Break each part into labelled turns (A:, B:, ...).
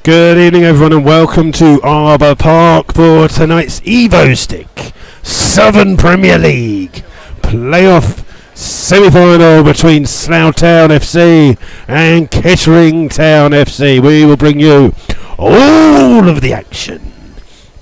A: Good evening, everyone, and welcome to Arbour Park for tonight's Evo Stick Southern Premier League playoff semi-final between Slough Town FC and Kettering Town FC. We will bring you all of the action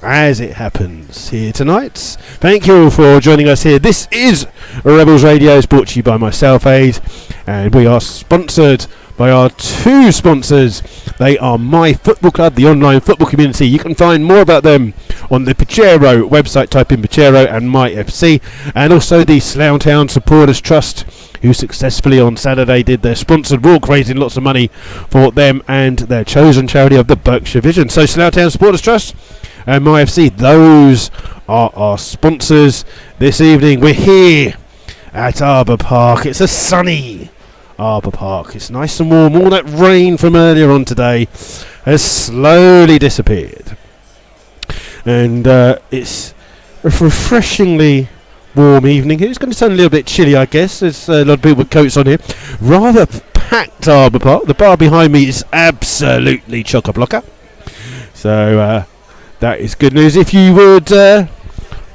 A: as it happens here tonight. Thank you all for joining us here. This is Rebels Radio, it's brought to you by myself, Aid, and we are sponsored by our two sponsors. They are My Football Club, the online football community. You can find more about them on the Pachero website. Type in Pachero and My FC, and also the Slough Town Supporters Trust, who successfully on Saturday did their sponsored walk, raising lots of money for them and their chosen charity of the Berkshire Vision. So Slough Town Supporters Trust and My FC, those are our sponsors this evening. We're here at Arbour Park. It's a sunny Arbour Park. It's nice and warm. All that rain from earlier on today has slowly disappeared, and it's a refreshingly warm evening here. It's going to sound a little bit chilly, I guess. There's a lot of people with coats on here. Rather packed Arbour Park. The bar behind me is absolutely chock-a-blocker, so that is good news. If you would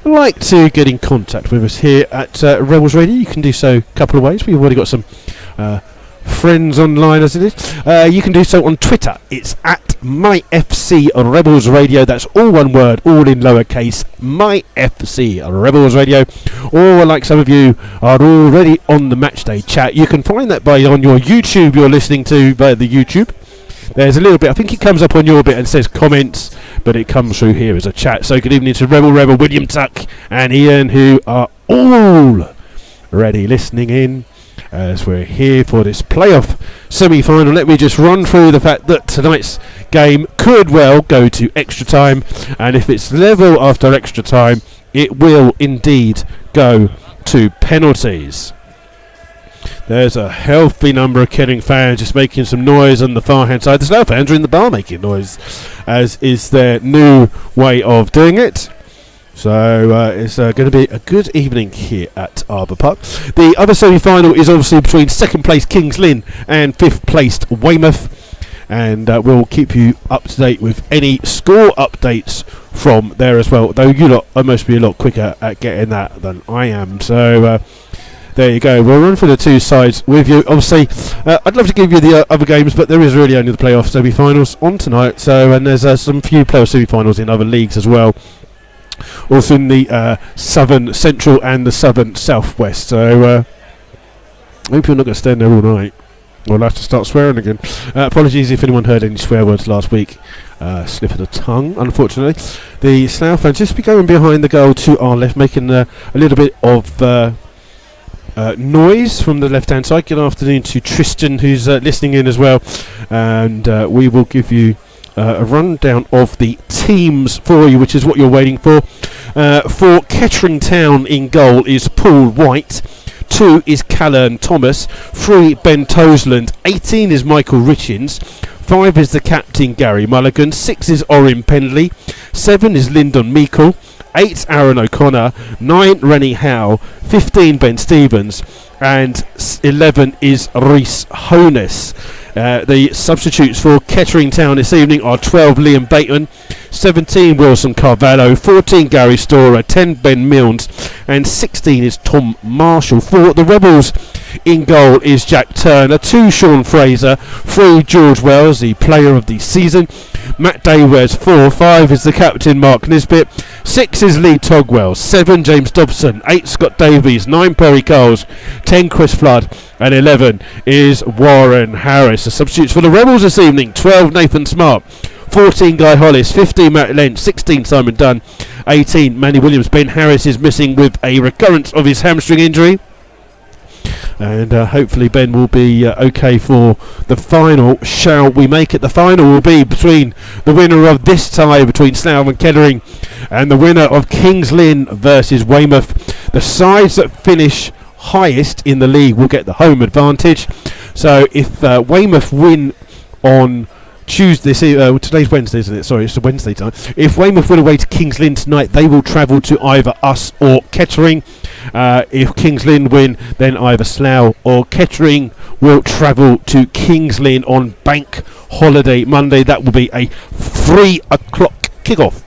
A: like to get in contact with us here at Rebels Radio, you can do so a couple of ways. We've already got some friends online as it is. You can do so on Twitter. It's at MyFC Rebels Radio. That's all one word, all in lowercase, MyFC Rebels Radio. Or like some of you are already on the Matchday chat, you can find that on your YouTube. You're listening to by the YouTube. There's a little bit, I think it comes up on your bit and says comments, but it comes through here as a chat. So good evening to Rebel, William Tuck and Ian, who are all ready listening in as we're here for this playoff semi-final. Let me just run through the fact that tonight's game could well go to extra time, and if it's level after extra time, it will indeed go to penalties. There's a healthy number of Kettering fans just making some noise on the far hand side. The Slough fans are in the bar making noise, as is their new way of doing it. So it's going to be a good evening here at Arbour Park. The other semi-final is obviously between second place Kings Lynn and fifth placed Weymouth, and we'll keep you up to date with any score updates from there as well, though you lot must be a lot quicker at getting that than I am. So there you go. We'll run through the two sides with you. Obviously, I'd love to give you the other games, but there is really only the playoff semi-finals on tonight. So, and there's some few playoff semi-finals in other leagues as well, also in the Southern Central and the Southern Southwest. So I hope you're not going to stand there all night. I'll have to start swearing again. Apologies if anyone heard any swear words last week. Slip of the tongue, unfortunately. The Slough fans just be going behind the goal to our left, making a little bit of noise from the left hand side. Good afternoon to Tristan, who's listening in as well, and we will give you a rundown of the teams for you, which is what you're waiting for. For Kettering Town, in goal is Paul White. 2 is Callan Thomas. 3 Ben Tosland. 18 is Michael Richins. 5 is the captain Gary Mulligan. 6 is Orrin Pendley. 7 is Lyndon Meikle. 8 Aaron O'Connor. 9 Rennie Howe. 15 Ben Stevens. And 11 is Rhys Honus. The substitutes for Kettering Town this evening are 12 Liam Bateman, 17 Wilson Carvalho, 14 Gary Storer, 10 Ben Milnes, and 16 is Tom Marshall. For the Rebels, in goal is Jack Turner, 2 Sean Fraser, 3 George Wells, the player of the season, Matt Day wears 4, 5 is the captain Mark Nisbet, 6 is Lee Togwell, 7 James Dobson, 8 Scott Davies, 9 Perry Coles, 10 Chris Flood, and 11 is Warren Harris. The substitutes for the Rebels this evening: 12 Nathan Smart, 14 Guy Hollis, 15 Matt Lynch, 16 Simon Dunn, 18 Manny Williams. Ben Harris is missing with a recurrence of his hamstring injury, and hopefully Ben will be okay for the final. Shall we make it? The final will be between the winner of this tie between Slough and Kettering and the winner of Kings Lynn versus Weymouth. The sides that finish highest in the league will get the home advantage. So if Weymouth win on Tuesday, today's Wednesday, isn't it? Sorry, it's the Wednesday time. If Weymouth win away to Kings Lynn tonight, they will travel to either us or Kettering. If Kings Lynn win, then either Slough or Kettering will travel to Kings Lynn on Bank Holiday Monday. That will be a 3 o'clock kick-off.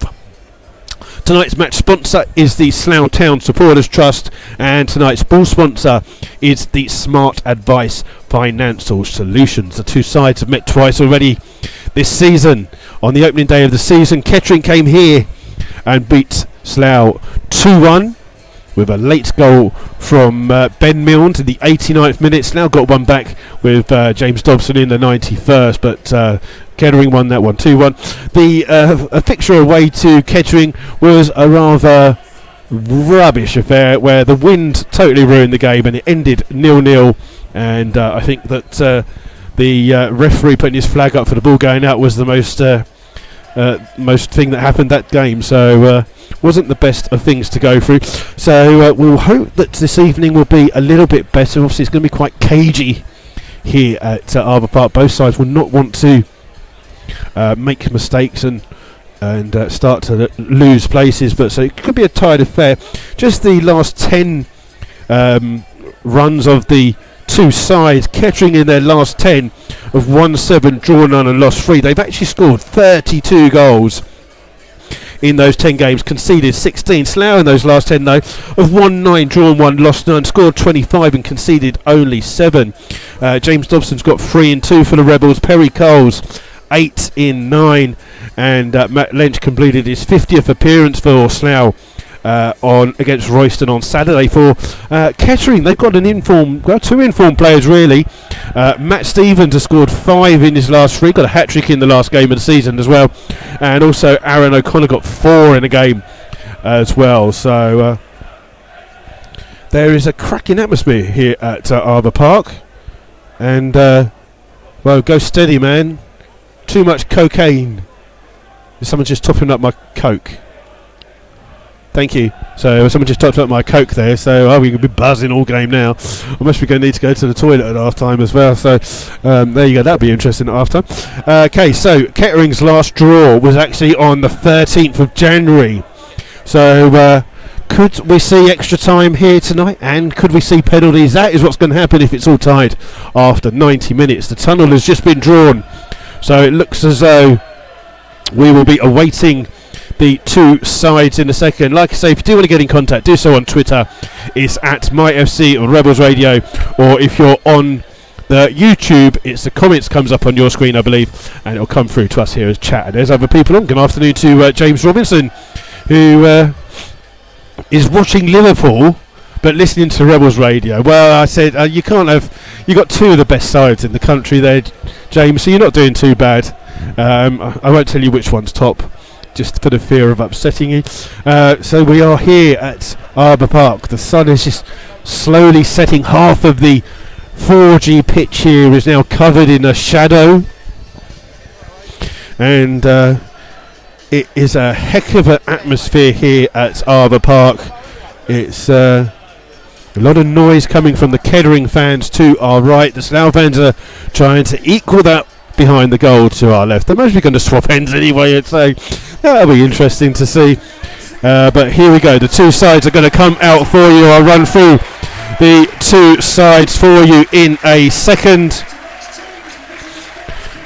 A: Tonight's match sponsor is the Slough Town Supporters Trust, and tonight's ball sponsor is the Smart Advice Financial Solutions. The two sides have met twice already this season. On the opening day of the season, Kettering came here and beat Slough 2-1 with a late goal from Ben Milne in the 89th minute. Slough got one back with James Dobson in the 91st, but Kettering won that one 2-1. The fixture away to Kettering was a rather rubbish affair where the wind totally ruined the game and it ended 0-0, and I think that the referee putting his flag up for the ball going out was the most thing that happened that game, so wasn't the best of things to go through. So we'll hope that this evening will be a little bit better. Obviously it's going to be quite cagey here at Arbour Park. Both sides will not want to make mistakes and start to lose places, but so it could be a tight affair. Just the last 10 runs of the two sides, Kettering in their last 10 have won 7, drawn none and lost 3. They've actually scored 32 goals in those 10 games, conceded 16. Slough in those last 10 though have won 9, drawn 1, lost none, scored 25 and conceded only 7. James Dobson's got 3 and 2 for the Rebels. Perry Coles 8 in 9, and Matt Lynch completed his 50th appearance for Slough on against Royston on Saturday. For Kettering, they've got two informed players really. Matt Stevens has scored 5 in his last 3, got a hat-trick in the last game of the season as well, and also Aaron O'Connor got 4 in a game as well. So there is a cracking atmosphere here at Arbour Park, and well, go steady, man. Too much cocaine. Someone's just topping up my Coke. Thank you. So someone just topped up my Coke there, so we could be buzzing all game now. I must be going to need to go to the toilet at half time as well, so there you go, that'll be interesting at half time. Okay, so Kettering's last draw was actually on the 13th of January. So could we see extra time here tonight, and could we see penalties? That is what's going to happen if it's all tied after 90 minutes. The tunnel has just been drawn, so it looks as though we will be awaiting the two sides in a second. Like I say, if you do want to get in contact, do so on Twitter. It's at MyFC on Rebels Radio, or if you're on the YouTube, it's the comments comes up on your screen, I believe, and it'll come through to us here as chat. And there's other people on. Good afternoon to James Robinson, who is watching Liverpool but listening to Rebels Radio. Well, I said you got two of the best sides in the country there, James, so you're not doing too bad. I won't tell you which one's top, just for the fear of upsetting you. So we are here at Arbour Park. The sun is just slowly setting. Half of the 4G pitch here is now covered in a shadow, and it is a heck of an atmosphere here at Arbour Park. It's a lot of noise coming from the Kettering fans to our right. The Slough fans are trying to equal that behind the goal to our left. They're mostly going to swap ends anyway, I'd say. That'll be interesting to see. But here we go. The two sides are going to come out for you. I'll run through the two sides for you in a second.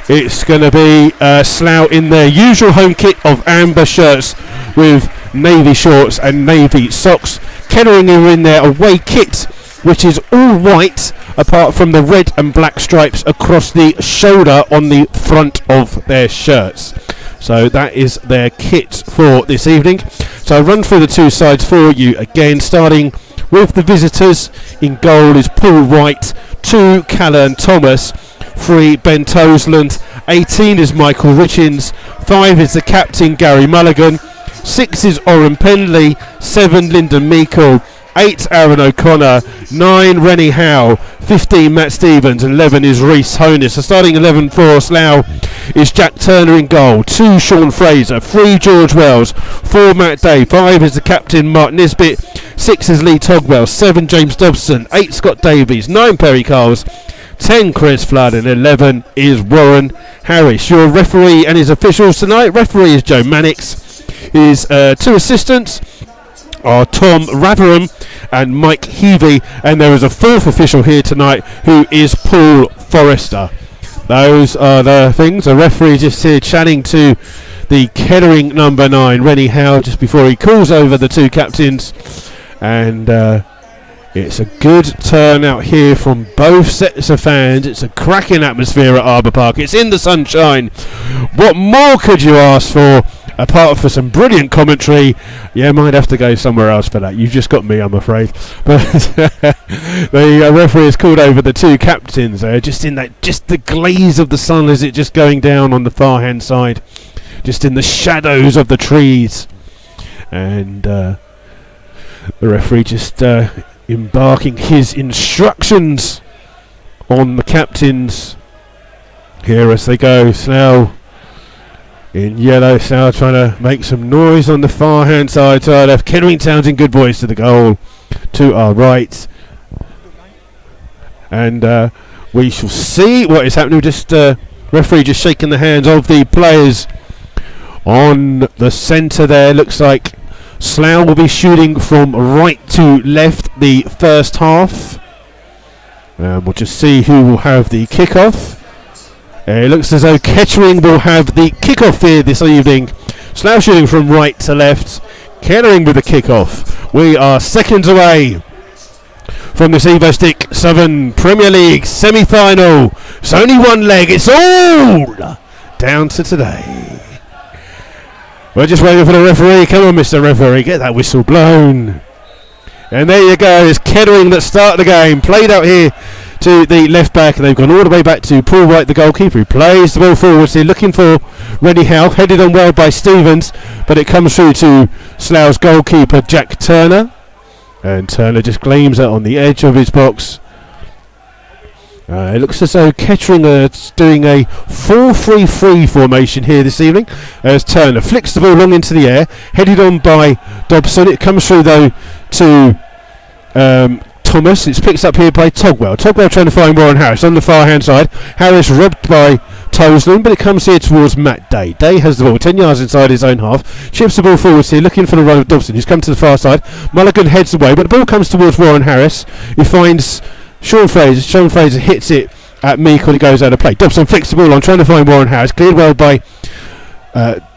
A: It's going to be Slough in their usual home kit of amber shirts with navy shorts and navy socks. Kettering are in their away kit, which is all white apart from the red and black stripes across the shoulder on the front of their shirts. So that is their kit for this evening. So I'll run through the two sides for you again, starting with the visitors. In goal is Paul White, 2 Callan Thomas, 3 Ben Tosland, 18 is Michael Richins, 5 is the captain Gary Mulligan, 6 is Oren Penley, 7 Lyndon Meikle, 8 Aaron O'Connor, 9 Rennie Howe, 15 Matt Stevens, 11 is Reece Honus. So starting 11 for Slough is Jack Turner in goal, 2 Sean Fraser, 3 George Wells, 4 Matt Day, 5 is the captain Mark Nisbet, 6 is Lee Togwell, 7 James Dobson, 8 Scott Davies, 9 Perry Coles, 10 Chris Flood, and 11 is Warren Harris. Your referee and his officials tonight. Referee is Joe Mannix. His 2 assistants are Tom Raveram and Mike Heavey, and there is a fourth official here tonight who is Paul Forrester. Those are the things. The referee just here chatting to the Kettering number 9, Rennie Howe, just before he calls over the two captains. And it's a good turnout here from both sets of fans. It's a cracking atmosphere at Arbour Park. It's in the sunshine. What more could you ask for? Apart from some brilliant commentary. Yeah, might have to go somewhere else for that. You've just got me, I'm afraid. But the referee has called over the two captains there, just in that, just the glaze of the sun as it just going down on the far hand side, just in the shadows of the trees. And the referee just embarking his instructions on the captains here as they go. Slough in yellow, Slough trying to make some noise on the far hand side to our left. Kettering Town's in good boys to the goal to our right. And we shall see what is happening. Just referee just shaking the hands of the players on the centre there. Looks like Slough will be shooting from right to left the first half. We'll just see who will have the kick-off. It looks as though Kettering will have the kick-off here this evening. Slough shooting from right to left. Kettering with the kick-off. We are seconds away from this Evo Stick Southern Premier League semi-final. It's only one leg. It's all down to today. We're just waiting for the referee. Come on, Mr. Referee, get that whistle blown. And there you go. It's Kettering that start the game. Played out here to the left back. They've gone all the way back to Paul White, the goalkeeper, who plays the ball forwards here, looking for Rennie Howe. Headed on well by Stevens, but it comes through to Slough's goalkeeper, Jack Turner. And Turner just gleams it on the edge of his box. It looks as though Kettering are doing a 4-3-3 formation here this evening, as Turner flicks the ball long into the air, headed on by Dobson. It comes through though to Thomas. It's picked up here by Togwell. Togwell trying to find Warren Harris on the far hand side. Harris robbed by Toseland, but it comes here towards Matt Day. Day has the ball 10 yards inside his own half, chips the ball forwards here, looking for the run of Dobson, who's come to the far side. Mulligan heads away, but the ball comes towards Warren Harris, who finds Sean Fraser. Sean Fraser hits it at Meek when it goes out of play. Dobson flicks the ball on, trying to find Warren Harris. Cleared well by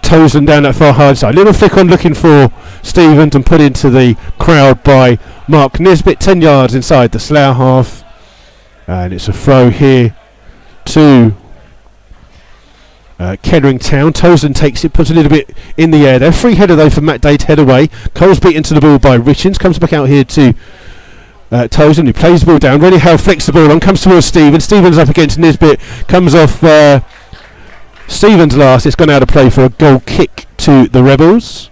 A: Toseland down that far hard side. Little flick on looking for Stevens and put into the crowd by Mark Nisbet. 10 yards inside the Slough half. And it's a throw here to Kettering Town. Toseland takes it, puts a little bit in the air there. Free header though for Matt Day to head away. Cole's beaten to the ball by Richards. Comes back out here to Toseland, who plays the ball down. Rennie Howe flicks the ball on, comes towards Stevens. Stevens up against Nisbet, comes off Stevens last. It's gone out of play for a goal kick to the Rebels.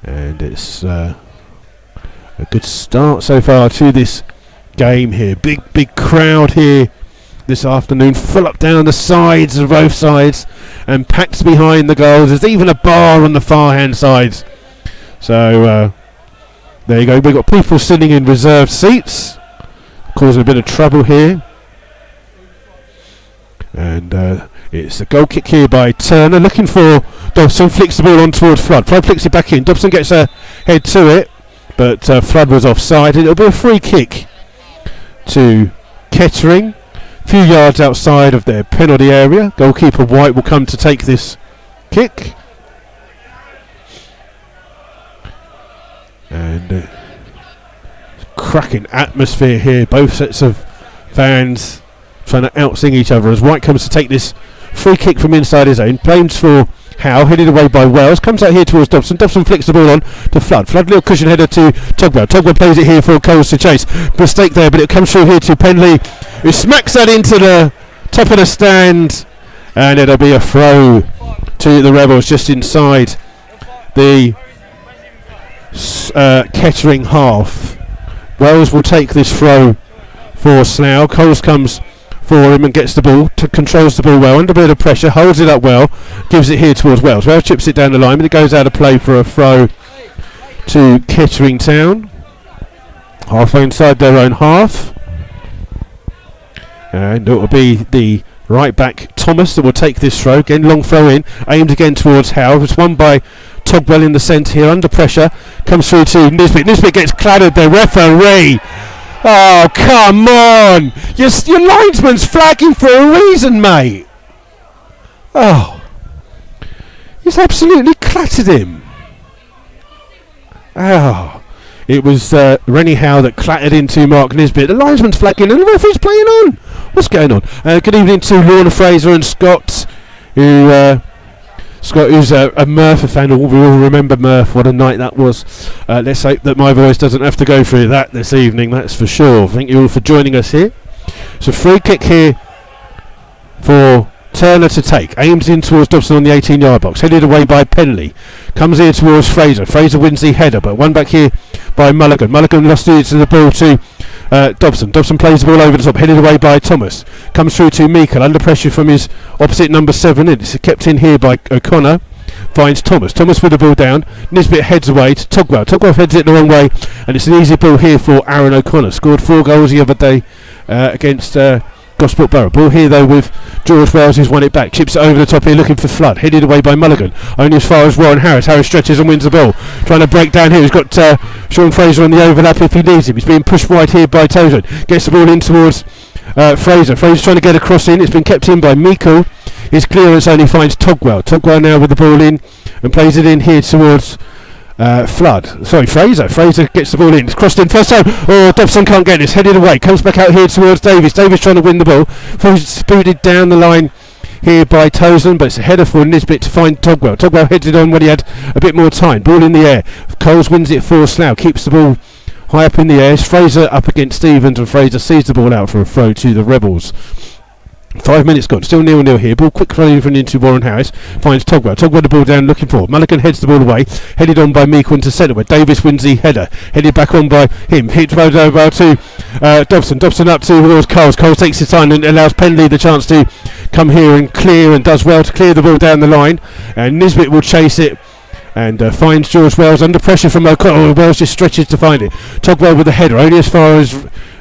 A: And it's a good start so far to this game here. Big crowd here this afternoon, full up down the sides of both sides and packed behind the goals. There's even a bar on the far hand sides. So there you go. We've got people sitting in reserved seats, causing a bit of trouble here. And it's a goal kick here by Turner, looking for Dobson. Flicks the ball on towards Flood. Flood flicks it back in. Dobson gets a head to it, but Flood was offside. It'll be a free kick to Kettering, a few yards outside of their penalty area. Goalkeeper White will come to take this kick. And cracking atmosphere here. Both sets of fans trying to out-sing each other as White comes to take this free kick from inside his own. Blames for Howe, headed away by Wells. Comes out here towards Dobson. Dobson flicks the ball on to Flood. Flood, little cushion header to Togwell. Togwell plays it here for Coles to chase. Mistake there, but it comes through here to Penley, who smacks that into the top of the stand. And it'll be a throw to the Rebels just inside the Kettering half. Wells will take this throw for Slough. Coles comes for him and gets the ball, controls the ball well, under a bit of pressure, holds it up well, gives it here towards Wells. Wells chips it down the line, but it goes out of play for a throw to Kettering Town. Halfway inside their own half. And it will be the right back Thomas that will take this throw. Again, long throw in, aimed again towards Howe. It's won by Togwell in the centre here, under pressure, comes through to Nisbet. Nisbet gets clattered, the referee. Oh, come on! Your linesman's flagging for a reason, mate. Oh. He's absolutely clattered him. Oh. It was Rennie Howe that clattered into Mark Nisbet. The linesman's flagging and the referee's playing on. What's going on? Good evening to Lorna Fraser and Scott, who's a Murphy fan. We all remember Murph. What a night that was. Let's hope that my voice doesn't have to go through that this evening, that's for sure. Thank you all for joining us here. It's a free kick here for Turner to take. Aims in towards Dobson on the 18-yard box. Headed away by Penley. Comes here towards Fraser. Fraser wins the header, but one back here by Mulligan. Mulligan lost it to the ball to Dobson. Dobson plays the ball over the top, headed away by Thomas. Comes through to Meikle, under pressure from his opposite number 7. It's kept in here by O'Connor. Finds Thomas. Thomas with the ball down. Nisbet heads away to Togwell. Togwell heads it the wrong way, and it's an easy ball here for Aaron O'Connor. Scored 4 goals the other day against Gosport Borough. Ball here though with George Wells, who's won it back. Chips it over the top here looking for Flood. Headed away by Mulligan. Only as far as Warren Harris. Harris stretches and wins the ball. Trying to break down here. He's got Sean Fraser on the overlap if he needs him. He's being pushed wide here by Tozen. Gets the ball in towards Fraser. Fraser's trying to get across in. It's been kept in by Meikle. His clearance only finds Togwell. Togwell now with the ball in and plays it in here towards Fraser. Fraser gets the ball in. It's crossed in first time. Oh, Dobson can't get it. It's headed away. Comes back out here towards Davis. Davis trying to win the ball. Spooted down the line here by Tozen, but it's a header for Nisbet to find Togwell. Togwell heads it on when he had a bit more time. Ball in the air. Coles wins it for Slough. Keeps the ball high up in the air. It's Fraser up against Stevens, and Fraser sees the ball out for a throw to the Rebels. 5 minutes gone, still 0-0 here. Ball quick running into Warren Harris. Finds Togwell. Togwell the ball down looking for. Mulligan heads the ball away. Headed on by Meikle into centre where Davis wins the header. Headed back on by him. Hit over to Dobson. Dobson up towards Coles. Coles takes his time and allows Penley the chance to come here and clear, and does well to clear the ball down the line. And Nisbet will chase it and finds George Wells under pressure from O'Connor. Wells just stretches to find it. Togwell with the header only as far as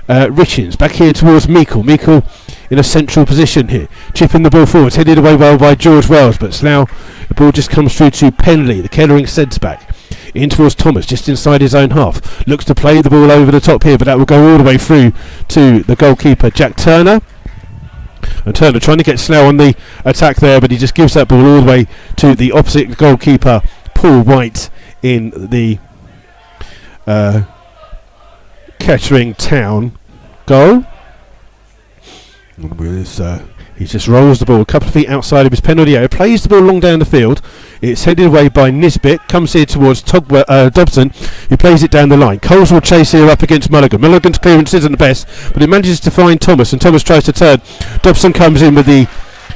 A: Richins. Back here towards Meikle. Meikle in a central position here, chipping the ball forwards, headed away well by George Wells, but Slough, the ball just comes through to Penley, the Kettering centre back, in towards Thomas, just inside his own half, looks to play the ball over the top here, but that will go all the way through to the goalkeeper Jack Turner, and Turner trying to get Slough on the attack there, but he just gives that ball all the way to the opposite goalkeeper Paul White in the Kettering Town goal. He just rolls the ball a couple of feet outside of his penalty area, plays the ball long down the field. It's headed away by Nisbet, comes here towards Dobson, who plays it down the line. Coles will chase here up against Mulligan. Mulligan's clearance isn't the best, but he manages to find Thomas, and Thomas tries to turn. Dobson comes in with the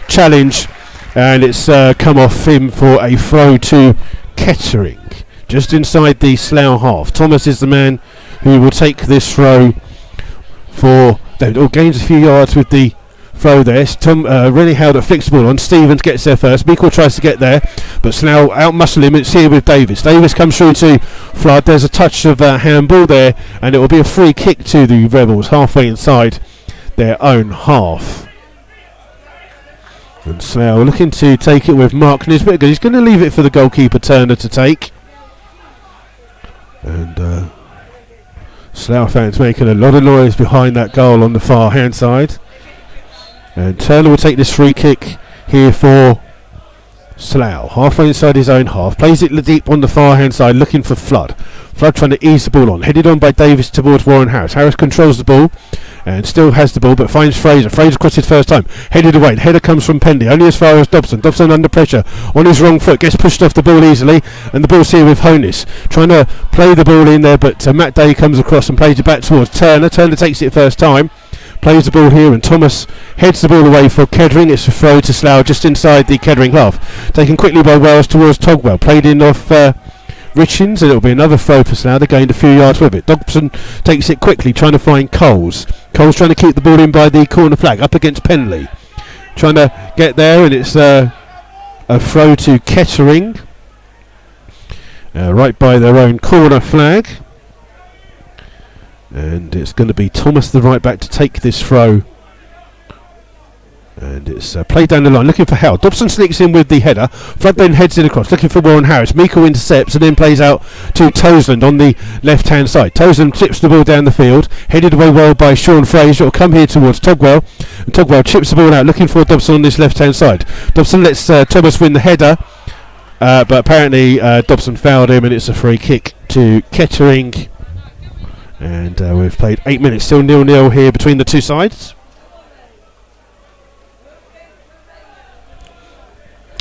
A: challenge, and it's come off him for a throw to Kettering, just inside the Slough half. Thomas is the man who will take this throw for... gains a few yards with the throw there. Rennie Howe that flicks the ball on. Stevens gets there first. Meikle tries to get there, but Slough outmuscle him. It's here with Davis. Davis comes through to Flood. There's a touch of handball there, and it will be a free kick to the Rebels halfway inside their own half. And Slough looking to take it with Mark Nisbet. He's going to leave it for the goalkeeper Turner to take. And Slough fans making a lot of noise behind that goal on the far hand side. And Turner will take this free kick here for Slough. Halfway inside his own half. Plays it deep on the far hand side looking for Flood. Flood trying to ease the ball on. Headed on by Davis towards Warren Harris. Harris controls the ball and still has the ball, but finds Fraser. Fraser crosses first time. Headed away. The header comes from Penley. Only as far as Dobson. Dobson under pressure. On his wrong foot. Gets pushed off the ball easily. And the ball's here with Honus. Trying to play the ball in there, but Matt Day comes across and plays it back towards Turner. Turner takes it first time. Plays the ball here, and Thomas heads the ball away for Kettering. It's a throw to Slough just inside the Kettering half. Taken quickly by Wells towards Togwell. Played in off Richins, and it'll be another throw for Slough. They gained a few yards with it. Dobson takes it quickly, trying to find Coles. Coles trying to keep the ball in by the corner flag, up against Penley. Trying to get there, and it's a throw to Kettering. Right by their own corner flag. And it's going to be Thomas, the right back, to take this throw. And And it's played down the line, looking for Howe. Dobson sneaks in with the header. Flood then heads it across, looking for Warren Harris. Meikle intercepts and then plays out to Toseland on the left-hand side. Toseland chips the ball down the field, headed away well by Sean Fraser. It'll come here towards Togwell. And Togwell chips the ball out, looking for Dobson on this left-hand side. Dobson lets Thomas win the header, but apparently Dobson fouled him, and it's a free kick to Kettering. And we've played 8 minutes, still 0-0 here between the two sides.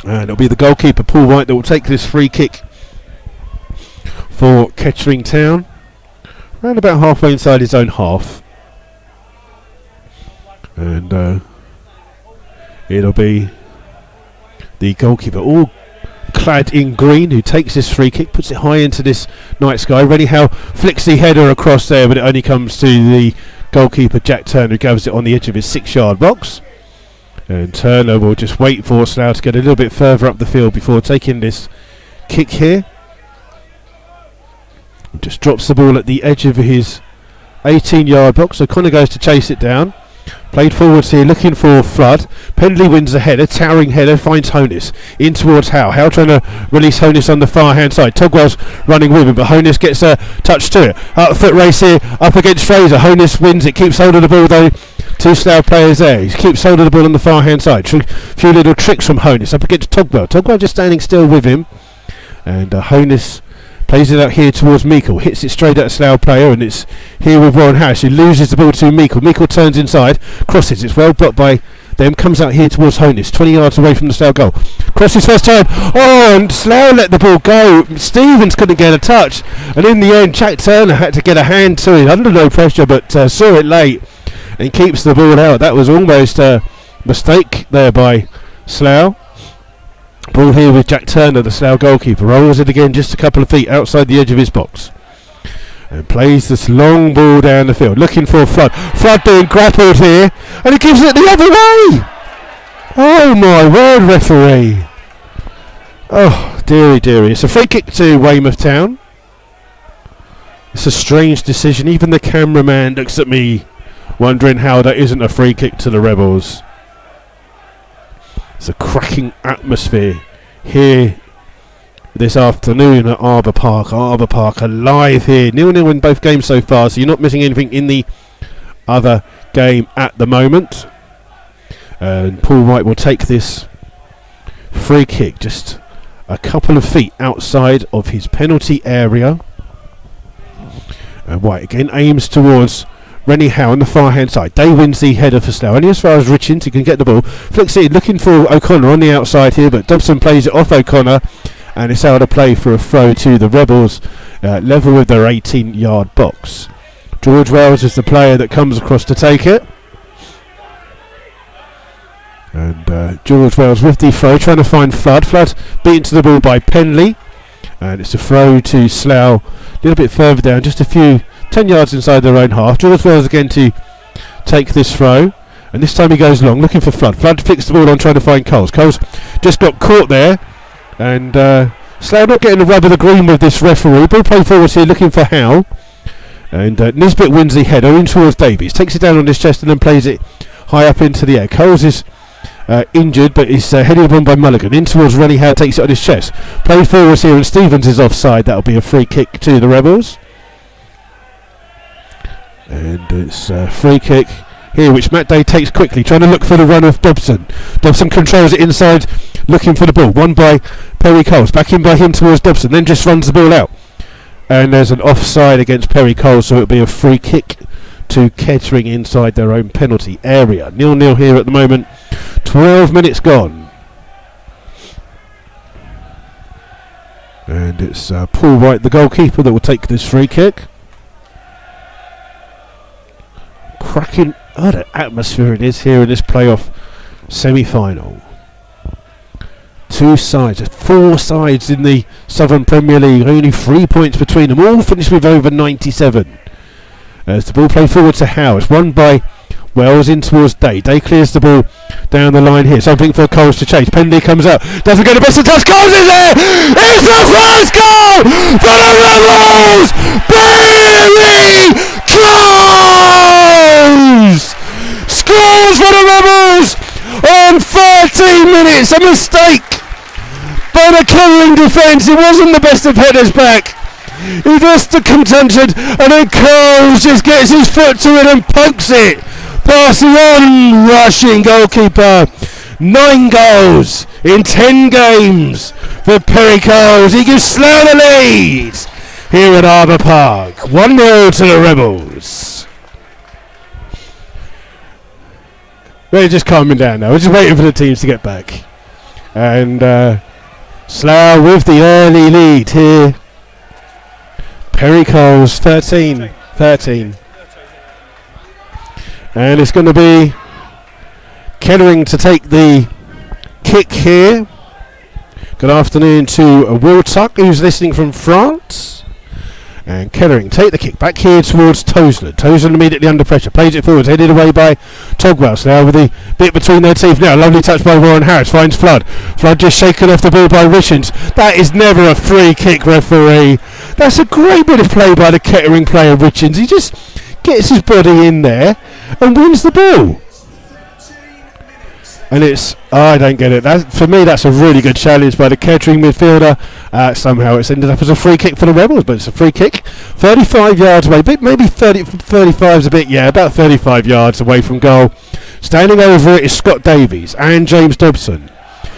A: And it'll be the goalkeeper, Paul White, that will take this free kick for Kettering Town. Around about halfway inside his own half. And it'll be the goalkeeper, all clad in green, who takes this free kick, puts it high into this night sky. Rennie Howe flicks the header across there, but it only comes to the goalkeeper, Jack Turner, who gathers it on the edge of his 6-yard box. And Turner will just wait for Slough to get a little bit further up the field before taking this kick here. Just drops the ball at the edge of his 18-yard box. So Connor goes to chase it down. Played forwards here, looking for Flood. Pendley wins the header, towering header, finds Honus in towards Howe. Howe trying to release Honus on the far hand side. Togwell's running with him, but Honus gets a touch to it. Foot race here up against Fraser. Honus wins it, keeps hold of the ball though. Two Slough players there. He keeps hold of the ball on the far hand side. Few little tricks from Honus up against Togwell. Togwell just standing still with him, and Honus plays it out here towards Meikle, hits it straight at a Slough player, and it's here with Warren Harris, who loses the ball to Meikle. Meikle turns inside, crosses, it's well blocked by them, comes out here towards Honus, 20 yards away from the Slough goal. Crosses first time, and Slough let the ball go. Stevens couldn't get a touch, and in the end Jack Turner had to get a hand to it under no pressure, but saw it late and keeps the ball out. That was almost a mistake there by Slough. Ball here with Jack Turner, the Slough goalkeeper. Rolls it again just a couple of feet outside the edge of his box. And plays this long ball down the field. Looking for Flood. Flood being grappled here. And he gives it the other way. Oh my word, referee. Oh, dearie, dearie. It's a free kick to Weymouth Town. It's a strange decision. Even the cameraman looks at me wondering how that isn't a free kick to the Rebels. It's a cracking atmosphere here this afternoon at Arbour Park. Arbour Park alive here. 0-0 in both games so far, so you're not missing anything in the other game at the moment. And Paul White will take this free kick just a couple of feet outside of his penalty area. And White again aims towards Rennie Howe on the far hand side. Day wins the header for Slough. Only as far as Richins, he can get the ball. Flicks it in, looking for O'Connor on the outside here, but Dobson plays it off O'Connor, and it's out of play for a throw to the Rebels, level with their 18-yard box. George Wells is the player that comes across to take it. And George Wells with the throw, trying to find Flood. Flood beaten to the ball by Penley. And it's a throw to Slough, a little bit further down, just a few 10 yards inside their own half. George Wells again to take this throw, and this time he goes long, looking for Flood. Flood flicks the ball on, trying to find Coles. Coles just got caught there, and Slough not getting the rub of the green with this referee. Ball play forwards here, looking for Howe, and Nisbet wins the header in towards Davies, takes it down on his chest and then plays it high up into the air. Coles is injured, but he's headed on by Mulligan. In towards Rennie Howe, takes it on his chest. Play forwards here, and Stevens is offside. That'll be a free kick to the Rebels. And it's a free kick here, which Matt Day takes quickly, trying to look for the run of Dobson. Dobson controls it inside, looking for the ball. Won by Perry Coles. Back in by him towards Dobson, then just runs the ball out. And there's an offside against Perry Coles, so it'll be a free kick to Kettering inside their own penalty area. 0-0 here at the moment. 12 minutes gone. And it's Paul White, the goalkeeper, that will take this free kick. Cracking, what an atmosphere it is here in this playoff semi-final. Two sides, four sides in the Southern Premier League, only 3 points between them, all finished with over 97. As the ball played forward to Howe, it's won by Wells in towards Day. Day clears the ball down the line here, something for Coles to chase. Penley comes out, doesn't get the best of touch. Coles is there! It's the first goal for the Rebels! Barry Coles scores for the Rebels on defence. It wasn't the best of headers back. He just contented, and then Coles just gets his foot to it and pokes it past the on-rushing goalkeeper. 9 goals in 10 games for Perry Coles. He gives Slough the lead here at Arbour Park. 1-0 to the Rebels. They're just calming down now. We're just waiting for the teams to get back. And Slough with the early lead here. Perry Coles 13. And it's going to be Kettering to take the kick here. Good afternoon to Will Tuck, who's listening from France. And Kettering take the kick back here towards Tosland. Tosland immediately under pressure. Plays it forwards, headed away by Togwells now with the bit between their teeth now. Lovely touch by Warren Harris. Finds Flood. Flood just shaken off the ball by Richards. That is never a free kick, referee. That's a great bit of play by the Kettering player, Richards. He just gets his body in there and wins the ball. And I don't get it. For me, that's a really good challenge by the Kettering midfielder. Somehow it's ended up as a free kick for the Rebels, but it's a free kick. 35 yards away, maybe 35 is a bit, about 35 yards away from goal. Standing over it is Scott Davies and James Dobson.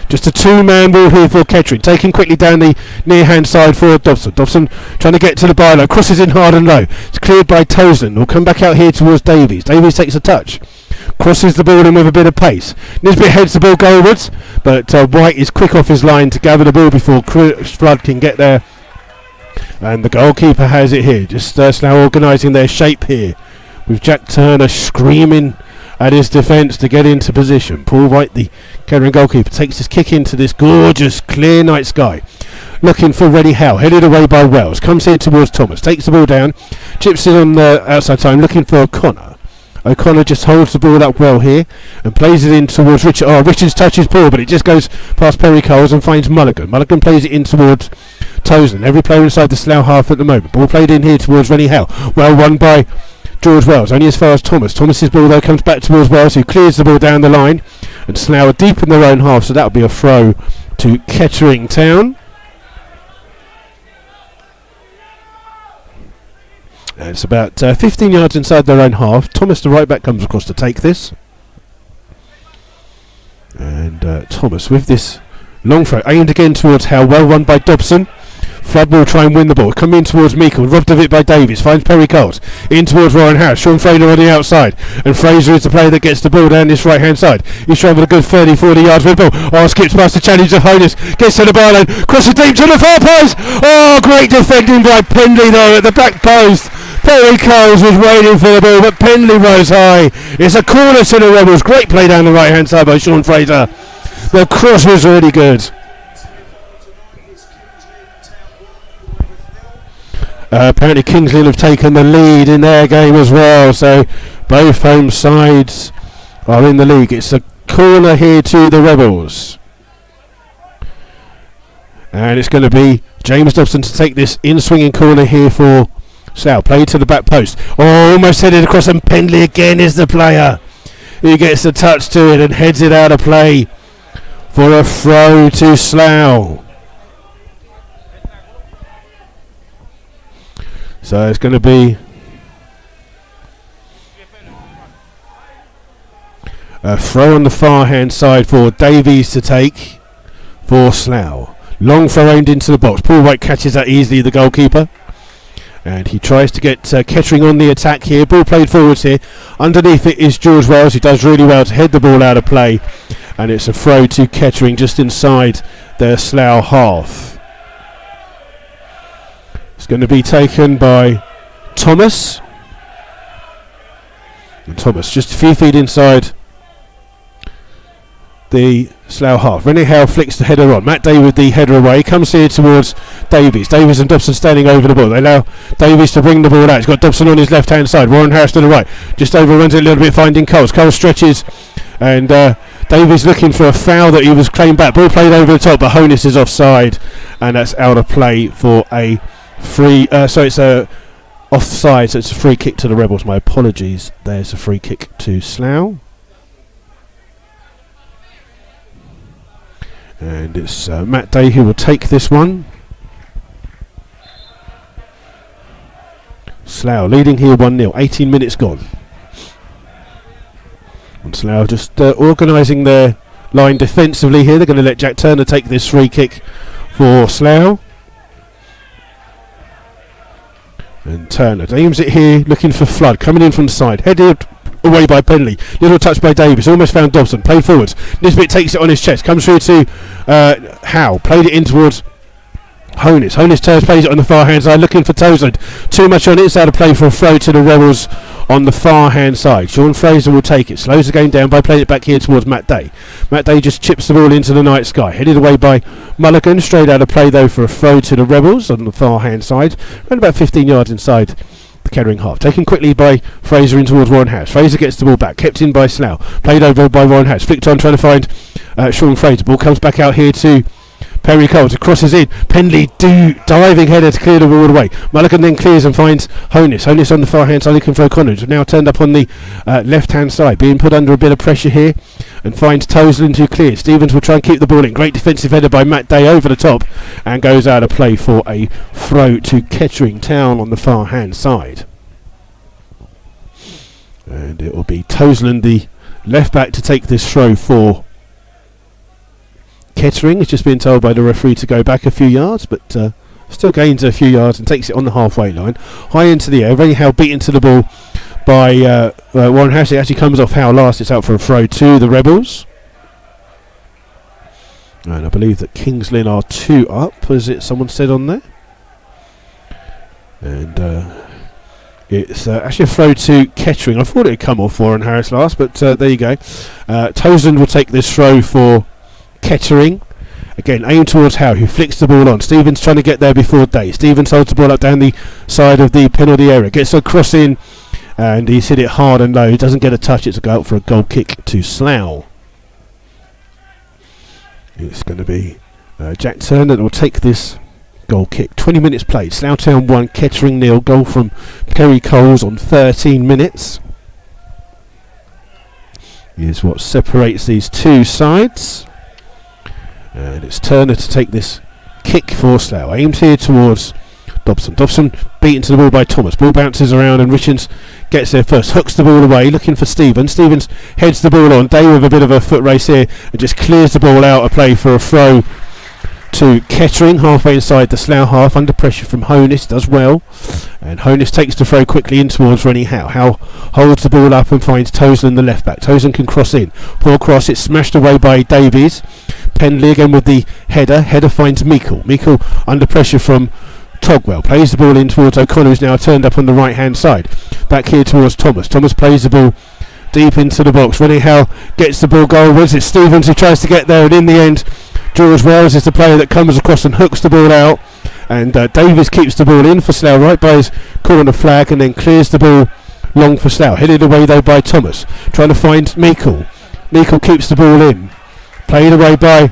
A: Just a 2-man ball here for Kettering. Taken quickly down the near-hand side for Dobson. Dobson trying to get to the byline. Crosses in hard and low. It's cleared by Tosland. Will come back out here towards Davies. Davies takes a touch. Crosses the ball in with a bit of pace. Nisbet heads the ball goalwards, but White is quick off his line to gather the ball before Flood can get there. And the goalkeeper has it here. Just now organising their shape here, with Jack Turner screaming at his defence to get into position. Paul White, the Kettering goalkeeper, takes his kick into this gorgeous clear night sky. Looking for Reddy Howe, headed away by Wells. Comes in towards Thomas, takes the ball down, chips it on the outside time, looking for O'Connor. O'Connor just holds the ball up well here and plays it in towards Richard. Richards touches ball, but it just goes past Perry Coles and finds Mulligan. Mulligan plays it in towards Tosland. Every player inside the Slough half at the moment. Ball played in here towards Rennie Howe. Well won by George Wells, only as far as Thomas. Thomas's ball though comes back towards Wells, who clears the ball down the line, and Slough are deep in their own half, so that'll be a throw to Kettering Town. And it's about 15 yards inside their own half. Thomas, the right back, comes across to take this. And Thomas with this long throw, aimed again towards Howe, well run by Dobson. Flood will try and win the ball. Come in towards Meikle, robbed of it by Davies. Finds Perry Coles. In towards Warren Harris. Sean Fraser on the outside. And Fraser is the player that gets the ball down this right hand side. He's trying with a good 30-40 yards with the ball. Skips past the challenge of Honus. Gets to the byline. Crosses deep to the far post. Great defending by Pendley there at the back post. Perry Coles was waiting for the ball, but Pendley rose high. It's a corner to the Rebels. Great play down the right hand side by Sean Fraser. The cross was really good. Apparently Kingsley have taken the lead in their game as well, so both home sides are in the league. It's a corner here to the Rebels, and it's going to be James Dobson to take this in-swinging corner here for Slough. Played to the back post, almost headed across, and Pendley again is the player who gets the touch to it and heads it out of play for a throw to Slough. So it's going to be a throw on the far hand side for Davies to take for Slough. Long throw aimed into the box. Paul White catches that easily, the goalkeeper. And he tries to get Kettering on the attack here. Ball played forwards here. Underneath it is George Wells, who does really well to head the ball out of play. And it's a throw to Kettering just inside their Slough half. It's going to be taken by Thomas. And Thomas just a few feet inside the Slough half. Rennie Howe flicks the header on. Matt Day with the header away. Comes here towards Davies. Davies and Dobson standing over the ball. They allow Davies to bring the ball out. He's got Dobson on his left hand side. Warren Harris to the right. Just overruns it a little bit, finding Coles. Coles stretches, and Davies looking for a foul that he was claimed back. Ball played over the top, but Honus is offside, and that's out of play for a free. So it's a offside. So it's a free kick to the Rebels. My apologies. There's a free kick to Slough. And it's Matt Day who will take this one. Slough leading here 1-0, 18 minutes gone. And Slough just organising their line defensively here. They're going to let Jack Turner take this free kick for Slough. And Turner aims it here, looking for Flood, coming in from the side, headed away by Penley. Little touch by Davis, almost found Dobson, played forwards. Nisbet takes it on his chest, comes through to Howe, played it in towards Honus. Honus turns, plays it on the far hand side, looking for Toseland. Too much on it, it's out of play for a throw to the Rebels on the far hand side. Sean Fraser will take it, slows the game down by playing it back here towards Matt Day. Matt Day just chips the ball into the night sky, headed away by Mulligan, straight out of play though for a throw to the Rebels on the far hand side, around about 15 yards inside the Kettering half. Taken quickly by Fraser in towards Warren House. Fraser gets the ball back, kept in by Slough, played over by Warren House, flicked on trying to find Sean Fraser. Ball comes back out here to Perry Coles, crosses in. Penley diving header to clear the ball away. Mulligan then clears and finds Honus. Honus on the far hand side looking for O'Connor, who's now turned up on the left hand side, being put under a bit of pressure here, and finds Toseland who clears. Stevens will try and keep the ball in. Great defensive header by Matt Day over the top and goes out of play for a throw to Kettering Town on the far hand side. And it will be Toseland, the left back, to take this throw for Kettering. Has just been told by the referee to go back a few yards, but still gains a few yards and takes it on the halfway line, high into the air. Very Howe beaten to the ball by Warren House. It actually comes off Howe last. It's out for a throw to the Rebels, and I believe that Kings Lynn are 2 up, as someone said on there. And it's actually a throw to Kettering. I thought it had come off Warren Harris last, but there you go. Toseland will take this throw for Kettering. Again, aimed towards Howe, who flicks the ball on. Stevens trying to get there before Day. Stevens holds the ball up down the side of the penalty area. Gets a cross in, and he's hit it hard and low. He doesn't get a touch. It's a go out for a goal kick to Slough. It's going to be Jack Turner that will take this goal kick. 20 minutes played. Slough Town 1, Kettering 0. Goal from Perry Coles on 13 minutes. Here's what separates these two sides. And it's Turner to take this kick for Slough. Aimed here towards Dobson. Dobson beaten to the ball by Thomas. Ball bounces around and Richards gets there first. Hooks the ball away, looking for Stevens. Stevens heads the ball on. Day with a bit of a foot race here and just clears the ball out of play for a throw to Kettering, halfway inside the Slough half, under pressure from Honus. Does well. And Honus takes the throw quickly in towards Rennie Howe. Howe holds the ball up and finds Toseland, the left back. Toseland can cross in. Poor cross. It's smashed away by Davies. Penley again with the header. Header finds Meikle. Meikle under pressure from Togwell. Plays the ball in towards O'Connor, who's now turned up on the right hand side. Back here towards Thomas. Thomas plays the ball deep into the box. Rennie Howe gets the ball goalwards. It's Stevens who tries to get there, and in the end George Wells is the player that comes across and hooks the ball out, and Davies keeps the ball in for Slough right by his corner flag and then clears the ball long for Slough. Headed away though by Thomas, trying to find Meikle. Meikle keeps the ball in, played away by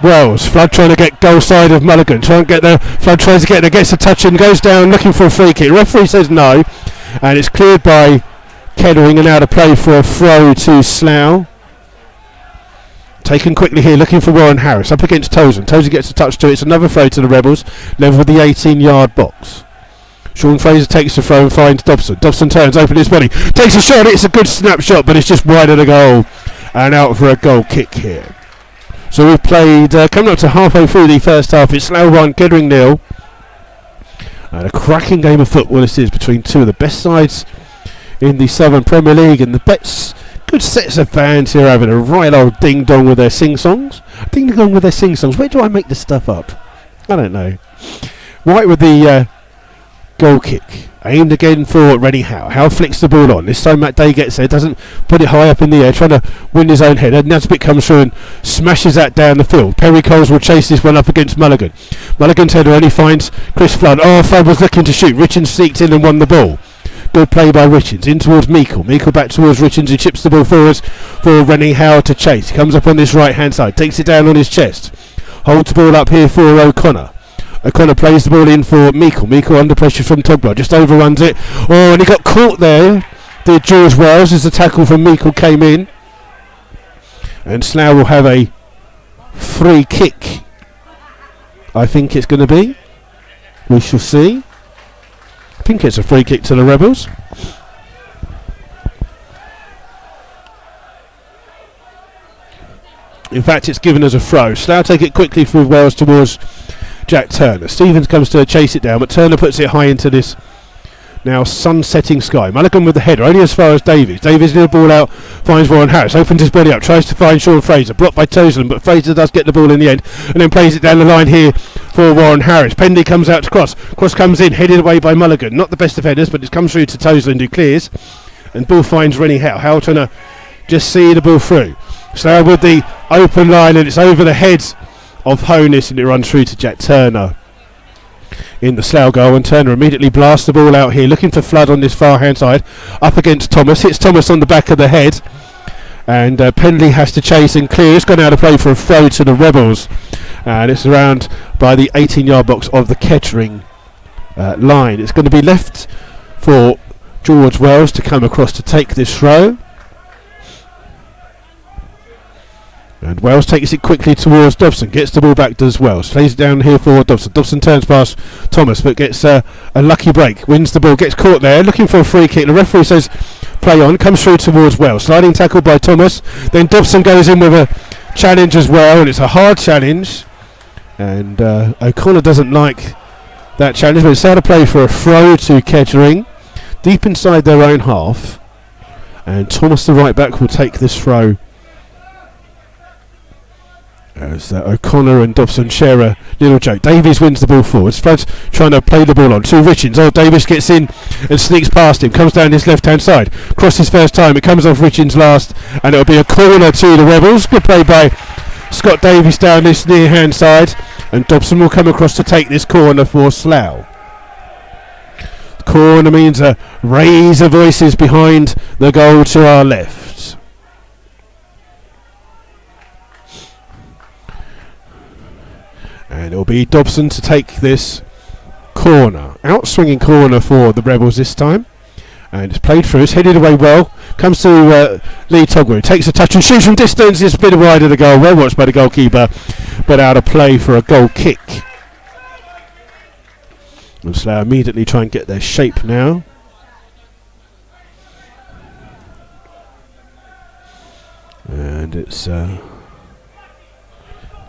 A: Wells. Flood trying to get goal side of Mulligan, trying to get there. Flood tries to get there, gets a touch in, goes down looking for a free kick. Referee says no, and it's cleared by Kettering and out of play for a throw to Slough. Taken quickly here, looking for Warren Harris, up against Toseland. Toseland gets a touch to it. It's another throw to the Rebels, level with the 18-yard box. Sean Fraser takes the throw and finds Dobson. Dobson turns, open his body, takes a shot. It's a good snapshot, but it's just wide of the goal and out for a goal kick here. So we've played, coming up to halfway through the first half. It's Slough 1, Kettering 0. And a cracking game of football this is between two of the best sides in the Southern Premier League, and the best. Good sets of fans here having a right old ding-dong with their sing-songs. Ding-dong with their sing-songs. Where do I make this stuff up? I don't know. Right with the goal kick. Aimed again for Rennie Howe. Howe flicks the ball on. This time Matt Day gets there. Doesn't put it high up in the air. Trying to win his own header. Nasbit comes through and smashes that down the field. Perry Coles will chase this one up against Mulligan. Mulligan's header only finds Chris Flood. Oh, Flood was looking to shoot. Richards sneaked in and won the ball. Good play by Richards, in towards Meikle. Meikle back towards Richards, who chips the ball forwards for Rennie Howe to chase. He comes up on this right hand side, takes it down on his chest. Holds the ball up here for O'Connor. O'Connor plays the ball in for Meikle. Meikle under pressure from Togwell, just overruns it. Oh, and he got caught there, did George Wells, as the tackle from Meikle came in. And Slough will have a free kick, I think it's going to be. We shall see. I think it's a free kick to the Rebels. In fact, it's given as a throw. Slough take it quickly through Wales towards Jack Turner. Stevens comes to chase it down, but Turner puts it high into this now sun-setting sky. Mulligan with the header, only as far as Davies. Davies near the ball out, finds Warren Harris, opens his body up, tries to find Sean Fraser, blocked by Toseland, but Fraser does get the ball in the end, and then plays it down the line here for Warren Harris. Pendley comes out to cross. Cross comes in, headed away by Mulligan. Not the best of headers, but it comes through to Toseland, who clears, and ball finds Rennie Howe. Howe trying to just see the ball through. Slough with the open line, and it's over the heads of Honus, and it runs through to Jack Turner in the Slough goal, and Turner immediately blasts the ball out here, looking for Flood on this far hand side, up against Thomas, hits Thomas on the back of the head, and Pendley has to chase and clear. It's gone out of play for a throw to the Rebels, and it's around by the 18-yard box of the Kettering line. It's going to be left for George Wells to come across to take this throw. And Wells takes it quickly towards Dobson, gets the ball back, does Wells, plays it down here for Dobson. Dobson turns past Thomas, but gets a lucky break, wins the ball, gets caught there, looking for a free kick. The referee says play on, comes through towards Wells, sliding tackle by Thomas. Then Dobson goes in with a challenge as well, and it's a hard challenge. And O'Connor doesn't like that challenge, but it's out of play for a throw to Kettering, deep inside their own half. And Thomas, the right back, will take this throw. As O'Connor and Dobson share a little joke. Davies wins the ball forward. Flood's trying to play the ball on to Richards. Oh, Davies gets in and sneaks past him. Comes down his left-hand side. Crosses first time. It comes off Richards last. And it'll be a corner to the Rebels. Good play by Scott Davies down this near-hand side. And Dobson will come across to take this corner for Slough. Corner means a raise of voices behind the goal to our left. And it'll be Dobson to take this corner. Out-swinging corner for the Rebels this time. And it's played through. It's headed away well. Comes to Lee Togwell. Takes a touch and shoots from distance. It's a bit wide of the goal. Well watched by the goalkeeper. But out of play for a goal kick. And Slough immediately try and get their shape now. And it's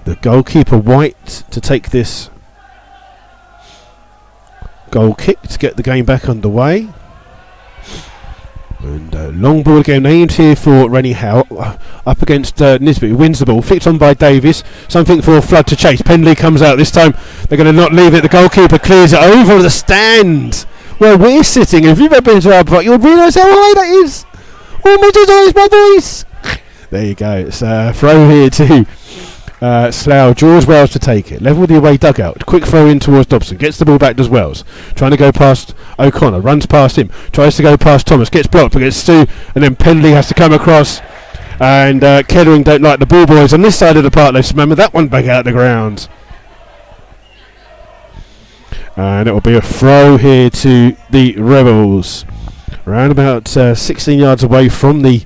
A: the goalkeeper White to take this goal kick to get the game back underway. And long ball again aimed here for Rennie Howe, up against Nisbet, who wins the ball, flicked on by Davis. Something for Flood to chase. Pendley comes out. This time they're going to not leave it. The goalkeeper clears it over the stand where we're sitting. If you've ever been to our park, you'll realise how high that is. Almost as high as my voice. There you go. It's a throw here to Slough. George Wells to take it. Level the away dugout. Quick throw in towards Dobson. Gets the ball back, does Wells. Trying to go past O'Connor. Runs past him. Tries to go past Thomas. Gets blocked, but gets Stu. And then Pendley has to come across. And Kettering don't like the ball boys on this side of the park. Let's remember that one back out the ground. And it will be a throw here to the Rebels. Around about 16 yards away from the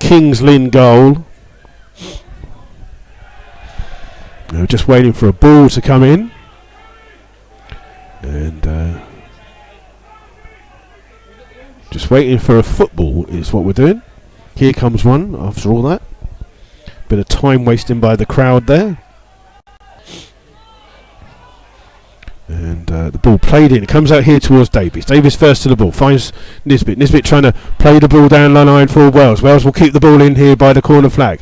A: Kings Lynn goal. We're just waiting for a ball to come in. And just waiting for a football is what we're doing. Here comes one after all that. Bit of time wasting by the crowd there. And the ball played in. It comes out here towards Davies. Davies first to the ball. Finds Nisbet. Nisbet trying to play the ball down the line for Wells. Wells will keep the ball in here by the corner flag.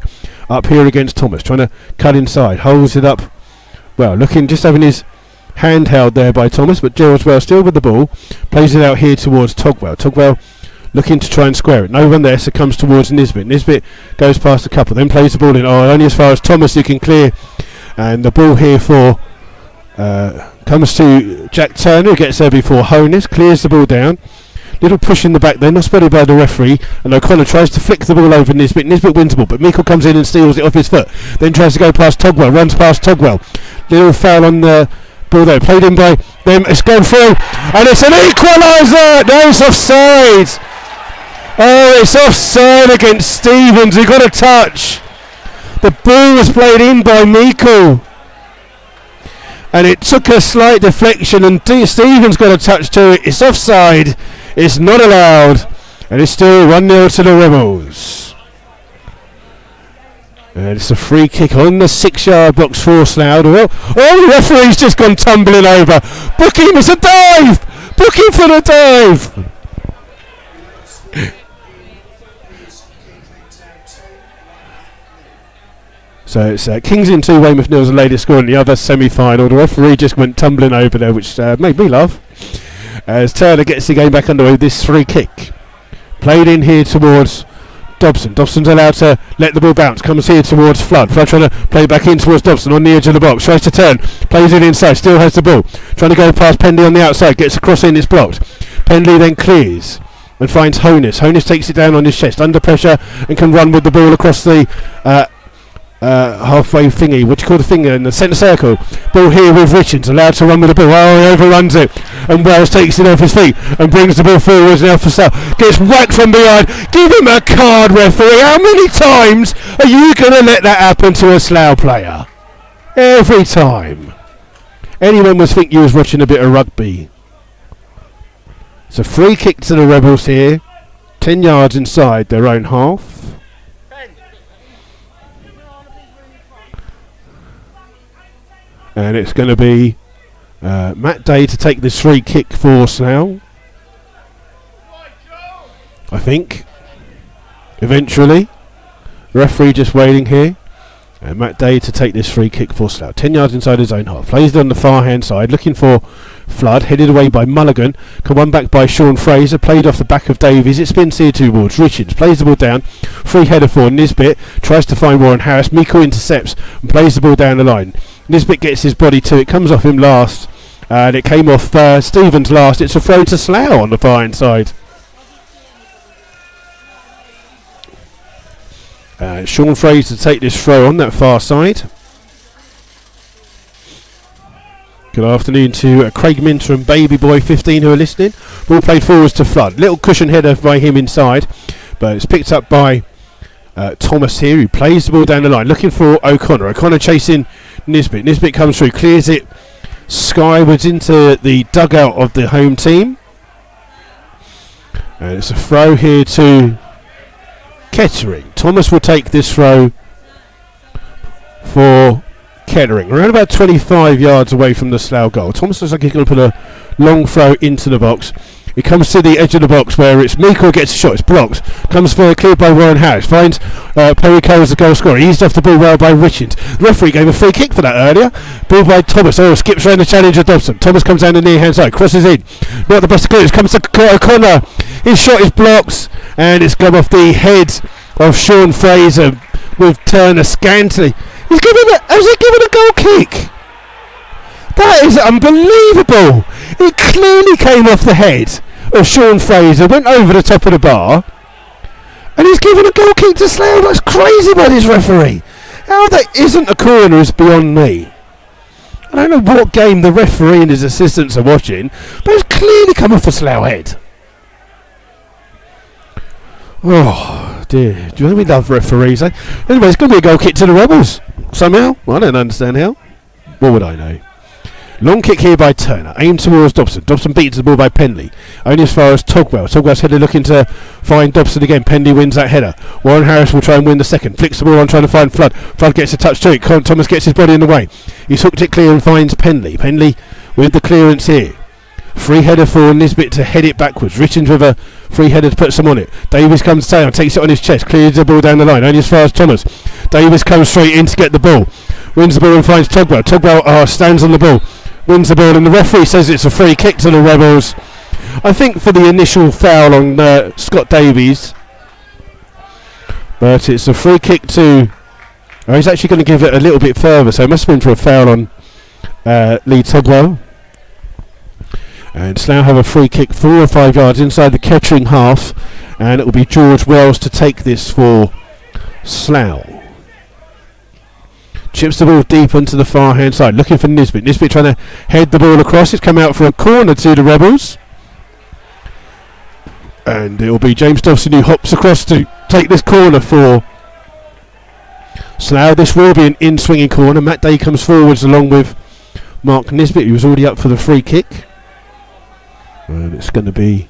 A: Up here against Thomas. Trying to cut inside. Holds it up. Well, looking, just having his hand held there by Thomas. But Gerald Wells still with the ball. Plays it out here towards Togwell. Togwell looking to try and square it. No one there, so comes towards Nisbet. Nisbet goes past a couple. Then plays the ball in. Oh, only as far as Thomas who can clear. And the ball here for... comes to Jack Turner, who gets there before Honus, clears the ball down. Little push in the back there, not spotted by the referee, and O'Connor tries to flick the ball over Nisbet. Nisbet wins the ball, but Meikle comes in and steals it off his foot. Then tries to go past Togwell, runs past Togwell. Little foul on the ball there, played in by them. It's gone through, and it's an equaliser. No, it's offside. Oh, it's offside against Stevens. He got a touch, The ball was played in by Miku. And it took a slight deflection, and Stephen's got a touch to it. It's offside. It's not allowed. And it's still 1-0 to the Rebels. And it's a free kick on the 6-yard box for Slough. Oh, the referee's just gone tumbling over. Booking was a dive! Booking for the dive! So it's Kingston 2, Weymouth 0's the latest score in the other semi-final. The referee just went tumbling over there, which made me laugh. As Turner gets the game back underway with this free kick. Played in here towards Dobson. Dobson's allowed to let the ball bounce. Comes here towards Flood. Flood trying to play back in towards Dobson on the edge of the box. Tries to turn. Plays it inside. Still has the ball. Trying to go past Pendley on the outside. Gets across in. It's blocked. Pendley then clears and finds Honus. Honus takes it down on his chest under pressure and can run with the ball across the halfway thingy, what do you call the finger in the centre circle. Ball here with Richards, allowed to run with the ball. Oh, he overruns it, and Wells takes it off his feet and brings the ball forwards now for Slough. Gets whacked from behind. Give him a card, referee. How many times are you going to let that happen to a Slough player? Every time. Anyone would think you was watching a bit of rugby. It's a free kick to the Rebels here, 10 yards inside their own half. And it's going to be Matt Day to take this free kick for Slough. I think. Eventually. Referee just waiting here. And Matt Day to take this free kick for Slough. 10 yards inside his own half. Plays it on the far hand side. Looking for Flood. Headed away by Mulligan. Come one back by Sean Fraser. Played off the back of Davies. It spins here towards Richards. Plays the ball down. Free header for Nisbet. Tries to find Warren Harris. Miko intercepts and plays the ball down the line. Nisbet gets his body to it. Comes off him last. And it came off Stevens last. It's a throw to Slough on the far hand side. Sean Fraser to take this throw on that far side. Good afternoon to Craig Minter and Baby Boy 15 who are listening. Ball played forwards to Flood. Little cushion header by him inside, but it's picked up by Thomas here, who plays the ball down the line, looking for O'Connor. O'Connor chasing Nisbet. Nisbet comes through, clears it skywards into the dugout of the home team. And it's a throw here to Kettering. Thomas will take this throw for Kettering. Around about 25 yards away from the Slough goal. Thomas looks like he's going to put a long throw into the box. He comes to the edge of the box where it's Miko gets a shot. It's blocked. Comes for cleared by Warren Harris. Finds Perry Cole as the goal scorer. Eased off the ball well by Richards. The referee gave a free kick for that earlier. Ball by Thomas. Oh, skips around the challenge of Dobson. Thomas comes down the near hand side. Crosses in. Not the best of clearance. Comes to O'Connor. His shot is blocked. And it's come off the head of Sean Fraser with Turner scantily. Has he given a goal kick? That is unbelievable. It clearly came off the head of Sean Fraser, went over the top of the bar, and he's given a goal kick to Slough. That's crazy by this referee. How that isn't a corner is beyond me. I don't know what game the referee and his assistants are watching, but it's clearly come off the Slough head. Oh dear, do you know we love referees? Eh? Anyway, it's going to be a goal kick to the Rebels somehow. Well, I don't understand how. What would I know? Long kick here by Turner, aimed towards Dobson. Dobson beats the ball by Pendley. Only as far as Togwell. Togwell's header looking to find Dobson again. Pendley wins that header. Warren Harris will try and win the second. Flicks the ball on trying to find Flood. Flood gets a touch to it. Thomas gets his body in the way. He's hooked it clear and finds Pendley. Pendley with the clearance here. Free header for Nisbet to head it backwards. Richards with a free header to put some on it. Davies comes down, takes it on his chest, clears the ball down the line, only as far as Thomas. Davies comes straight in to get the ball. Wins the ball and finds Togwell. Togwell stands on the ball. Wins the ball and the referee says it's a free kick to the Rebels. I think for the initial foul on Scott Davies. But it's a free kick to... Oh, he's actually going to give it a little bit further, so it must have been for a foul on Lee Togwell. And Slough have a free kick 4 or 5 yards inside the Kettering half, and it will be George Wells to take this for Slough. Chips the ball deep onto the far hand side, looking for Nisbet. Nisbet trying to head the ball across. It's come out for a corner to the Rebels. And it will be James Dobson who hops across to take this corner for Slough. This will be an in-swinging corner. Matt Day comes forwards along with Mark Nisbet, who was already up for the free kick. And it's going to be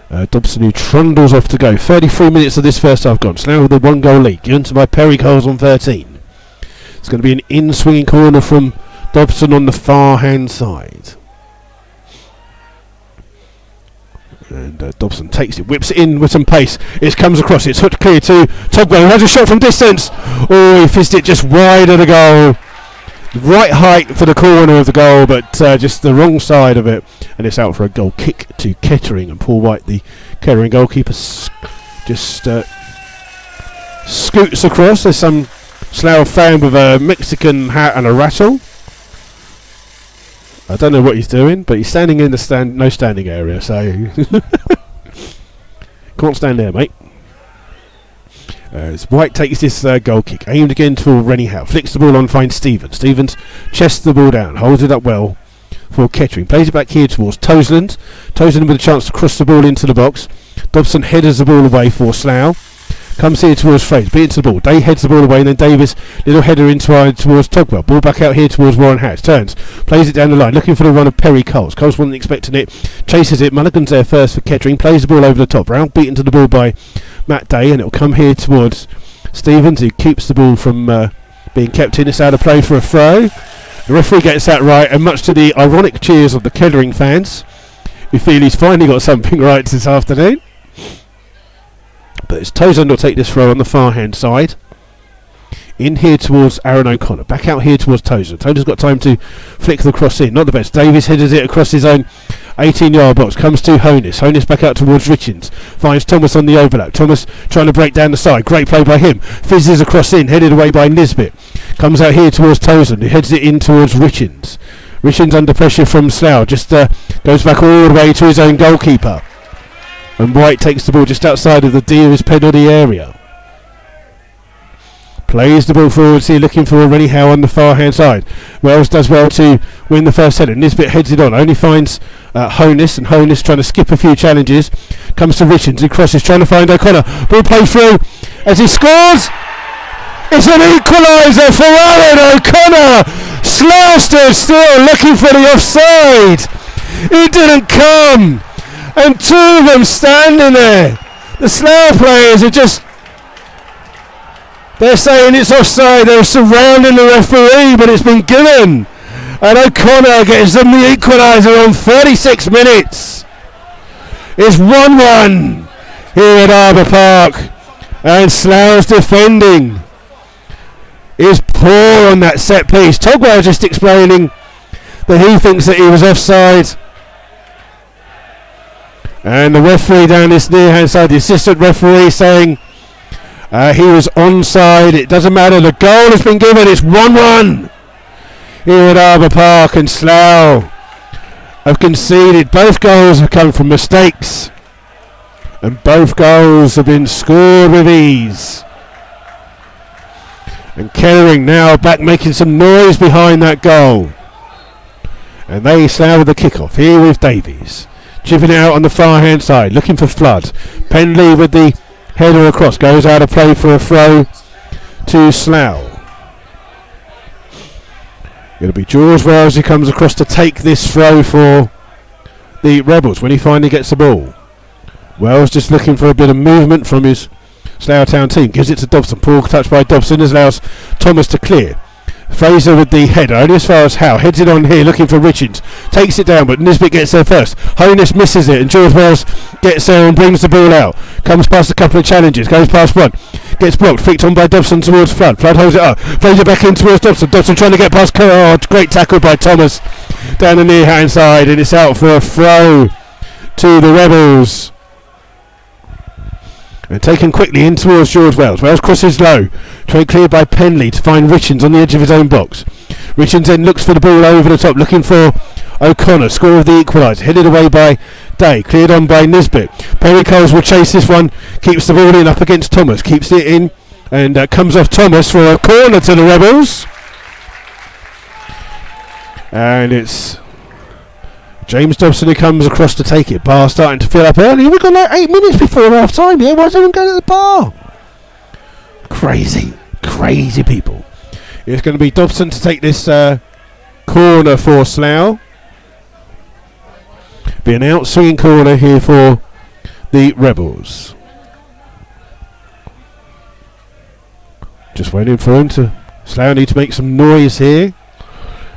A: Dobson who trundles off to go. 33 minutes of this first half gone. Slough with a 1-goal lead, given to by Perry Coles on 13. It's going to be an in-swinging corner from Dobson on the far hand side. And Dobson takes it, whips it in with some pace. It comes across, it's hooked clear to Togwell, who has a shot from distance. Oh, he fizzed it just wide of the goal. Right height for the corner of the goal, but just the wrong side of it. And it's out for a goal kick to Kettering. And Paul White, the Kettering goalkeeper, just scoots across. There's some Slough fan with a Mexican hat and a rattle. I don't know what he's doing, but he's standing in the no standing area, so can't stand there, mate. As White takes this goal kick, aimed again for Rennie Howe, flicks the ball on, finds Stevens. Stevens chests the ball down, holds it up well for Kettering, plays it back here towards Toseland. Toseland with a chance to cross the ball into the box. Dobson headers the ball away for Slough. Comes here towards Fraser, beat into the ball. Day heads the ball away, and then Davis, little header in towards Togwell. Ball back out here towards Warren Hatch. Turns, plays it down the line, looking for the run of Perry Coles. Coles wasn't expecting it, chases it. Mulligan's there first for Kettering, plays the ball over the top. Round beaten to the ball by Matt Day, and it'll come here towards Stevens, who keeps the ball from being kept in. It's out of play for a throw. The referee gets that right, and much to the ironic cheers of the Kettering fans, who feel he's finally got something right this afternoon. But it's Toseland will take this throw on the far hand side. In here towards Aaron O'Connor. Back out here towards Toseland. Toseland's got time to flick the cross in. Not the best. Davies headers it across his own 18-yard box. Comes to Honus. Honus back out towards Richins. Finds Thomas on the overlap. Thomas trying to break down the side. Great play by him. Fizzes across in. Headed away by Nisbet. Comes out here towards Toseland. He heads it in towards Richins. Richins under pressure from Slough. Just goes back all the way to his own goalkeeper. And White takes the ball just outside of the D of his penalty area. Plays the ball forwards here, looking for Rennie Howe on the far hand side. Wells does well to win the first header. Nisbet heads it on, only finds Honus, and Honus trying to skip a few challenges. Comes to Richards, he crosses, trying to find O'Connor. Ball played through as he scores. It's an equaliser for Aaron O'Connor. Slough stood still, looking for the offside. It didn't come. And two of them standing there. The Slough players are just... They're saying it's offside. They're surrounding the referee, but it's been given. And O'Connor gets them the equaliser on 36 minutes. It's 1-1 here at Arbour Park. And Slough's defending is poor on that set piece. Togwell just explaining that he thinks that he was offside. And the referee down this near hand side, the assistant referee, saying he was onside. It doesn't matter. The goal has been given. It's 1-1 here at Arbour Park, and Slough have conceded. Both goals have come from mistakes, and both goals have been scored with ease. And Kettering now back making some noise behind that goal. And they Slough with the kickoff here with Davies. Chipping it out on the far hand side, looking for Flood. Penley with the header across, goes out of play for a throw to Slough. It'll be George Wells who comes across to take this throw for the Rebels when he finally gets the ball. Wells just looking for a bit of movement from his Slough Town team, gives it to Dobson. Poor touch by Dobson as allows Thomas to clear. Fraser with the header, only as far as Howe. Heads it on here, looking for Richards. Takes it down, but Nisbet gets there first. Honus misses it, and George Wells gets there and brings the ball out. Comes past a couple of challenges, goes past one. Gets blocked, flicked on by Dobson towards Flood. Flood holds it up. Fraser back in towards Dobson. Dobson trying to get past Kerr. Great tackle by Thomas down the near hand side, and it's out for a throw to the Rebels. And taken quickly in towards George Wells. Wells crosses low. Trade cleared by Penley to find Richards on the edge of his own box. Richards then looks for the ball over the top, looking for O'Connor. Score of the equaliser. Headed away by Day. Cleared on by Nisbet. Perry Coles will chase this one. Keeps the ball in up against Thomas. Keeps it in. And comes off Thomas for a corner to the Rebels. And it's James Dobson who comes across to take it. Bar starting to fill up early. We've got like 8 minutes before half time here. Why is everyone going to the bar? Crazy people. It's going to be Dobson to take this corner for Slough. Be an out-swinging corner here for the Rebels. Just waiting for him to... Slough need to make some noise here.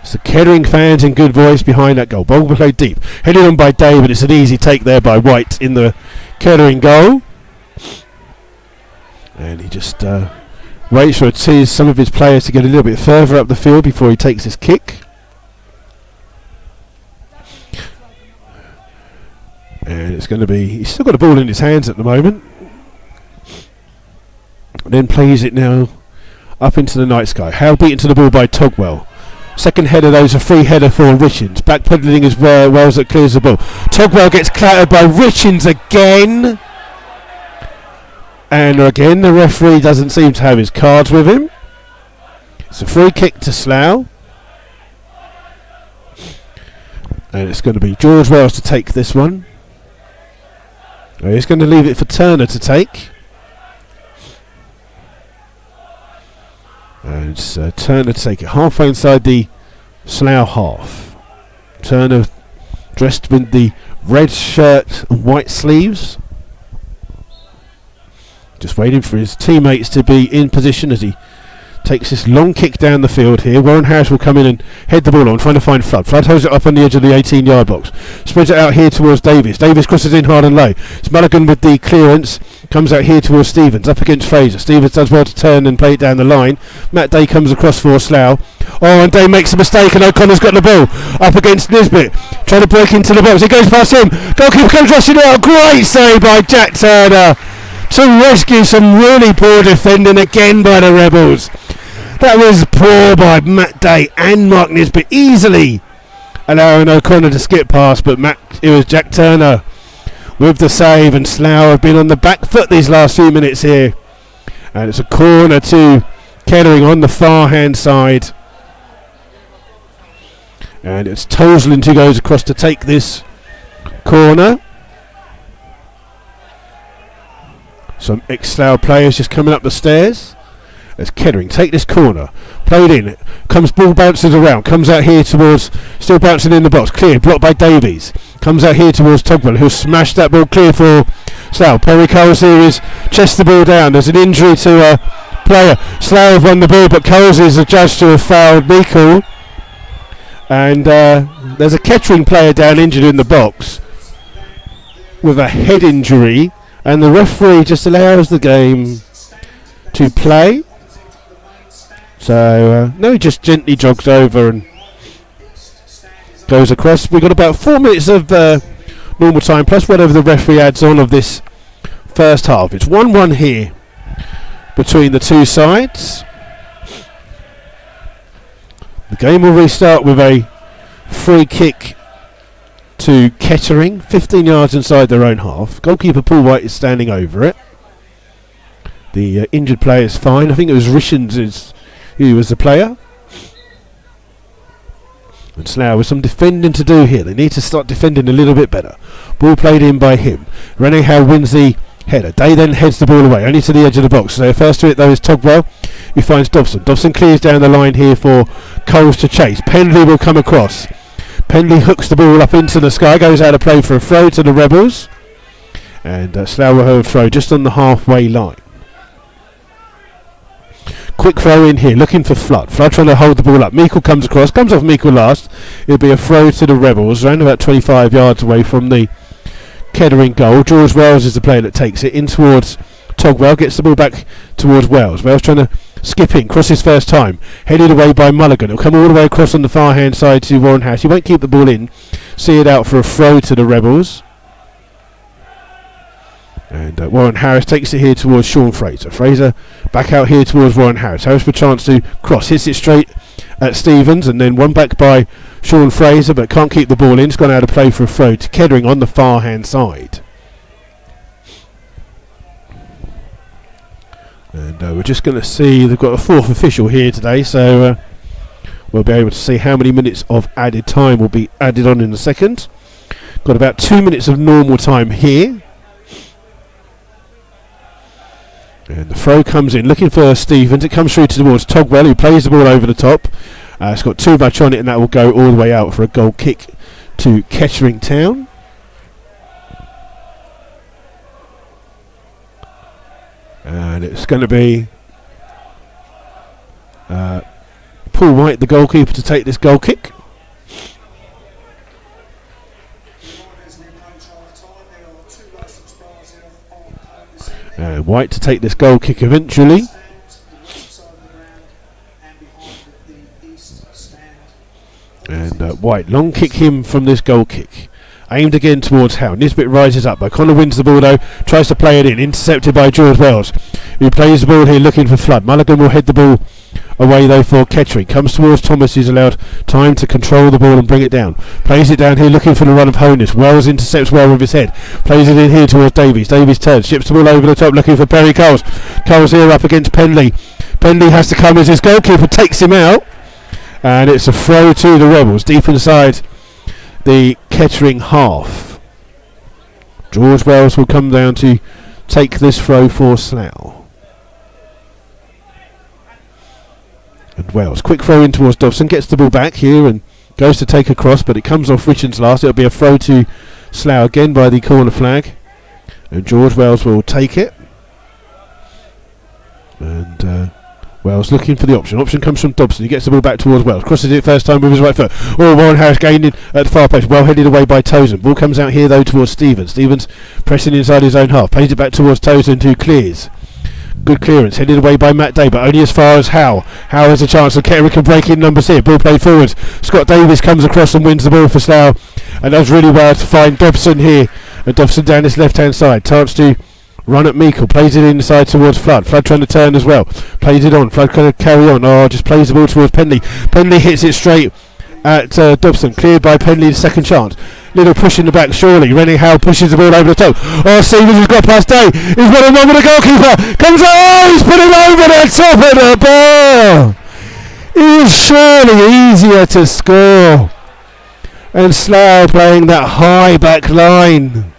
A: It's the Kettering fans in good voice behind that goal. Ball played deep. Headed on by David. It's an easy take there by White in the Kettering goal. And he just waits for some of his players to get a little bit further up the field before he takes his kick. And it's going to be... He's still got the ball in his hands at the moment. And then plays it now up into the night sky. Howe beaten to the ball by Togwell. Second header, though, is a free header for Richins. Backpedaling as well as it clears the ball. Togwell gets clattered by Richins again. And again, the referee doesn't seem to have his cards with him. It's a free kick to Slough. And it's going to be George Wells to take this one. He's going to leave it for Turner to take. And it's Turner to take it halfway inside the Slough half. Turner dressed with the red shirt and white sleeves. Just waiting for his teammates to be in position as he takes this long kick down the field here. Warren Harris will come in and head the ball on, trying to find Flood. Flood holds it up on the edge of the 18-yard box. Spreads it out here towards Davis. Davis crosses in hard and low. It's Mulligan with the clearance. Comes out here towards Stevens. Up against Fraser. Stevens does well to turn and play it down the line. Matt Day comes across for Slough. Oh, and Day makes a mistake and O'Connor's got the ball. Up against Nisbet. Trying to break into the box. It goes past him. Goalkeeper comes rushing out. Great save by Jack Turner to rescue some really poor defending again by the Rebels. That was poor by Matt Day and Mark Nisbet, easily allowing O'Connor to skip past, but it was Jack Turner with the save, and Slough have been on the back foot these last few minutes here. And it's a corner to Kettering on the far hand side. And it's Toslin who goes across to take this corner. Some ex-Slough players just coming up the stairs. As Kettering take this corner, played in, comes ball bounces around, comes out here towards, still bouncing in the box, clear, blocked by Davies, comes out here towards Togwell, who'll smash that ball clear for Slough. Perry Coles here is chests the ball down. There's an injury to a player. Slough have won the ball, but Coles is adjudged to have fouled Meikle. And there's a Kettering player down injured in the box with a head injury, and the referee just allows the game to play. So, no, he just gently jogs over and goes across. We've got about 4 minutes of normal time, plus whatever the referee adds on of this first half. It's 1-1 here between the two sides. The game will restart with a free kick to Kettering, 15 yards inside their own half. Goalkeeper Paul White is standing over it. The injured player is fine. I think it was Richins who was the player. And Slough with some defending to do here. They need to start defending a little bit better. Ball played in by him. Rene Howe wins the header. Day then heads the ball away, only to the edge of the box. So first to it though is Togwell, who finds Dobson. Dobson clears down the line here for Coles to chase. Pendley will come across. Pendley hooks the ball up into the sky, goes out of play for a throw to the Rebels. And Slough will have a throw just on the halfway line. Quick throw in here, looking for Flood. Flood trying to hold the ball up. Meikle comes across, comes off Meikle last. It'll be a throw to the Rebels, around about 25 yards away from the Kettering goal. George Wells is the player that takes it in towards Togwell, gets the ball back towards Wells. Wells trying to skip in, crosses first time, headed away by Mulligan. It'll come all the way across on the far hand side to Warren Harris. He won't keep the ball in, see it out for a throw to the Rebels. And Warren Harris takes it here towards Sean Fraser. Fraser back out here towards Warren Harris. Harris for a chance to cross. Hits it straight at Stevens, and then one back by Sean Fraser, but can't keep the ball in. It's gone out of play for a throw to Kettering on the far hand side. And we're just going to see, they've got a fourth official here today, so we'll be able to see how many minutes of added time will be added on in a second. Got about 2 minutes of normal time here. And the throw comes in, looking for Stevens. It comes through towards Togwell, who plays the ball over the top. It's got too much on it, and that will go all the way out for a goal kick to Kettering Town. And it's going to be Paul White, the goalkeeper, to take this goal kick. White to take this goal kick eventually. And White, long kick him from this goal kick. Aimed again towards Howe. Nisbet rises up. O'Connor wins the ball though. Tries to play it in. Intercepted by George Wells, who plays the ball here looking for Flood. Mulligan will head the ball away though for Kettering. Comes towards Thomas, who's allowed time to control the ball and bring it down. Plays it down here looking for the run of Honus. Wells intercepts well with his head. Plays it in here towards Davies. Davies turns. Ships the ball over the top looking for Perry Coles. Coles here up against Penley. Penley has to come as his goalkeeper takes him out. And it's a throw to the Rebels deep inside the Kettering half. George Wells will come down to take this throw for Slough. And Wells, quick throw in towards Dobson, gets the ball back here and goes to take a cross, but it comes off Richards last. It'll be a throw to Slough again by the corner flag. And George Wells will take it. And Wells looking for the option. Option comes from Dobson. He gets the ball back towards Wells. Crosses it first time with his right foot. Oh, Warren Harris gaining at the far post. Well headed away by Tozen. Ball comes out here though towards Stevens. Stevens pressing inside his own half. Plays it back towards Tozen, who clears. Good clearance. Headed away by Matt Day, but only as far as Howe. Howe has a chance. And Kettering can break in numbers here. Ball played forwards. Scott Davis comes across and wins the ball for Slough. And does really well to find Dobson here. And Dobson down his left hand side. Chance to run at Meikle, plays it inside towards Flood. Flood trying to turn as well. Plays it on. Flood going to carry on. Just plays the ball towards Penley. Penley hits it straight at Dobson. Cleared by Penley, the second chance. Little push in the back, surely. Rennie Howe pushes the ball over the top. Stevens has got past Day. He's got a one with the goalkeeper. Comes out. He's put it over the top of the bar. It is surely easier to score. And Slough playing that high back line.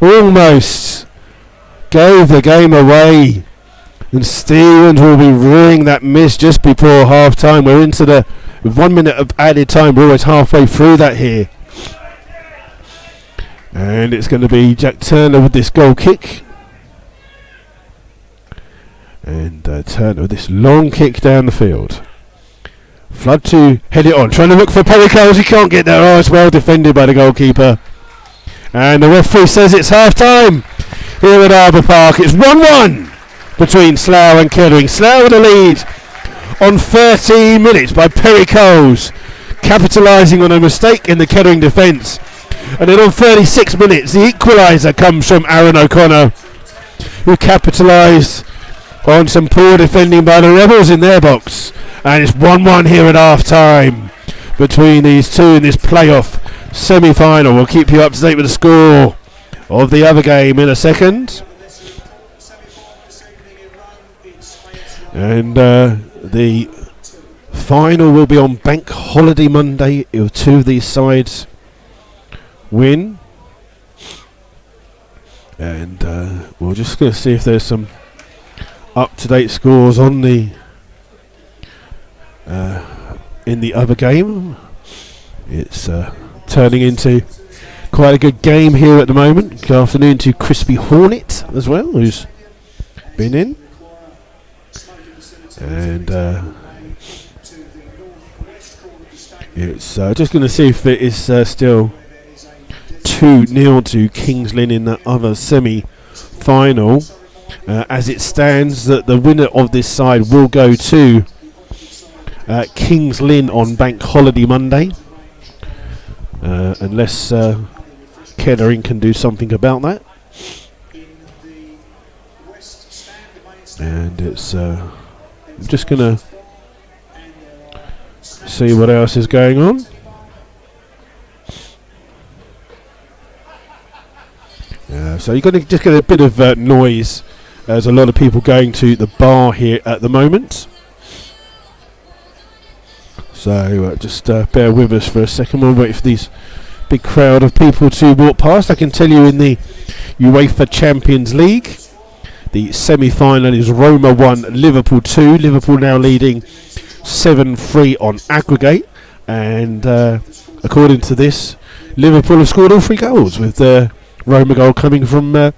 A: Almost gave the game away, and Stevens will be ruining that miss just before half time. We're into the 1 minute of added time. We're always halfway through that here, and it's going to be Jack Turner with this goal kick, and Turner with this long kick down the field. Flood to head it on, trying to look for Perry Coles. He can't get there. It's well defended by the goalkeeper, and the referee says it's half time here at Arbour Park. It's 1-1 between Slough and Kettering. Slough with a lead on 13 minutes by Perry Coles, capitalising on a mistake in the Kettering defence. And then on 36 minutes, the equaliser comes from Aaron O'Connor, who capitalised on some poor defending by the Rebels in their box. And it's 1-1 here at half time between these two in this playoff semi-final. We'll keep you up to date with the score of the other game in a second. And the final will be on Bank Holiday Monday if two of these sides win. And we're just going to see if there's some up-to-date scores on the in the other game. It's turning into quite a good game here at the moment. Good afternoon to Crispy Hornet as well, who's been in. And it's just going to see if it is still 2-0 to Kings Lynn in that other semi-final. As it stands, that the winner of this side will go to Kings Lynn on Bank Holiday Monday, unless Kettering can do something about that. And it's I'm just going to see what else is going on. So you're going to just get a bit of noise. There's a lot of people going to the bar here at the moment. So just bear with us for a second. We'll wait for these big crowd of people to walk past. I can tell you in the UEFA Champions League, The semi-final is Roma 1, Liverpool 2. Liverpool now leading 7-3 on aggregate, and according to this, Liverpool have scored all 3 goals, with the Roma goal coming from an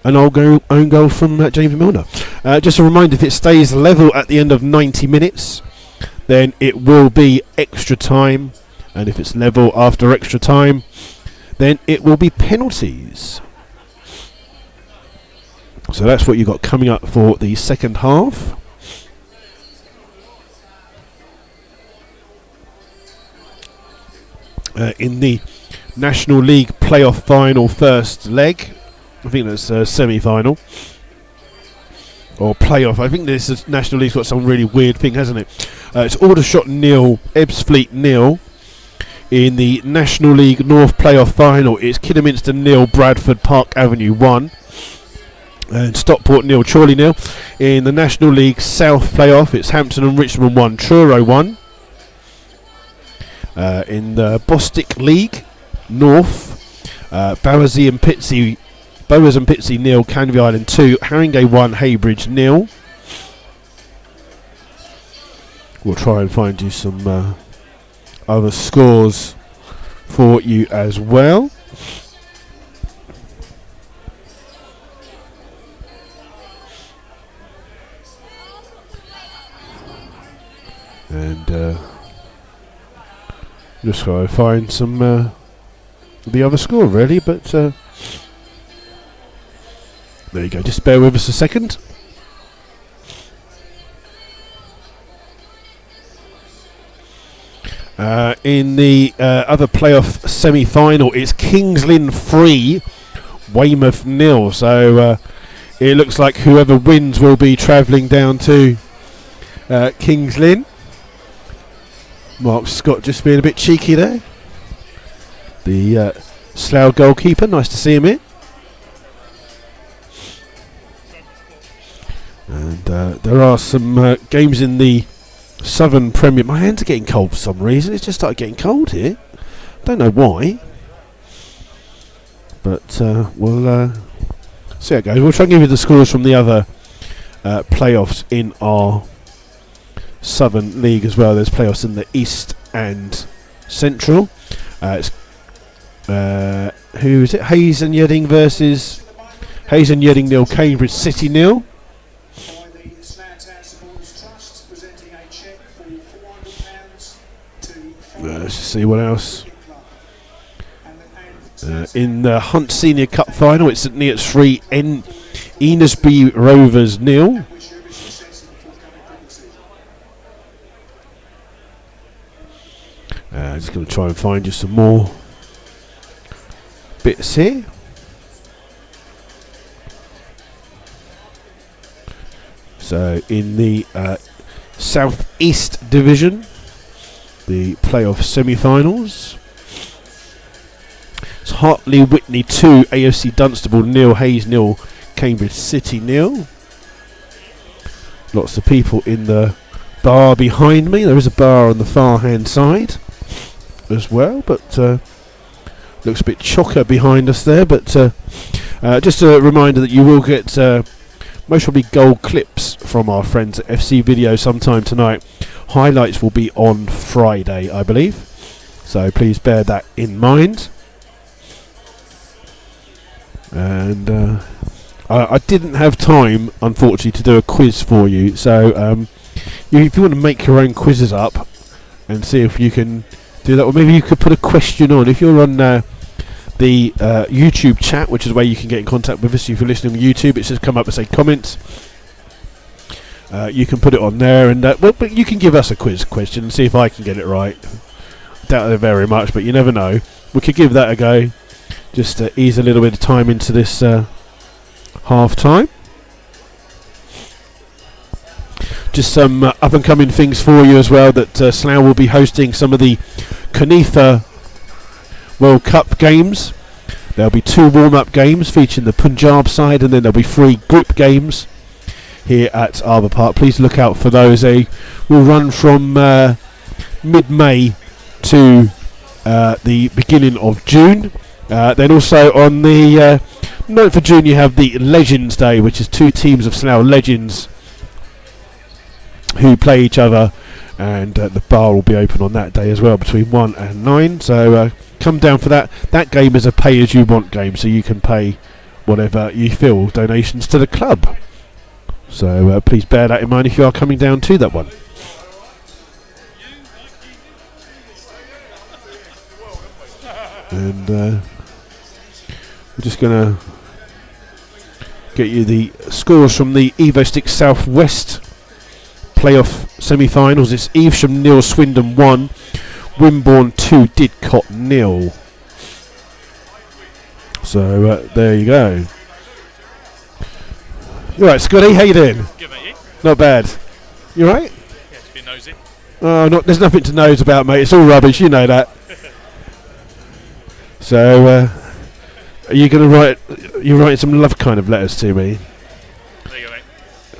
A: own goal from Jamie Milner. Just a reminder, if it stays level at the end of 90 minutes, then it will be extra time, and if it's level after extra time, then it will be penalties. So that's what you've got coming up for the second half. In the National League playoff final first leg, I think that's semi-final or playoff. I think this National League's got some really weird thing, hasn't it? It's Aldershot 0, Ebbsfleet 0. In the National League North playoff final, it's Kidderminster 0, Bradford Park Avenue 1. And Stockport 0, Chorley 0. In the National League South playoff, it's Hampton and Richmond 1, Truro 1. In the Bostik League North, Bowers and Pitsea 0, Canvey Island 2, Haringey 1, Haybridge 0. We'll try and find you some other scores for you as well. And just try to find some the other score really, but there you go. Just bear with us a second. In the other playoff semi-final, it's Kings Lynn 3, Weymouth 0. So it looks like whoever wins will be travelling down to Kings Lynn. Mark Scott just being a bit cheeky there. The Slough goalkeeper, nice to see him here. And there are some games in the Southern Premier. My hands are getting cold for some reason. It's just started getting cold here. Don't know why. But we'll see how it goes. We'll try and give you the scores from the other playoffs in our Southern League as well. There's playoffs in the East and Central. It's who is it? Hayes and Yedding versus Hayes and Yedding 0, Cambridge City 0. Let's see what else. In the Hunt Senior Cup final, it's St Neots 3, Enesby Rovers 0. Just going to try and find you some more bits here. So in the South East Division, the playoff semi-finals, it's Hartley Whitney 2, AFC Dunstable 0, Hayes 0, Cambridge City 0. Lots of people in the bar behind me. There is a bar on the far hand side as well, but looks a bit chocker behind us there. But just a reminder that you will get most probably gold clips from our friends at FC Video sometime tonight. Highlights will be on Friday, I believe, so please bear that in mind. And I didn't have time, unfortunately, to do a quiz for you, so if you want to make your own quizzes up and see if you can do that, or maybe you could put a question on. If you're on the YouTube chat, which is where you can get in contact with us, if you're listening on YouTube, it says come up and say comments. You can put it on there, and but you can give us a quiz question and see if I can get it right. Doubt it very much, but you never know. We could give that a go, just to ease a little bit of time into this half time. Just some up and coming things for you as well, that Slough will be hosting some of the Canetha World Cup games. There'll be 2 warm-up games featuring the Punjab side, and then there'll be 3 group games here at Arbour Park. Please look out for those. They will run from mid-May to the beginning of June. Then also on the 9th of June you have the Legends Day, which is 2 teams of Slough legends who play each other, and the bar will be open on that day as well between 1 and 9, so come down for that. That game is a pay as you want game, so you can pay whatever you feel, donations to the club, so please bear that in mind if you are coming down to that one. And we're just going to get you the scores from the EvoStick Southwest playoff semi-finals. It's Evesham 0, Swindon 1, Wimborne 2, Didcot 0. So there you go. You alright, Scotty? How you doing?
B: Good, mate, you?
A: Not bad. You alright?
B: Yeah, just be nosy.
A: Oh, there's nothing to nose about, mate. It's all rubbish. You know that. So, are you going to write? You're writing some love kind of letters to me.
B: There you go, mate.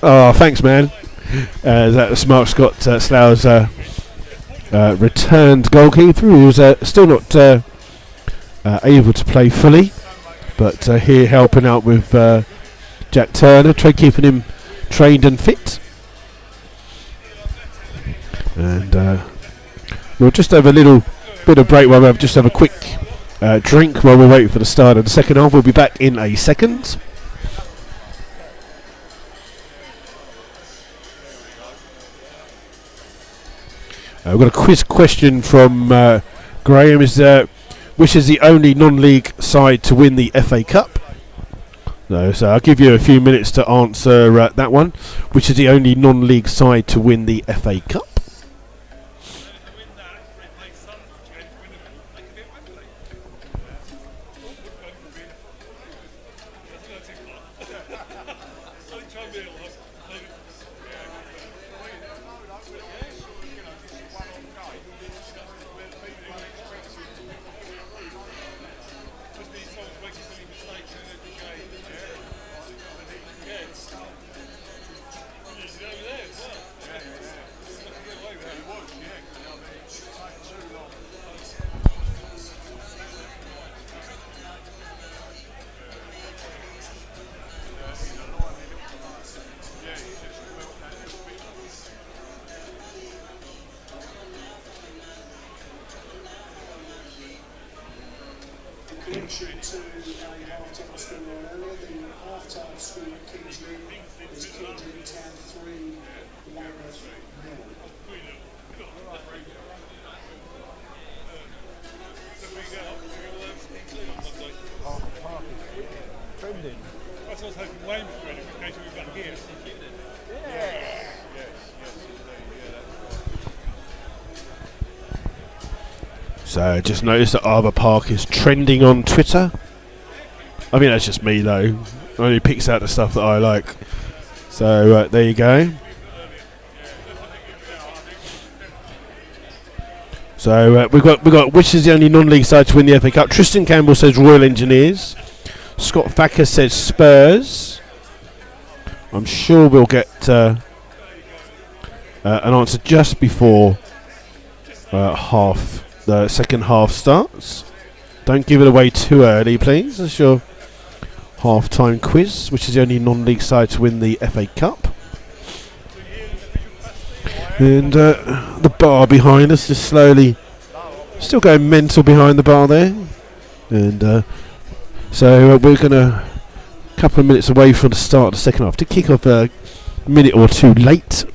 A: Oh, thanks, man. That Smart Scott Slough's returned goalkeeper, who's still not able to play fully, but here helping out with Jack Turner, keeping him trained and fit. And we'll just have a little bit of break while we just have a quick drink while we're waiting for the start of the second half. We'll be back in a second. We've got a quiz question from Graham. Which is the only non-league side to win the FA Cup? No, so I'll give you a few minutes to answer that one. Which is the only non-league side to win the FA Cup? So I just noticed that Arbor Park is trending on Twitter. I mean, that's just me though. Only picks out the stuff that I like. So there you go. So we've got which is the only non-league side to win the FA Cup? Tristan Campbell says Royal Engineers. Scott Thacker says Spurs. I'm sure we'll get an answer just before the second half starts. Don't give it away too early, please. That's your half-time quiz, which is the only non-league side to win the FA Cup. And the bar behind us is slowly still going mental behind the bar there. And so we're going to a couple of minutes away from the start of the second half to kick off a minute or two late.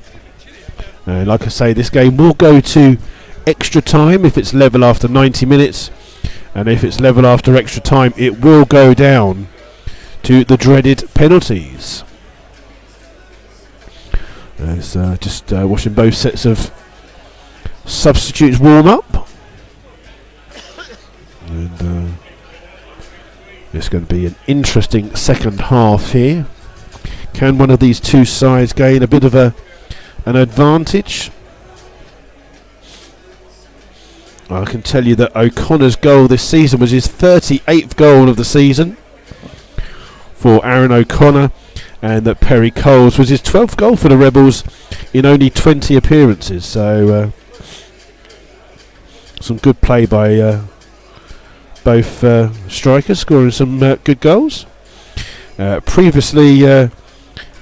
A: Like I say, this game will go to extra time if it's level after 90 minutes, and if it's level after extra time it will go down to the dreaded penalties. Just watching both sets of substitutes warm up, and it's going to be an interesting second half here. Can one of these two sides gain a bit of an advantage? I can tell you that O'Connor's goal this season was his 38th goal of the season for Aaron O'Connor, and that Perry Coles was his 12th goal for the Rebels in only 20 appearances. So some good play by both strikers, scoring some good goals. Previously,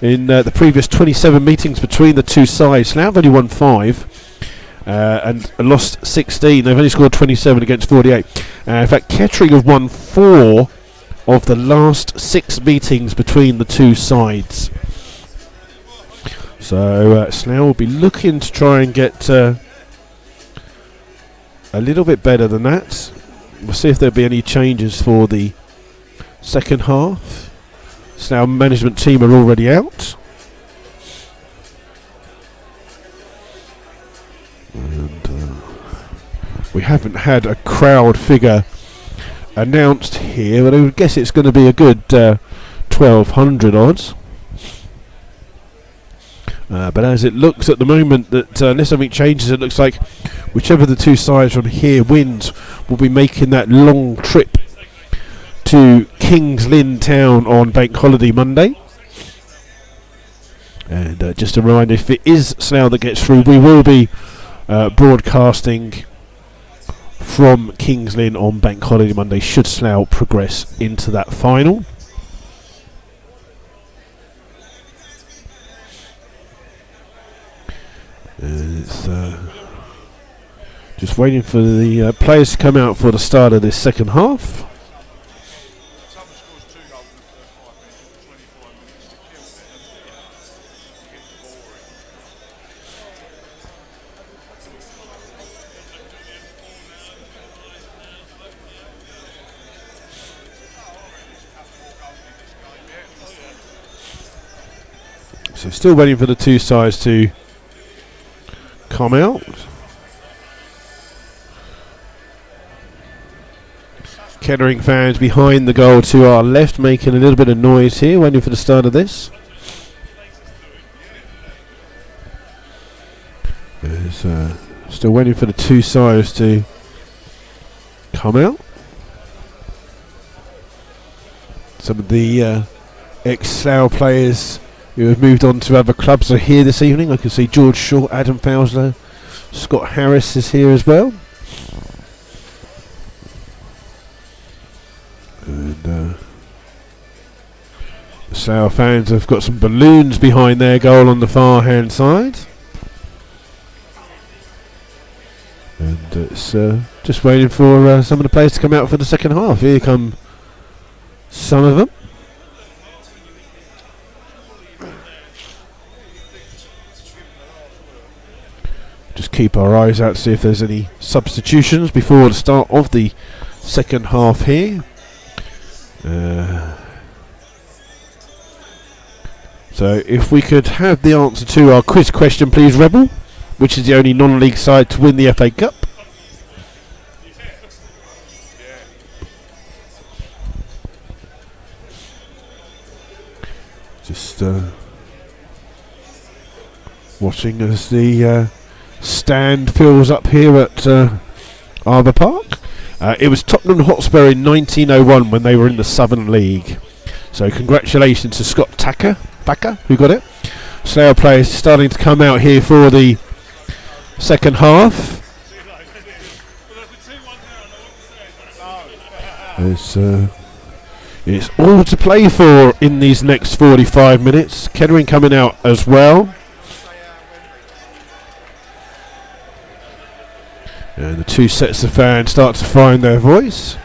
A: in the previous 27 meetings between the two sides, Slough have only won 5 and lost 16. They've only scored 27 against 48. In fact, Kettering have won 4 of the last 6 meetings between the two sides. So Slough will be looking to try and get a little bit better than that. We'll see if there'll be any changes for the second half. Slough management team are already out. And we haven't had a crowd figure announced here, but I would guess it's going to be a good 1,200 odds. But as it looks at the moment, that unless something changes, it looks like whichever the two sides from here wins will be making that long trip to Kings Lynn Town on Bank Holiday Monday. And just a reminder, if it is Slough that gets through, we will be broadcasting from Kings Lynn on Bank Holiday Monday should Slough progress into that final. It's just waiting for the players to come out for the start of this second half. So still waiting for the two sides to come out. Kettering fans behind the goal to our left making a little bit of noise here, waiting for the start of this. Still waiting for the two sides to come out. Some of the ex-Slough players who have moved on to other clubs are here this evening. I can see George Short, Adam Fowler, Scott Harris is here as well. And the Slough fans have got some balloons behind their goal on the far hand side. And it's just waiting for some of the players to come out for the second half. Here come some of them. Just keep our eyes out to see if there's any substitutions before the start of the second half here. So if we could have the answer to our quiz question, please, Rebel. Which is the only non-league side to win the FA Cup? Just watching as the stand fills up here at Arbour Park. It was Tottenham Hotspur in 1901 when they were in the Southern League. So congratulations to Scott Thacker, who got it. Slough players starting to come out here for the second half. It's all to play for in these next 45 minutes. Kettering coming out as well. And the two sets of fans start to find their voice.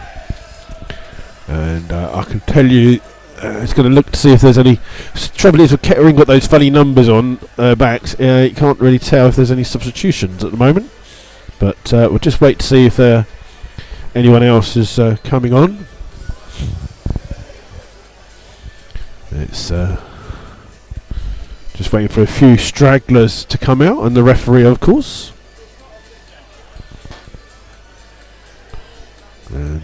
A: And I can tell you, it's going to look to see if there's any. Trouble is with Kettering got those funny numbers on backs. You can't really tell if there's any substitutions at the moment. But we'll just wait to see if anyone else is coming on. It's just waiting for a few stragglers to come out, and the referee, of course. And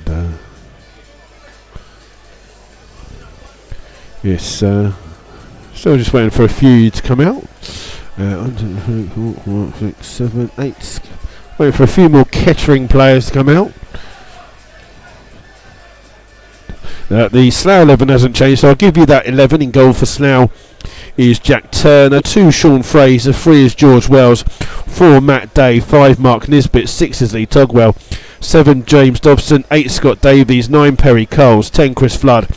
A: yes, still just waiting for a few to come out. 1, 2, 3, 4, 5, 6, 7, 8. Waiting for a few more Kettering players to come out. The Slough 11 hasn't changed, so I'll give you that 11. In goal for Slough is Jack Turner, 2 Sean Fraser, 3 is George Wells, 4 Matt Day, 5 Mark Nisbet, 6 is Lee Togwell, 7 James Dobson, 8 Scott Davies, 9 Perry Coles, 10 Chris Flood,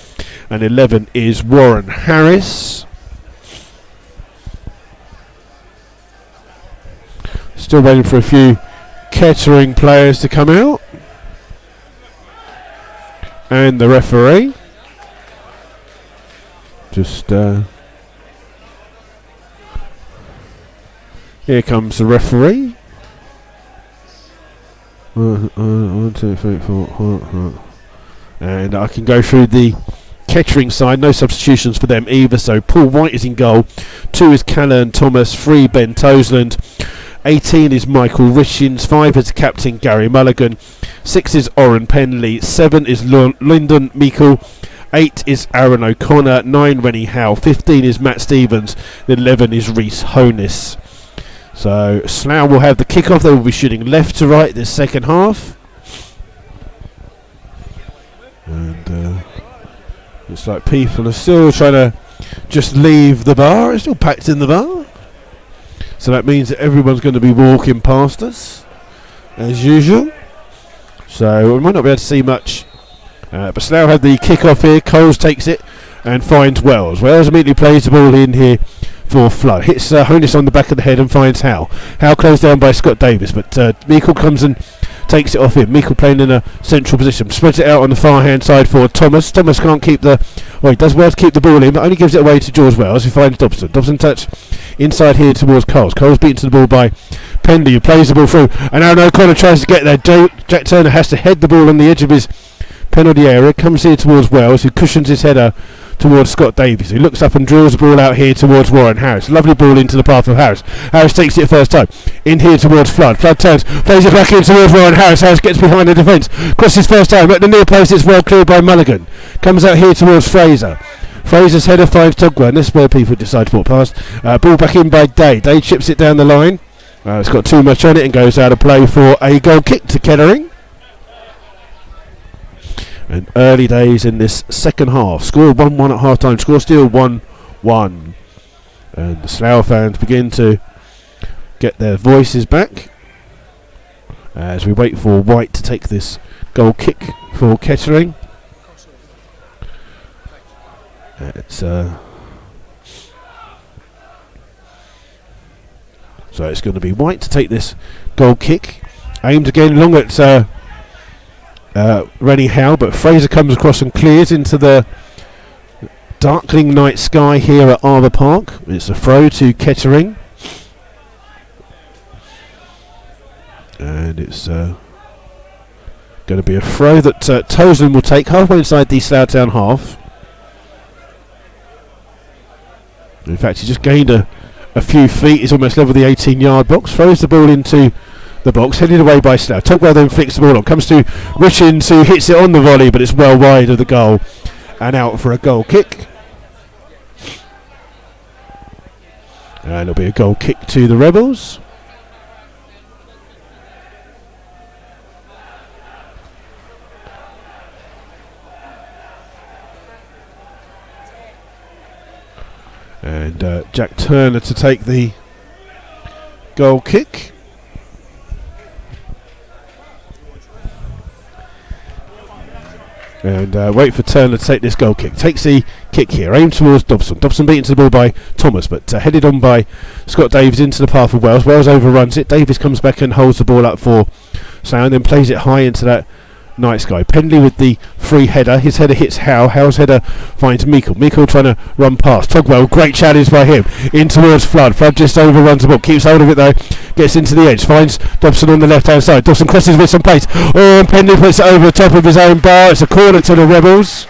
A: and 11 is Warren Harris. Still waiting for a few Kettering players to come out. And the referee. Just here comes the referee. 1, 2, 3, 4. And I can go through the Kettering side. No substitutions for them either. So Paul White is in goal. 2 is Callan Thomas. 3 Ben Tosland. 18 is Michael Richins. 5 is captain Gary Mulligan. 6 is Oren Penley. 7 is Lyndon Meikle. 8 is Aaron O'Connor. 9 Rennie Howe. 15 is Matt Stevens. 11 is Reese Honis. So Slough will have the kick-off. They will be shooting left to right this second half. And looks like people are still trying to just leave the bar. It's still packed in the bar. So that means that everyone's going to be walking past us, as usual. So we might not be able to see much. But Slough have the kick-off here. Coles takes it and finds Wells. Wells immediately plays the ball in here for Flood. Hits Honis on the back of the head and finds Howe. Howe closed down by Scott Davis, but Meikle comes and takes it off him. Meikle playing in a central position. Spreads it out on the far hand side for Thomas. Thomas can't keep the... Well, he does well to keep the ball in, but only gives it away to George Wells, who finds Dobson. Dobson touch inside here towards Coles. Coles beaten to the ball by Penley, who plays the ball through. And Aaron O'Connor tries to get there. Jack Turner has to head the ball on the edge of his penalty area. Comes here towards Wells, who cushions his header towards Scott Davies. He looks up and drills the ball out here towards Warren Harris. Lovely ball into the path of Harris. Harris takes it first time. In here towards Flood. Flood turns, plays it back in towards Warren Harris. Harris gets behind the defence. Crosses first time at the near post. It's well cleared by Mulligan. Comes out here towards Fraser. Fraser's header finds Togwell, and this is where people decide to walk past. Ball back in by Day. Day chips it down the line. It's got too much on it and goes out of play for a goal kick to Kettering. And early days in this second half. Score 1-1 at half time. Score still 1-1. And the Slough fans begin to get their voices back as we wait for White to take this goal kick for Kettering. So it's going to be White to take this goal kick. Aimed again long at Rennie Howe, but Fraser comes across and clears into the darkling night sky here at Arbour Park. It's a throw to Kettering, and it's going to be a throw that Tozen will take halfway inside the Slough Town half. In fact, he just gained a few feet. He's almost level the 18-yard box. Throws the ball into the box, headed away by Slough. Togwell then flicks the ball on. Comes to Richins, who hits it on the volley, but it's well wide of the goal and out for a goal kick. And it'll be a goal kick to the Rebels. And Jack Turner to take the goal kick. And wait for Turner to take this goal kick. Takes the kick here, aimed towards Dobson. Dobson beaten to the ball by Thomas, but headed on by Scott Davies into the path of Wells. Wells overruns it. Davies comes back and holds the ball up for Slough, and then plays it high into that night sky. Penley with the free header. His header hits Howe. Howe's header finds Meikle. Meikle trying to run past. Togwell, great challenge by him. In towards Flood. Flood just overruns the ball. Keeps hold of it though. Gets into the edge. Finds Dobson on the left hand side. Dobson crosses with some pace. Oh, and Penley puts it over the top of his own bar. It's a corner to the Rebels.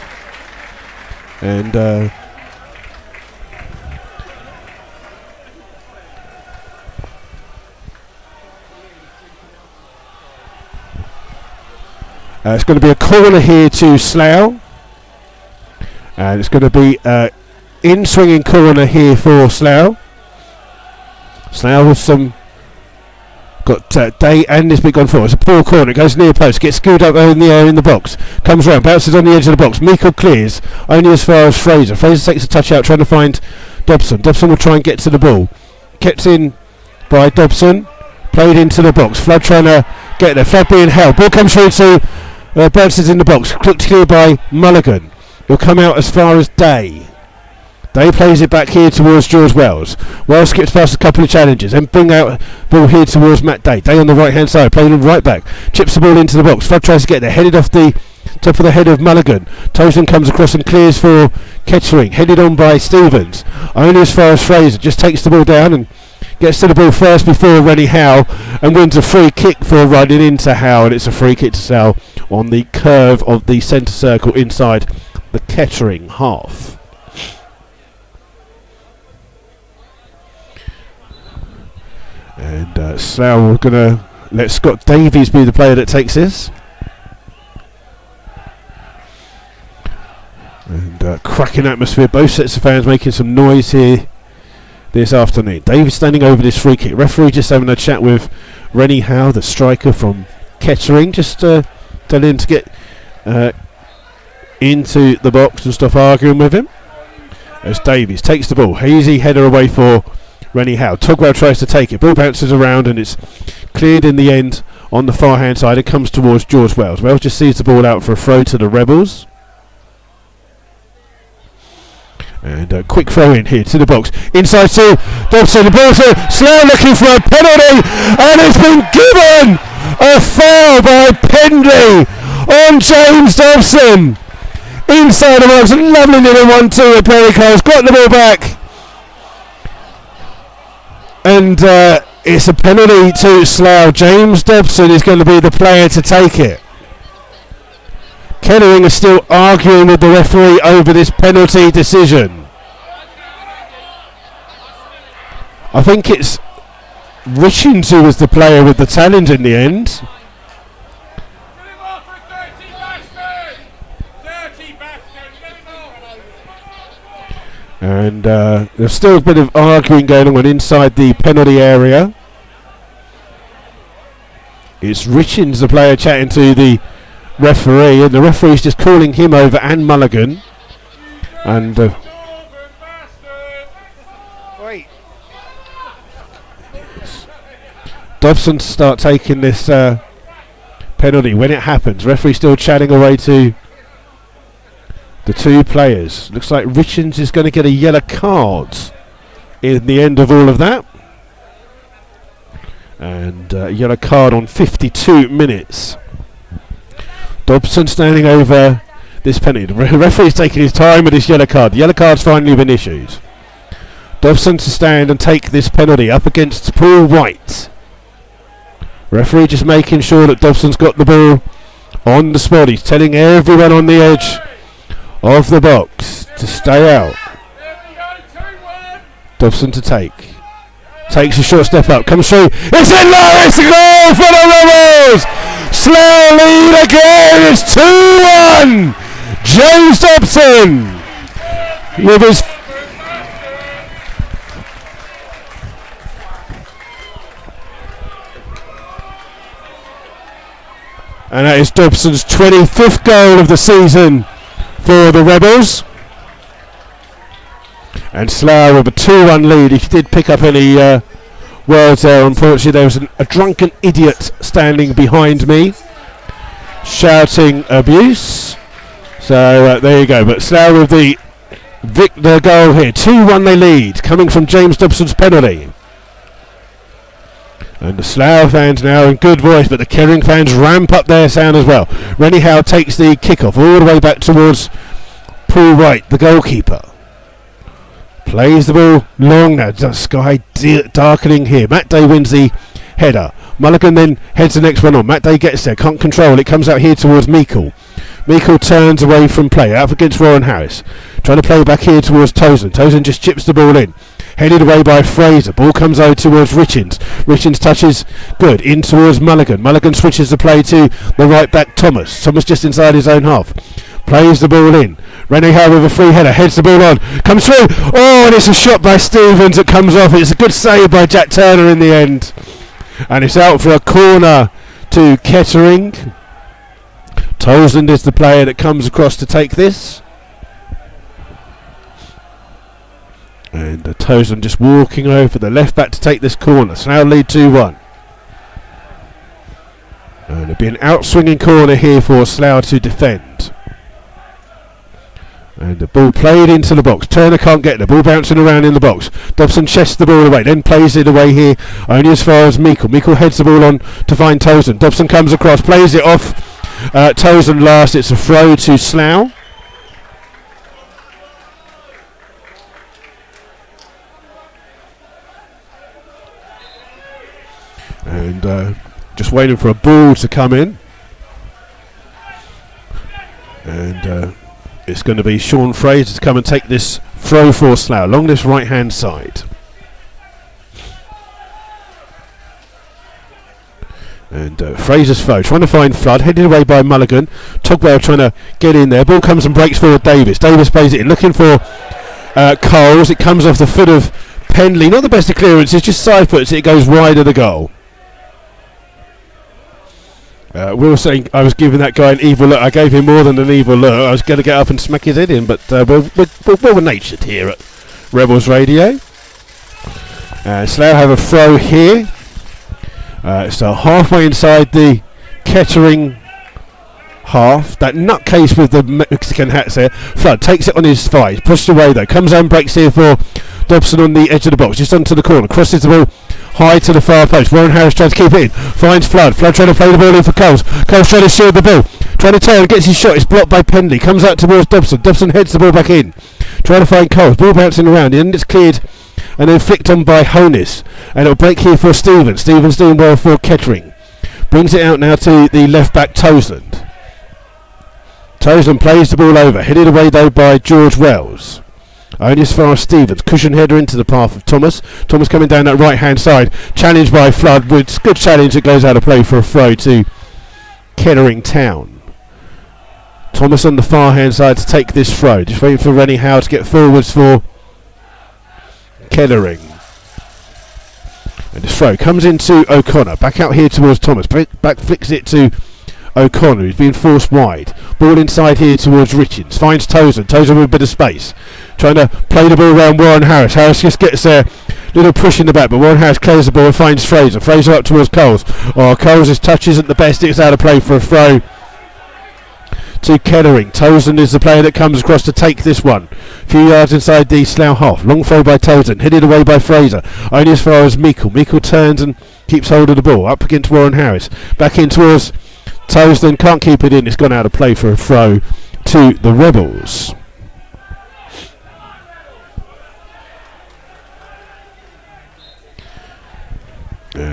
A: And it's going to be a corner here to Slough, and it's going to be in swinging corner here for Slough. Slough with some got Day and Nisbet gone forward. It's a poor corner. It goes near post, gets screwed up in the air in the box, comes round, bounces on the edge of the box. Meikle clears only as far as Fraser. Fraser takes a touch out, trying to find Dobson. Dobson will try and get to the ball. Kept in by Dobson, played into the box. Flood trying to get there. Flood being held. Ball comes through to bounces in the box, clipped clear by Mulligan. He'll come out as far as Day. Day plays it back here towards George Wells. Wells skips past a couple of challenges, then bring out ball here towards Matt Day. Day on the right hand side, playing him right back. Chips the ball into the box. Flood tries to get there, headed off the top of the head of Mulligan. Tozen comes across and clears for Kettering, headed on by Stevens. Only as far as Fraser, just takes the ball down and gets to the ball first before Rennie Howe and wins a free kick for running into Howe, and it's a free kick to Slough on the curve of the centre circle inside the Kettering half. And Slough are going to let Scott Davies be the player that takes this. And cracking atmosphere, both sets of fans making some noise here this afternoon. Davies standing over this free kick. Referee just having a chat with Rennie Howe, the striker from Kettering, just telling him to get into the box and stop arguing with him. As Davies takes the ball, hazy header away for Rennie Howe. Togwell tries to take it. Ball bounces around and it's cleared in the end on the far hand side. It comes towards George Wells. Wells just sees the ball out for a throw to the Rebels. And a quick throw in here to the box. Inside to Dobson. The ball to Slough looking for a penalty. And it's been given a foul by Pendley on James Dobson. Inside the box. Lovely little 1-2 at Perry Cole's got the ball back. And it's a penalty to Slough. James Dobson is going to be the player to take it. Kettering is still arguing with the referee over this penalty decision. I think it's Richins who was the player with the challenge in the end. And there's still a bit of arguing going on inside the penalty area. It's Richins, the player, chatting to the referee, and the referee's just calling him over and Mulligan. And Dobson to start taking this penalty when it happens. Referee still chatting away to the two players. Looks like Richins is going to get a yellow card in the end of all of that. And a yellow card on 52 minutes. Dobson standing over this penalty. The referee's taking his time with this yellow card. The yellow card's finally been issued. Dobson to stand and take this penalty up against Paul White. Referee just making sure that Dobson's got the ball on the spot. He's telling everyone on the edge of the box to stay out. Dobson to take. Takes a short step up. Comes through. It's in there. It's a goal for the Rebels. Slough lead again. It's 2-1. James Dobson with his and that is Dobson's 25th goal of the season for the Rebels. And Slough with a 2-1 lead. He did pick up any words there. Unfortunately, there was a drunken idiot standing behind me shouting abuse. So there you go. But Slough with the goal here. 2-1 they lead, coming from James Dobson's penalty. And the Slough fans now in good voice, but the Kettering fans ramp up their sound as well. Rennie Howe takes the kick-off all the way back towards Paul Wright, the goalkeeper. Plays the ball long now. The sky darkening here. Matt Day wins the header. Mulligan then heads the next one on. Matt Day gets there. Can't control. It comes out here towards Meikle. Meikle turns away from play. Out against Warren Harris. Trying to play back here towards Tozen. Tozen just chips the ball in. Headed away by Fraser. Ball comes over towards Richins. Richins touches good. In towards Mulligan. Mulligan switches the play to the right back Thomas. Thomas just inside his own half. Plays the ball in. Rennie Howe with a free header. Heads the ball on. Comes through. Oh, and it's a shot by Stevens that comes off. It's a good save by Jack Turner in the end. And it's out for a corner to Kettering. Tozen is the player that comes across to take this. And Tozen just walking over the left back to take this corner. So now lead 2-1. And it'll be an outswinging corner here for Slough to defend. And the ball played into the box. Turner can't get the ball bouncing around in the box. Dobson chests the ball away, then plays it away here, only as far as Meikle. Meikle heads the ball on to find Tozen. Dobson comes across, plays it off. Tozen last. It's a throw to Slough. And just waiting for a ball to come in. And it's going to be Sean Fraser to come and take this throw for Slough along this right hand side. And Fraser's throw, trying to find Flood, headed away by Mulligan. Togwell trying to get in there. Ball comes and breaks forward Davis. Davis plays it in, looking for Coles. It comes off the foot of Pendley. Not the best of clearances, just side puts it. It goes wide of the goal. We were saying I was giving that guy an evil look. I gave him more than an evil look. I was going to get up and smack his head in, but we're natured here at Rebels Radio. Slough have a throw here. So halfway inside the Kettering half. That nutcase with the Mexican hats there. Flood takes it on his thighs. Pushed away though. Comes home, breaks here for Dobson on the edge of the box. Just onto the corner. Crosses the ball high to the far post. Warren Harris tries to keep it in. Finds Flood. Flood trying to play the ball in for Coles. Coles trying to shield the ball. Trying to turn. Gets his shot. It's blocked by Pendley. Comes out towards Dobson. Dobson heads the ball back in. Trying to find Coles. Ball bouncing around. And it's cleared and then flicked on by Honus. And it'll break here for Stevens. Stevens doing well for Kettering. Brings it out now to the left back Toseland. Toseland plays the ball over. Headed away though by George Wells. Only as far as Stevens. Cushion header into the path of Thomas. Thomas coming down that right hand side. Challenged by Flood. With good challenge. It goes out of play for a throw to Kettering Town. Thomas on the far hand side to take this throw. Just waiting for Rennie Howe to get forwards for Kettering. And this throw comes into O'Connor. Back out here towards Thomas. Back flicks it to O'Connor. He's being forced wide. Ball inside here towards Richards. Finds Tozen. Tozen with a bit of space. Trying to play the ball around Warren Harris. Harris just gets there. Little push in the back, but Warren Harris clears the ball and finds Fraser. Fraser up towards Coles. Oh, Coles' touch isn't the best. It's out of play for a throw to Kettering. Tozen is the player that comes across to take this one. A few yards inside the Slough half. Long throw by Tozen. Headed away by Fraser. Only as far as Meikle. Meikle turns and keeps hold of the ball. Up against Warren Harris. Back in towards Tozen. Can't keep it in. It's gone out of play for a throw to the Rebels.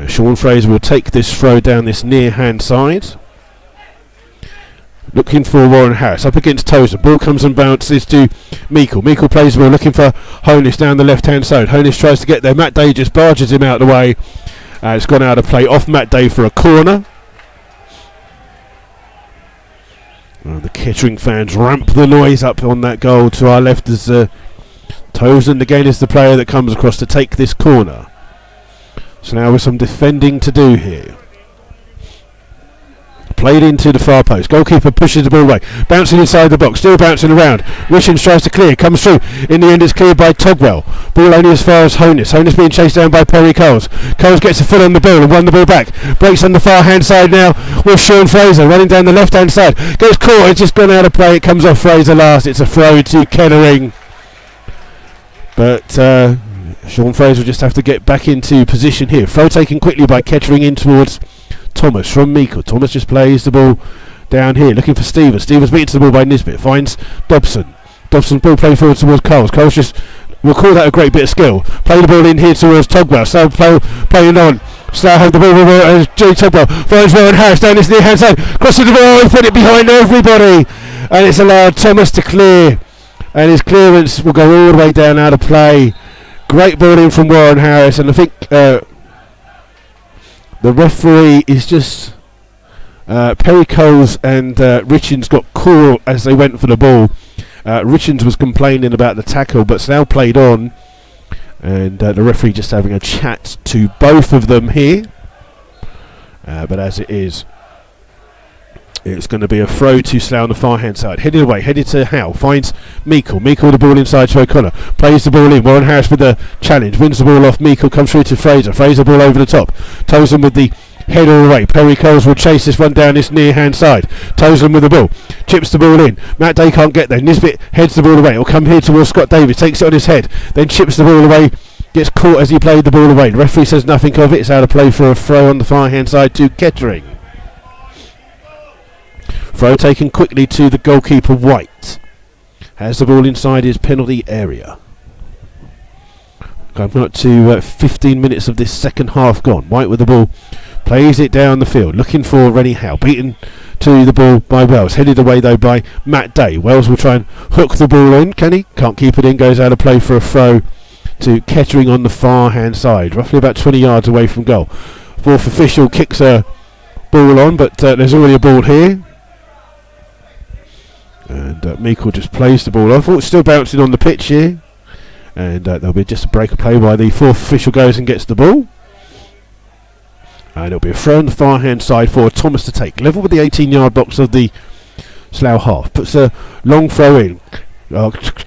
A: Sean Fraser will take this throw down this near hand side. Looking for Warren Harris. Up against Tozer. Ball comes and bounces to Meikle. Meikle plays the ball looking for Honus down the left hand side. Honus tries to get there. Matt Day just barges him out of the way. It's gone out of play off Matt Day for a corner. The Kettering fans ramp the noise up on that goal to our left as Tozen again is the player that comes across to take this corner. So now with some defending to do here. Played into the far post. Goalkeeper pushes the ball away. Bouncing inside the box. Still bouncing around. Richards tries to clear. Comes through. In the end it's cleared by Togwell. Ball only as far as Honus. Honus being chased down by Perry Coles. Coles gets a foot on the ball and won the ball back. Breaks on the far hand side now with Sean Fraser running down the left hand side. Gets caught. It's just gone out of play. It comes off Fraser last. It's a throw to Kettering. But Sean Fraser will just have to get back into position here. Throw taken quickly by Kettering in towards Thomas from Meikle. Thomas just plays the ball down here, looking for Stevens. Stevens beats the ball by Nisbet. Finds Dobson. Dobson ball played forward towards Coles. Coles just will call that a great bit of skill. Play the ball in here towards Togwell. So playing on. Slough have the ball as Jay Togwell finds Warren Harris down his near hand side. Crosses the ball and put it behind everybody. And it's allowed Thomas to clear. And his clearance will go all the way down out of play. Great ball in from Warren Harris, and I think the referee is just Perry Coles and Richards got caught as they went for the ball. Richards was complaining about the tackle, but Slough played on, and the referee just having a chat to both of them here. But as it is, it's going to be a throw to Slough on the far hand side. Headed away, headed to Howe. Finds Meikle. Meikle the ball inside to O'Connor. Plays the ball in. Warren Harris with the challenge. Wins the ball off Meikle. Comes through to Fraser. Fraser ball over the top. Tozen with the head all the way. Perry Coles will chase this one down this near hand side. Toseland with the ball. Chips the ball in. Matt Day can't get there. Nisbet heads the ball away. It'll come here towards Scott Davis. Takes it on his head. Then chips the ball away. Gets caught as he played the ball away. The referee says nothing of it. It's out of play for a throw on the far hand side to Kettering. Throw taken quickly to the goalkeeper White. Has the ball inside his penalty area. Coming up to 15 minutes of this second half gone. White with the ball. Plays it down the field. Looking for Rennie Howe. Beaten to the ball by Wells. Headed away though by Matt Day. Wells will try and hook the ball in. Can he? Can't keep it in. Goes out of play for a throw to Kettering on the far hand side. Roughly about 20 yards away from goal. Fourth official kicks a ball on, but there's already a ball here. And Meikle just plays the ball off. Oh, it's still bouncing on the pitch here. And there'll be just a break of play while the fourth official goes and gets the ball. And it'll be a throw on the far hand side for Thomas to take. Level with the 18-yard box of the Slough half. Puts a long throw in.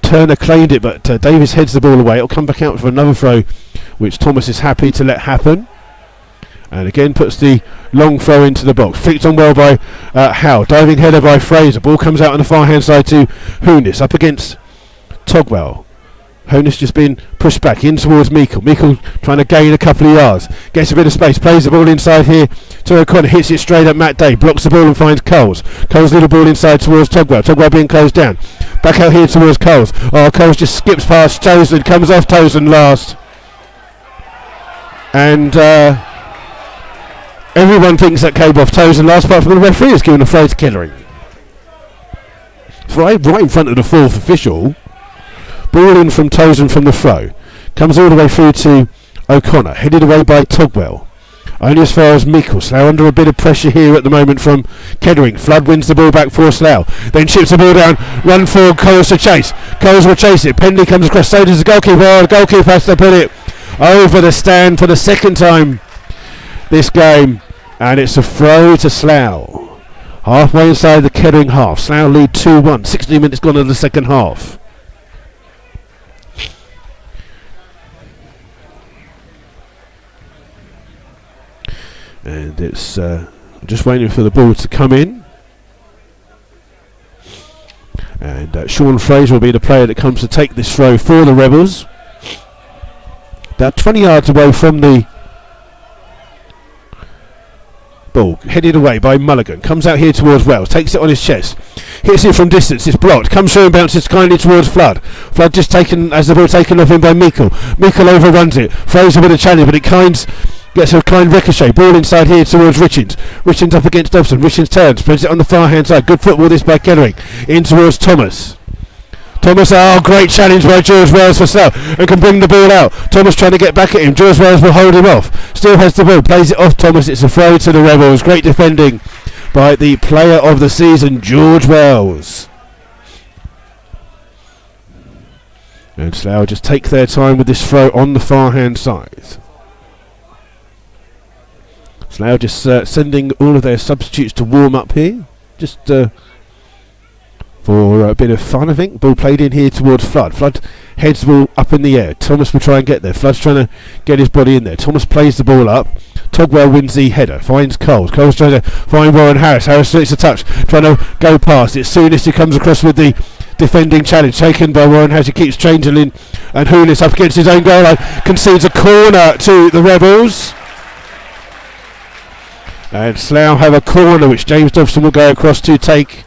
A: Turner claimed it, but Davis heads the ball away. It'll come back out for another throw, which Thomas is happy to let happen. And again puts the long throw into the box. Flicked on well by Howe. Diving header by Fraser. Ball comes out on the far hand side to Hoonis. Up against Togwell. Hoonis just been pushed back in towards Meikle. Meikle trying to gain a couple of yards. Gets a bit of space. Plays the ball inside here to O'Connor. Hits it straight at Matt Day. Blocks the ball and finds Coles. Coles little ball inside towards Togwell. Togwell being closed down. Back out here towards Coles. Oh, Coles just skips past Toseland. Comes off Toseland last. And everyone thinks that came off Toseland last, part from the referee is given a throw to Kettering. Right in front of the fourth official. Ball in from Toseland from the throw. Comes all the way through to O'Connor. Headed away by Togwell. Only as far as Meikle. Slough under a bit of pressure here at the moment from Kettering. Flood wins the ball back for Slough. Then chips the ball down. Run forward. Coles to chase. Coles will chase it. Pendley comes across. So does the goalkeeper. Oh, the goalkeeper has to put it over the stand for the second time this game. And it's a throw to Slough. Halfway inside the Kettering half. Slough lead 2-1. 16 minutes gone in the second half. And it's just waiting for the ball to come in. And Sean Fraser will be the player that comes to take this throw for the Rebels. About 20 yards away from the ball. Headed away by Mulligan. Comes out here towards Wells. Takes it on his chest. Hits it from distance. It's blocked. Comes through and bounces kindly towards Flood. Flood just taken as the ball taken off him by Meikle. Meikle overruns it. Fraser with a challenge, but it gets a kind ricochet. Ball inside here towards Richards. Richards up against Dobson. Richards turns. Spreads it on the far hand side. Good football this by Kettering. In towards Thomas. Thomas, great challenge by George Wells for Slough. And can bring the ball out. Thomas trying to get back at him. George Wells will hold him off. Still has the ball. Plays it off Thomas. It's a throw to the Rebels. Great defending by the player of the season, George Wells. And Slough just take their time with this throw on the far hand side. Slough just sending all of their substitutes to warm up here. Just for a bit of fun, I think. Ball played in here towards Flood. Flood heads the ball up in the air. Thomas will try and get there. Flood's trying to get his body in there. Thomas plays the ball up. Togwell wins the header. Finds Coles. Coles trying to find Warren Harris. Harris takes a touch. Trying to go past it. Soon as he comes across with the defending challenge. Taken by Warren Harris. He keeps changing in. And Hoonis up against his own goal line. Concedes a corner to the Rebels. And Slough have a corner which James Dobson will go across to take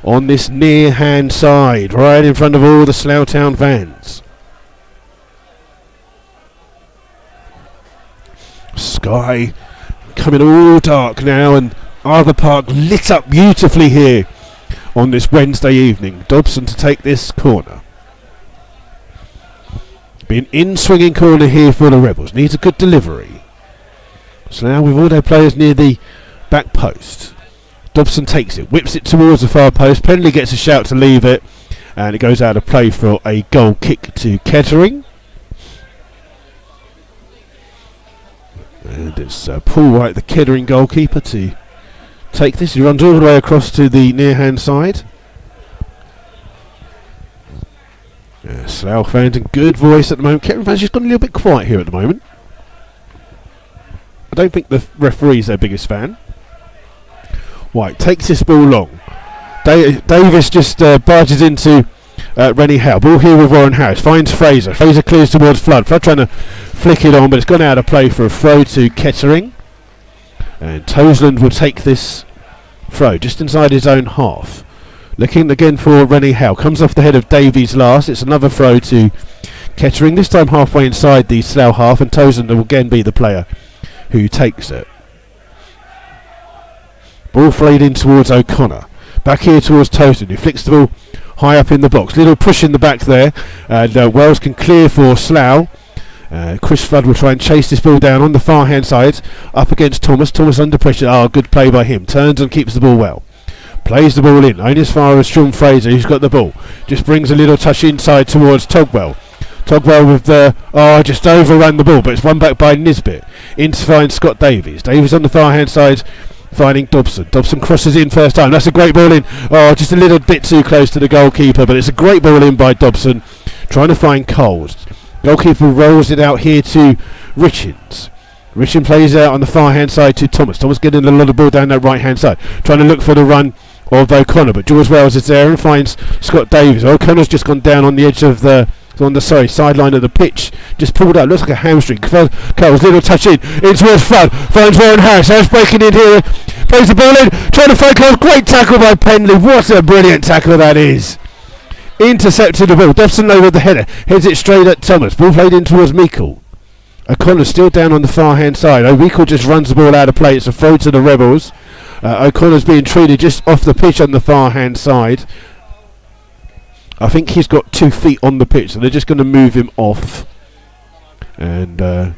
A: on this near hand side, right in front of all the Slough Town fans. Sky coming all dark now, and Arthur Park lit up beautifully here on this Wednesday evening. Dobson to take this corner. Be an in-swinging corner here for the Rebels. Needs a good delivery. Slough with all their players near the back post. Dobson takes it, whips it towards the far post. Pendley gets a shout to leave it, and it goes out of play for a goal kick to Kettering. And it's Paul White, the Kettering goalkeeper, to take this. He runs all the way across to the near hand side. Slough fans in good voice at the moment. Kettering fans just gone a little bit quiet here at the moment. I don't think the referee's their biggest fan. White takes this ball long. Davis just barges into Rennie Howe. Ball here with Warren Harris. Finds Fraser. Fraser clears towards Flood. Flood trying to flick it on, but it's gone out of play for a throw to Kettering. And Toseland will take this throw just inside his own half. Looking again for Rennie Howe. Comes off the head of Davies last. It's another throw to Kettering. This time halfway inside the Slough half, and Toseland will again be the player who takes it. Ball flayed in towards O'Connor. Back here towards Toseland, who flicks the ball high up in the box. Little push in the back there, and Wells can clear for Slough. Chris Flood will try and chase this ball down on the far hand side, up against Thomas. Thomas under pressure. Good play by him. Turns and keeps the ball well. Plays the ball in, only as far as Sean Fraser, who's got the ball. Just brings a little touch inside towards Togwell. Togwell with just overran the ball, but it's won back by Nisbet. In to find Scott Davies. Davies on the far hand side, finding Dobson. Dobson crosses in first time. That's a great ball in. Just a little bit too close to the goalkeeper, but it's a great ball in by Dobson. Trying to find Coles. Goalkeeper rolls it out here to Richins. Richins plays out on the far hand side to Thomas. Thomas getting a lot of ball down that right hand side. Trying to look for the run of O'Connor, but George Wells is there and finds Scott Davies. O'Connor's just gone down on the edge of the sideline of the pitch, just pulled out, looks like a hamstring. Coles, little touch in towards Flood, finds Warren Harris. Harris breaking in here, plays the ball in, trying to find Coles. Great tackle by Penley. What a brilliant tackle that is. Intercepted the ball. Dobson low with the header, heads it straight at Thomas. Ball played in towards Meikle. O'Connor still down on the far hand side. Meikle just runs the ball out of play. It's a throw to the Rebels. O'Connor's being treated just off the pitch on the far hand side. I think he's got 2 feet on the pitch, so they're just going to move him off. And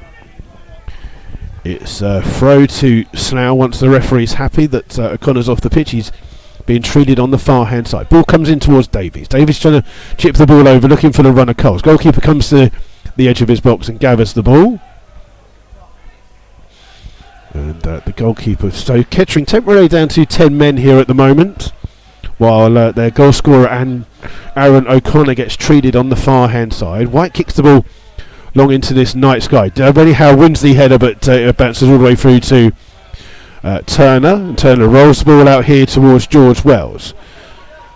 A: it's a throw to Slough once the referee's happy that O'Connor's off the pitch. He's being treated on the far hand side. Ball comes in towards Davies. Davies trying to chip the ball over, looking for the runner Coles. Goalkeeper comes to the edge of his box and gathers the ball. And the goalkeeper. So Kettering temporarily down to 10 men here at the moment, while their goal scorer and Aaron O'Connor gets treated on the far hand side. White kicks the ball long into this night sky. Rennie Howe wins the header, but it bounces all the way through to Turner. And Turner rolls the ball out here towards George Wells.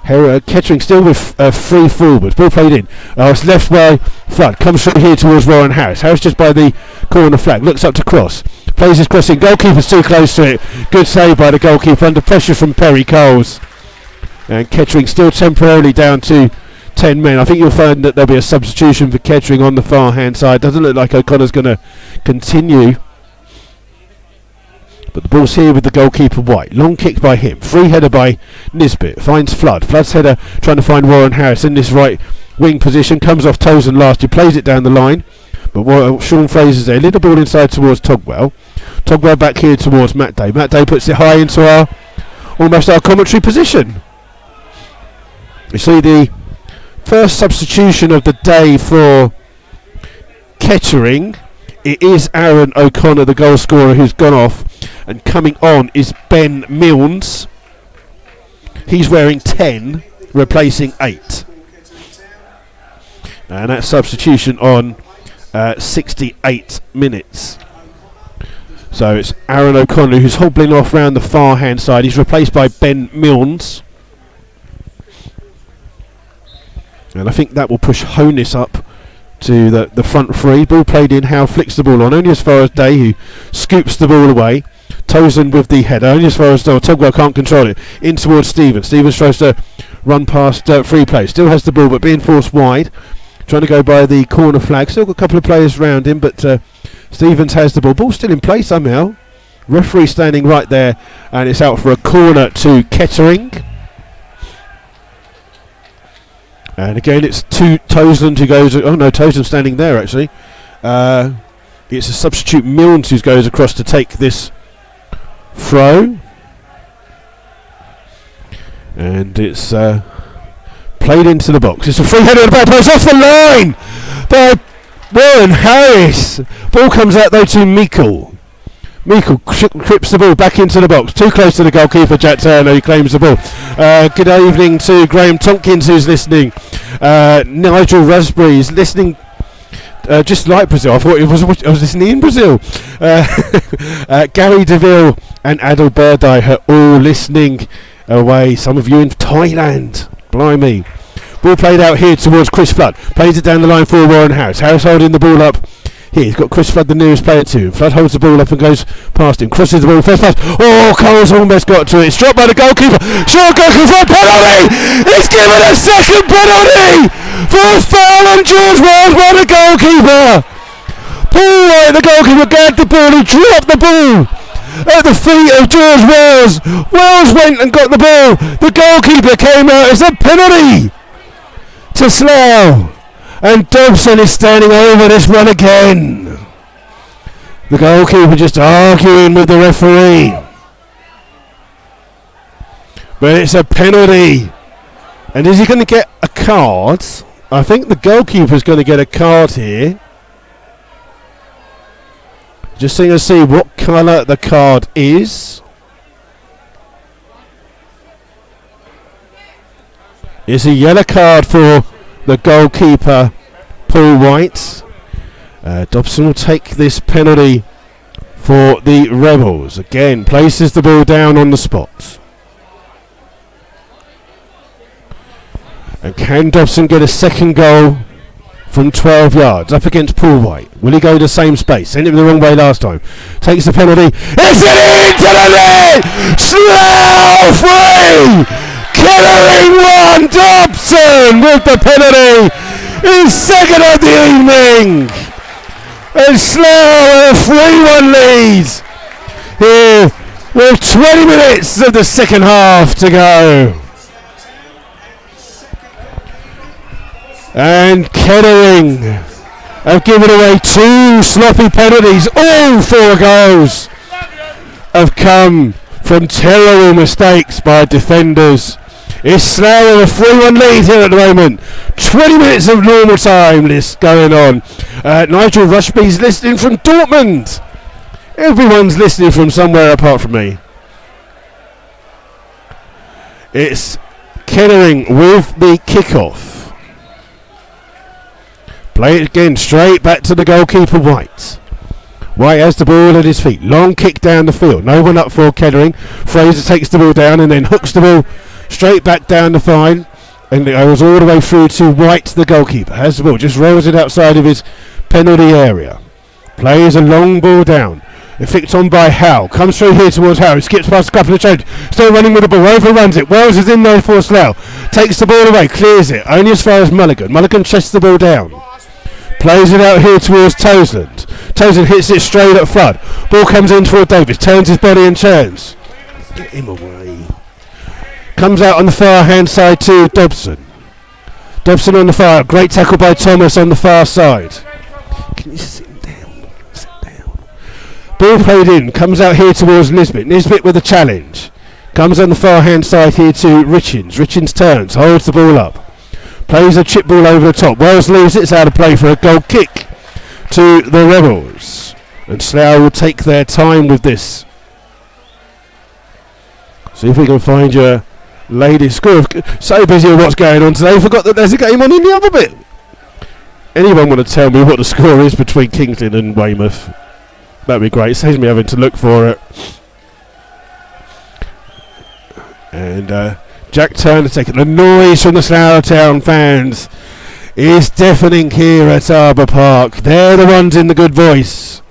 A: Kettering still with 3 forwards. Ball played in. It's left by Flood. Comes through here towards Warren Harris. Harris just by the corner flag. Looks up to cross. Plays his cross in. Goalkeeper's too close to it. Good save by the goalkeeper under pressure from Perry Coles. And Kettering still temporarily down to 10 men. I think you'll find that there'll be a substitution for Kettering on the far hand side. Doesn't look like O'Connor's going to continue. But the ball's here with the goalkeeper White. Long kick by him. Free header by Nisbet. Finds Flood. Flood's header trying to find Warren Harris in this right wing position. Comes off Tosen last. He plays it down the line. But Sean Fraser's there. Little ball inside towards Togwell. Togwell back here towards Matt Day. Matt Day puts it high into almost our commentary position. You see the first substitution of the day for Kettering. It is Aaron O'Connor, the goal scorer, who's gone off. And coming on is Ben Milnes. He's wearing 10, replacing 8. And that's substitution on 68 minutes. So it's Aaron O'Connor who's hobbling off round the far hand side. He's replaced by Ben Milnes. And I think that will push Honus up to the front 3. Ball played in. Howe flicks the ball on. Only as far as Day, who scoops the ball away. Tosen with the header. Only as far as Togwell can't control it. In towards Stevens. Stevens tries to run past free play. Still has the ball, but being forced wide. Trying to go by the corner flag. Still got a couple of players around him, but Stevens has the ball. Ball still in play somehow. Referee standing right there, and it's out for a corner to Kettering. And again, it's to Toseland who goes. Oh no, Toseland standing there actually. It's a substitute Milnes who goes across to take this throw, and it's played into the box. It's a free header in the back post, off the line by Warren Harris. Ball comes out though to Meikle. Meikle crips the ball back into the box. Too close to the goalkeeper, Jack Turner, who claims the ball. Good evening to Graham Tompkins, who's listening. Nigel Raspberry is listening Just like Brazil, I thought I was listening in Brazil. Gary DeVille and Adel Burdai are all listening away. Some of you in Thailand. Blimey. Ball played out here towards Chris Flood. Plays it down the line for Warren Harris. Harris holding the ball up. Here, he's got Chris Flood, the nearest player to him. Flood holds the ball up and goes past him. Crosses the ball, first pass. Oh, Cole's almost got to it. It's dropped by the goalkeeper. Short goalkeeper for a penalty! He's given a second penalty for a foul on George Wells by the goalkeeper. Paul White, the goalkeeper, grabbed the ball. He dropped the ball at the feet of George Wells. Wells went and got the ball. The goalkeeper came out. It's a penalty to Slough. And Dobson is standing over this one again. The goalkeeper just arguing with the referee. But it's a penalty. And is he going to get a card? I think the goalkeeper's going to get a card here. Just seeing to see what colour the card is. It's a yellow card for the goalkeeper, Paul White. Dobson will take this penalty for the Rebels. Again, places the ball down on the spot. And can Dobson get a second goal from 12 yards up against Paul White? Will he go the same space? Sent him the wrong way last time. Takes the penalty. It's it into the net! Slough 3! Kettering 1, Dobson with the penalty, his second of the evening, and Slough a 3-1 lead here with 20 minutes of the second half to go. And Kettering have given away 2 sloppy penalties. All 4 goals have come from terrible mistakes by defenders. It's Slough with a 3-1 lead here at the moment. 20 minutes of normal time list going on. Nigel Rushby's listening from Dortmund. Everyone's listening from somewhere apart from me. It's Kettering with the kickoff. Play it again, straight back to the goalkeeper White. White has the ball at his feet. Long kick down the field. No one up for Kettering. Fraser takes the ball down and then hooks the ball straight back down the fine, and it goes all the way through to White, the goalkeeper. Has the ball, just rolls it outside of his penalty area. Plays a long ball down. It flicked on by Howe. Comes through here towards Howe. He skips past a couple of changes. Still running with the ball. Overruns it. Wells is in there for Slough. Takes the ball away. Clears it. Only as far as Mulligan. Mulligan chests the ball down. Plays it out here towards Toseland. Toseland hits it straight at Flood. Ball comes in toward Davis. Turns his body and turns. Get him away. Comes out on the far hand side to Dobson. Dobson on the far. Great tackle by Thomas on the far side. Can you sit down? Sit down. Ball played in. Comes out here towards Nisbet. Nisbet with a challenge. Comes on the far hand side here to Richins. Richins turns. Holds the ball up. Plays a chip ball over the top. Wells leaves it. It's out of play for a goal kick to the Rebels. And Slough will take their time with this. See if we can find your ladies' score. So busy with what's going on today, forgot that there's a game on in the other bit. Anyone want to tell me what the score is between Kingston and Weymouth? That'd be great. Saves me having to look for it. And Jack Turner taking the noise from the Slough Town fans is deafening here at Arbour Park. They're the ones in the good voice.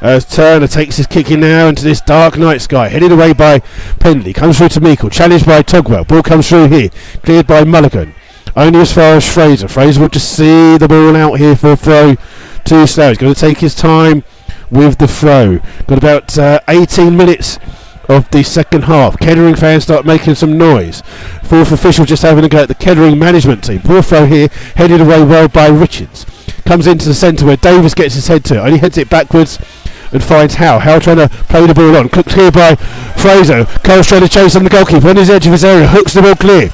A: As Turner takes his kick in now into this dark night sky. Headed away by Pendley. Comes through to Meikle. Challenged by Togwell. Ball comes through here. Cleared by Mulligan. Only as far as Fraser. Fraser will just see the ball out here for a throw to Slough. He's going to take his time with the throw. Got about 18 minutes of the second half. Kettering fans start making some noise. Fourth official just having a go at the Kettering management team. Poor throw here. Headed away well by Richards. Comes into the centre where Davis gets his head to it. Only heads it backwards and finds Howe. Howe trying to play the ball on. Cooked clear by Fraser. Cole's trying to chase on the goalkeeper on his edge of his area. Hooks the ball clear.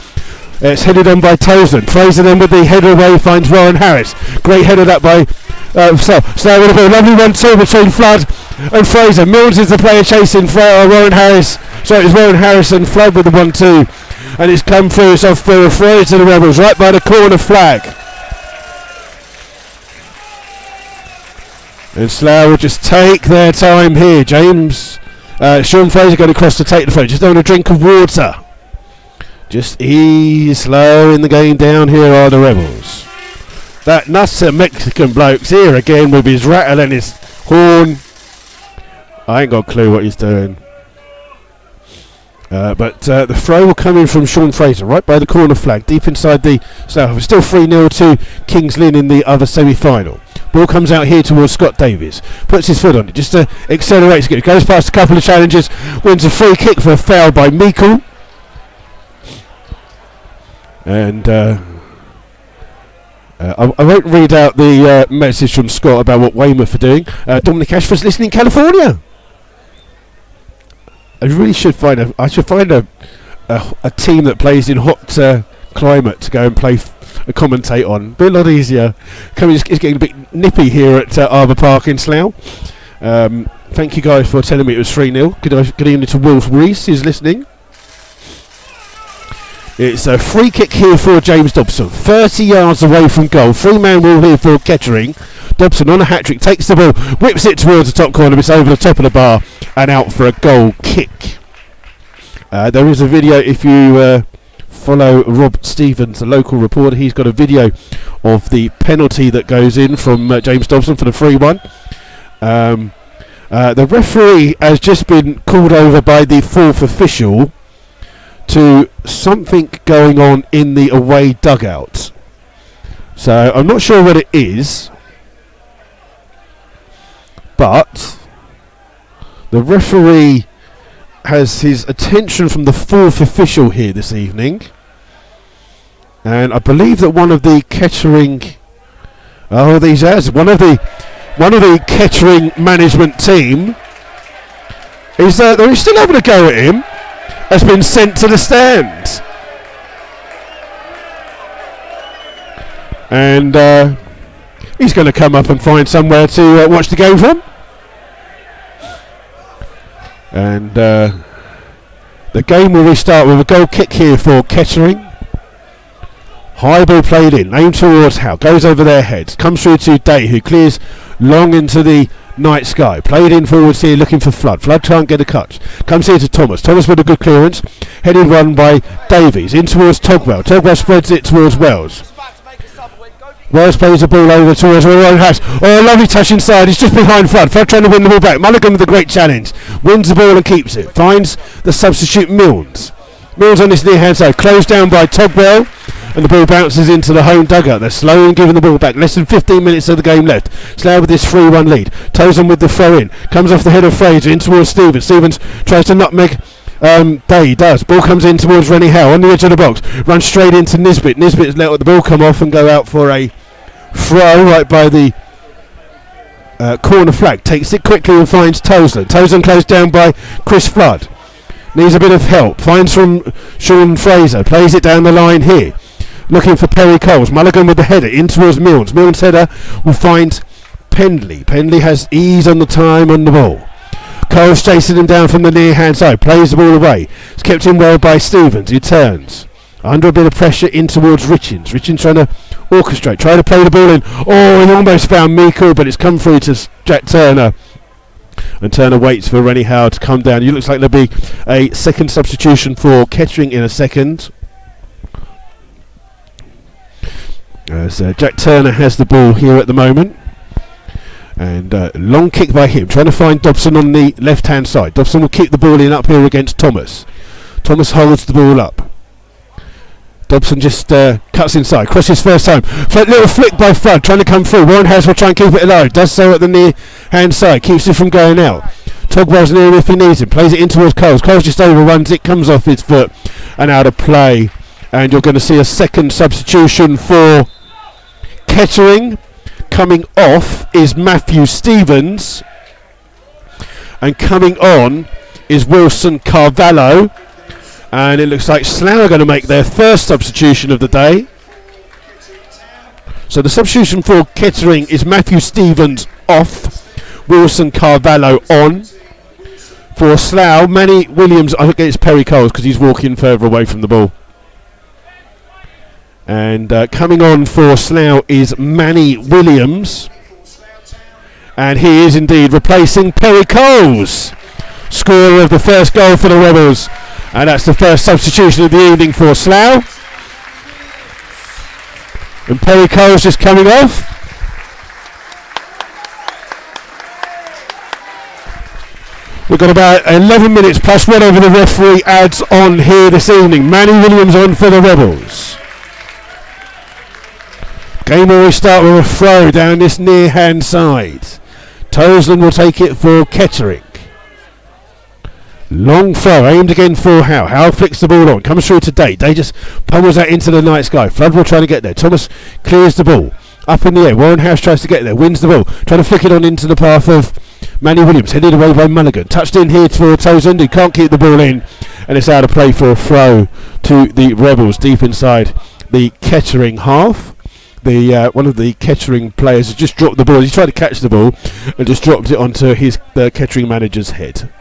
A: It's headed on by Toseland. Fraser then with the header away finds Warren Harris. Great header that by Slough with a ball. Lovely 1-2 between Flood and Fraser. Mills is the player chasing Warren Harris. So it's Warren Harris and Flood with the 1-2. And it's come through. It's off for a throw to the Rebels right by the corner flag. And Slough will just take their time here. Sean Fraser going across to take the front. Just having a drink of water. Just ease slow in the game. Down here are the Rebels. That nutter Mexican bloke's here again with his rattle and his horn. I ain't got a clue what he's doing. But the throw will come in from Sean Fraser, right by the corner flag, deep inside the Slough. It's still 3-0 to Kings Lynn in the other semi-final. Ball comes out here towards Scott Davies. Puts his foot on it, just accelerates it. Goes past a couple of challenges, wins a free kick for a foul by Meikle. And I won't read out the message from Scott about what Weymouth are doing. Dominic Ashford's listening in California. I really should find a team that plays in hot climate to go and play a commentate on. Be a lot easier. It's getting a bit nippy here at Arbour Park in Slough. Thank you guys for telling me it was 3-0. Good evening to Wolf Reese who's listening. It's a free kick here for James Dobson. 30 yards away from goal. 3-man wall here for Kettering. Dobson on a hat-trick, takes the ball, whips it towards the top corner, it's over the top of the bar and out for a goal kick. There is a video, if you follow Rob Stevens, the local reporter, he's got a video of the penalty that goes in from James Dobson for the 3-1. The referee has just been called over by the fourth official to something going on in the away dugout. So I'm not sure what it is, but the referee has his attention from the fourth official here this evening, and I believe that one of the Kettering one of the Kettering management team is they're still having a go at him, has been sent to the stand. And he's going to come up and find somewhere to watch the game from. And the game will restart with a goal kick here for Kettering. High ball played in, aimed towards Howe, goes over their heads, comes through to Day, who clears long into the night sky. Played in forwards here, looking for Flood. Flood can't get a cut. Comes here to Thomas. Thomas with a good clearance. Headed one by Davies. In towards Togwell. Togwell spreads it towards Wells. Wells plays the ball over towards Warren House. Oh, a lovely touch inside. He's just behind Flood. Flood trying to win the ball back. Mulligan with a great challenge. Wins the ball and keeps it. Finds the substitute Milnes. Milnes on this near hand side. Closed down by Togwell. And the ball bounces into the home dugout. They're slow in giving the ball back. Less than 15 minutes of the game left. Slough with this 3-1 lead. Tozen with the throw in. Comes off the head of Fraser in towards Stevens. Stevens tries to nutmeg Day. He does. Ball comes in towards Rennie Howe on the edge of the box. Runs straight into Nisbet. Nisbet's let the ball come off and go out for a throw right by the corner flag. Takes it quickly and finds Tozen. Tozen closed down by Chris Flood. Needs a bit of help. Finds from Sean Fraser. Plays it down the line here. Looking for Perry Coles. Mulligan with the header in towards Milnes. Milnes' header will find Pendley. Pendley has ease on the time on the ball. Coles chasing him down from the near hand side. Plays the ball away. It's kept in well by Stevens. He turns. Under a bit of pressure in towards Richins. Richins trying to orchestrate. Trying to play the ball in. Oh, he almost found Meikle, but it's come through to Jack Turner. And Turner waits for Rennie Howe to come down. It looks like there'll be a second substitution for Kettering in a second. As Jack Turner has the ball here at the moment. And long kick by him, trying to find Dobson on the left hand side. Dobson will keep the ball in up here against Thomas. Thomas holds the ball up. Dobson just cuts inside, crosses first time. Little flick by Flood, trying to come through. Warren House will try and keep it alive. Does so at the near hand side, keeps it from going out. Togwell's near him if he needs him. Plays it in towards Coles. Coles just overruns it, comes off his foot and out of play. And you're going to see a second substitution for Kettering. Coming off is Matthew Stevens, and coming on is Wilson Carvalho. And it looks like Slough are going to make their first substitution of the day. So the substitution for Kettering is Matthew Stevens off, Wilson Carvalho on. For Slough, Manny Williams, I think it's Perry Coles because he's walking further away from the ball. And coming on for Slough is Manny Williams. And he is indeed replacing Perry Coles, scorer of the first goal for the Rebels. And that's the first substitution of the evening for Slough. And Perry Coles just coming off. We've got about 11 minutes plus whatever the referee adds on here this evening. Manny Williams on for the Rebels. Game will start with a throw down this near hand side. Toseland will take it for Kettering. Long throw aimed again for Howe. Howe flicks the ball on. Comes through to Day. Day just pummels that into the night sky. Flood will try to get there. Thomas clears the ball. Up in the air. Warren House tries to get there. Wins the ball. Trying to flick it on into the path of Manny Williams. Headed away by Mulligan. Touched in here for Toseland. He can't keep the ball in. And it's out of play for a throw to the Rebels deep inside the Kettering half. One of the Kettering players has just dropped the ball. He tried to catch the ball and just dropped it onto the Kettering manager's head.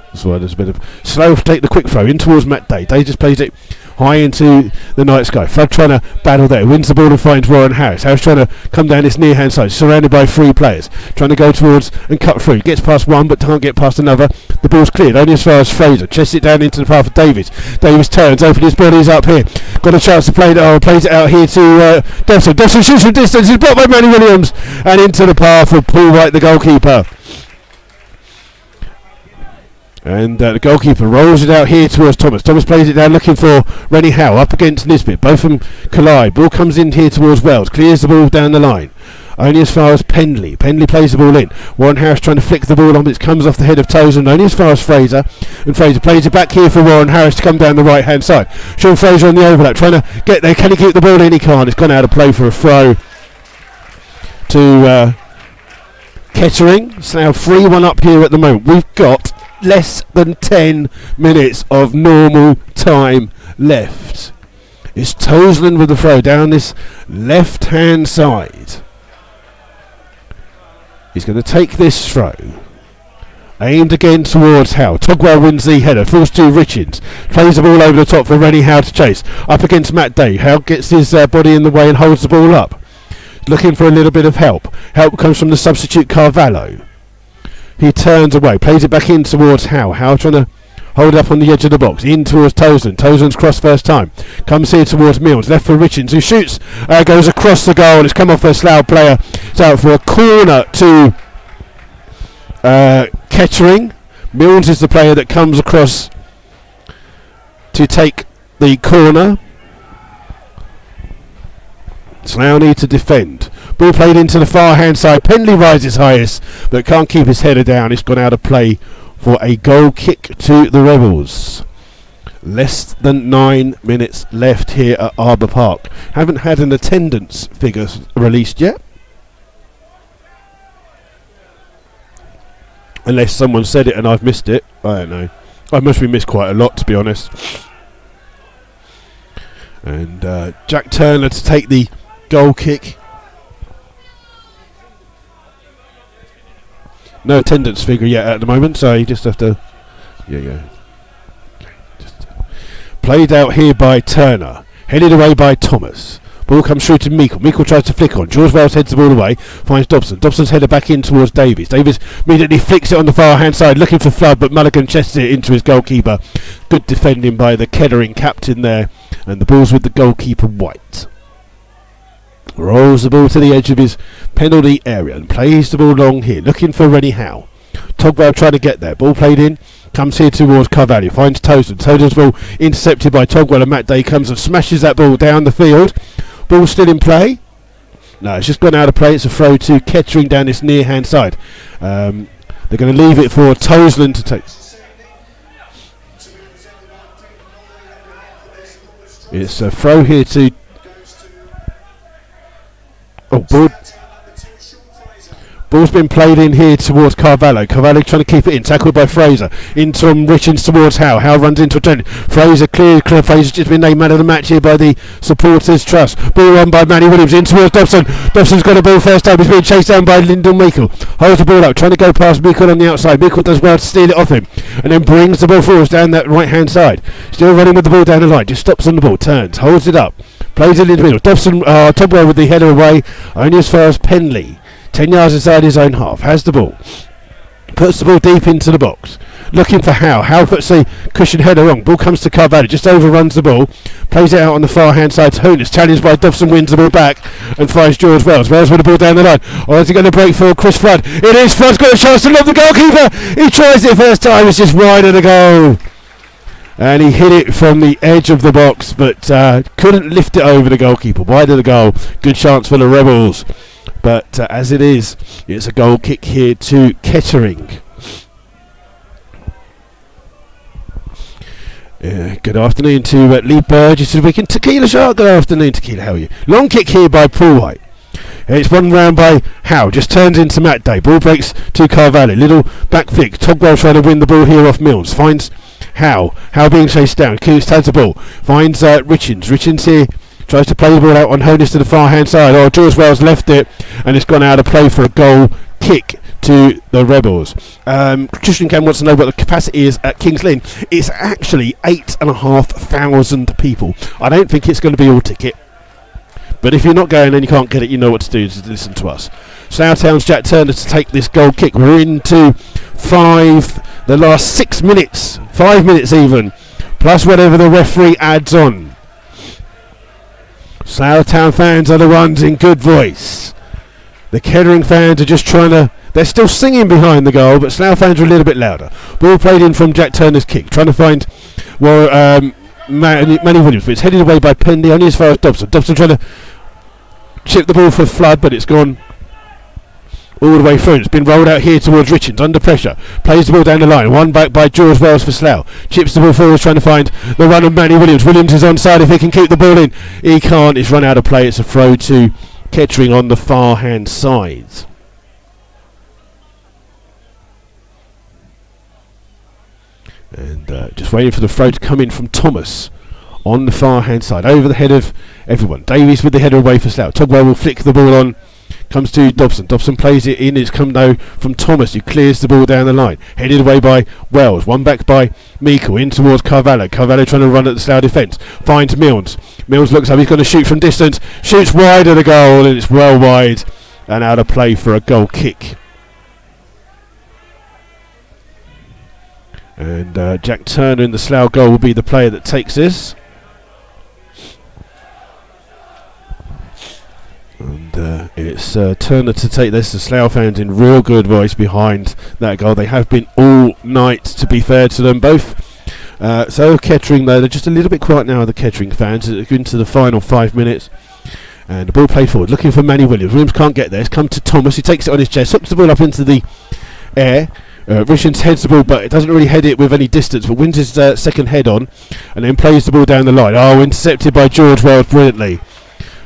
A: That's why there's a bit of Slough to take the quick throw in towards Matt Day. Day just plays it high into the night sky. Flood trying to battle there. Wins the ball and finds Warren Harris. Harris trying to come down this near hand side. Surrounded by three players. Trying to go towards and cut through. Gets past one but can't get past another. The ball's cleared only as far as Fraser. Chests it down into the path of Davis. Davis turns. Opens his bodies up here. Got a chance to play it. Plays it out here to Dobson. Dobson shoots from distance. He's blocked by Manny Williams. And into the path of Paul White, the goalkeeper. And the goalkeeper rolls it out here towards Thomas. Thomas plays it down looking for Rennie Howe up against Nisbet. Both of them collide. Ball comes in here towards Wells. Clears the ball down the line. Only as far as Pendley. Pendley plays the ball in. Warren Harris trying to flick the ball on, but it comes off the head of Toseland. Only as far as Fraser. And Fraser plays it back here for Warren Harris to come down the right hand side. Sean Fraser on the overlap. Trying to get there. Can he keep the ball in? He can't. It's gone out of play for a throw to Kettering. It's now 3-1 up here at the moment. We've got less than 10 minutes of normal time left. It's Toseland with the throw down this left hand side. He's going to take this throw. Aimed again towards Howe. Togwell wins the header. Falls to Richards. Plays the ball over the top for Rennie Howe to chase. Up against Matt Day. Howe gets his body in the way and holds the ball up. Looking for a little bit of help. Help comes from the substitute Carvalho. He turns away, plays it back in towards Howe. Howe trying to hold it up on the edge of the box. In towards Toseland. Toseland's cross first time. Comes here towards Mills. Left for Richards, who shoots. Goes across the goal. It's come off a Slough player. It's out for a corner to Kettering. Mills is the player that comes across to take the corner. Slough need to defend. Ball played into the far hand side. Pendley rises highest but can't keep his header down. It's gone out of play for a goal kick to the Rebels. Less than 9 minutes left here at Arbour Park. Haven't had an attendance figure released yet. Unless someone said it and I've missed it. I don't know. I must have missed quite a lot, to be honest. And Jack Turner to take the goal kick. No attendance figure yet at the moment, so you just have to played out here by Turner, headed away by Thomas. Ball comes through to Meikle. Meikle tries to flick on. George Wells heads the ball away, finds Dobson. Dobson's header back in towards Davies. Davies immediately flicks it on the far hand side, looking for Flood, but Mulligan chests it into his goalkeeper. Good defending by the Kettering captain there, and the ball's with the goalkeeper White. Rolls the ball to the edge of his penalty area and plays the ball long here, looking for Rennie Howe. Togwell trying to get there. Ball played in. Comes here towards Carvalho. Finds Toseland. Toseland's ball intercepted by Togwell, and Matt Day comes and smashes that ball down the field. Ball still in play. No, it's just gone out of play. It's a throw to Kettering down this near hand side. They're going to leave it for Toseland to take. It's a throw here to ball's been played in here towards Carvalho. Carvalho trying to keep it in. Tackled by Fraser. In from Richards towards Howe. Howe runs into a turn. Fraser clear. Fraser's just been named man of the match here by the supporters' trust. Ball run by Manny Williams. In towards Dobson. Dobson's got a ball first time. He's being chased down by Lyndon Meikle. Holds the ball up. Trying to go past Meikle on the outside. Meikle does well to steal it off him. And then brings the ball forwards down that right hand side. Still running with the ball down the line. Just stops on the ball. Turns. Holds it up. Plays it in the middle. Dobson, Togwell with the header away. Only as far as Pendley. 10 yards inside his own half. Has the ball. Puts the ball deep into the box. Looking for Howe. Howe puts a cushion header wrong. Ball comes to Carvalho. Just overruns the ball. Plays it out on the far hand side to Hooness. Challenged by Dobson. Wins the ball back and finds George Wells. Wells with the ball down the line. Or is he going to break for Chris Flood? It is. Flood's got a chance to lob the goalkeeper. He tries it first time. It's just wide of the goal. And he hit it from the edge of the box, but couldn't lift it over the goalkeeper. Wide of the goal. Good chance for the Rebels. But as it is, it's a goal kick here to Kettering. Good afternoon to Lee Burgess of the weekend. Tequila Shark, good afternoon, Tequila. How are you? Long kick here by Paul White. It's one round by Howe. Just turns into Matt Day. Ball breaks to Carvalho. Little back flick. Togwell trying to win the ball here off Mills. Finds Howe. Howe being chased down. Coons has the ball. Finds Richards. Richards here. Tries to play the ball out on Hooness to the far hand side. Oh, George Wells left it, and it's gone out of play for a goal kick to the Rebels. Christian Cam wants to know what the capacity is at Kings Lynn. It's actually 8,500 people. I don't think it's going to be all ticket, but if you're not going and you can't get it, you know what to do, is listen to us. Slough Town's Jack Turner to take this goal kick. We're into the last 6 minutes, 5 minutes even, plus whatever the referee adds on. Slough Town fans are the ones in good voice. The Kettering fans are just they're still singing behind the goal, but Slough fans are a little bit louder. Ball played in from Jack Turner's kick, trying to find Manny Williams, but it's headed away by Pendy, only as far as Dobson. Dobson trying to chip the ball for Flood, but it's gone all the way through. It's been rolled out here towards Richards, under pressure. Plays the ball down the line. One back by George Wells for Slough. Chips the ball forward, trying to find the run of Manny Williams. Williams is onside if he can keep the ball in. He can't. It's run out of play. It's a throw to Kettering on the far hand side. And just waiting for the throw to come in from Thomas on the far hand side, over the head of everyone. Davies with the header away for Slough. Togwell will flick the ball on. Comes to Dobson. Dobson plays it in. It's come now from Thomas, who clears the ball down the line. Headed away by Wells. One back by Meikle. In towards Carvalho. Carvalho trying to run at the Slough defence. Finds Milnes. Milnes looks up. He's going to shoot from distance. Shoots wide of the goal, and it's well wide and out of play for a goal kick. And Jack Turner in the Slough goal will be the player that takes this. And it's Turner to take this. The Slough fans in real good voice behind that goal. They have been all night, to be fair to them both. So Kettering, though, they're just a little bit quiet now, the Kettering fans, into the final 5 minutes. And the ball played forward, looking for Manny Williams. Williams can't get there. It's come to Thomas. He takes it on his chest, hooks the ball up into the air. Richards heads the ball, but it doesn't really head it with any distance, but wins his second head on, and then plays the ball down the line. Oh, intercepted by George Wells brilliantly.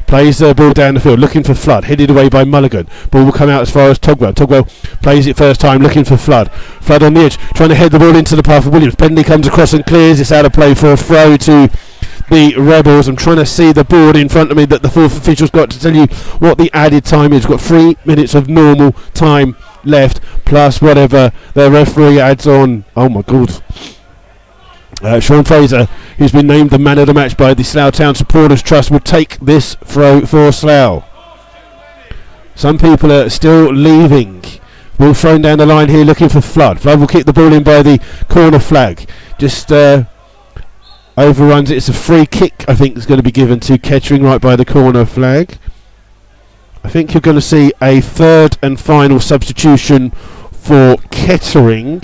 A: Plays the ball down the field, looking for Flood, headed away by Mulligan. Ball will come out as far as Togwell. Togwell plays it first time, looking for Flood. Flood on the edge, trying to head the ball into the path of Williams. Bentley comes across and clears. It's out of play for a throw to the Rebels. I'm trying to see the board in front of me that the fourth official's got to tell you what the added time is. We've got 3 minutes of normal time left, plus whatever the referee adds on. Oh my god. Sean Fraser, who's been named the man of the match by the Slough Town Supporters Trust, will take this throw for Slough. Some people are still leaving. Ball thrown down the line here, looking for Flood. Flood will kick the ball in by the corner flag. Just overruns it. It's a free kick, I think, is going to be given to Kettering right by the corner flag. I think you're going to see a third and final substitution for Kettering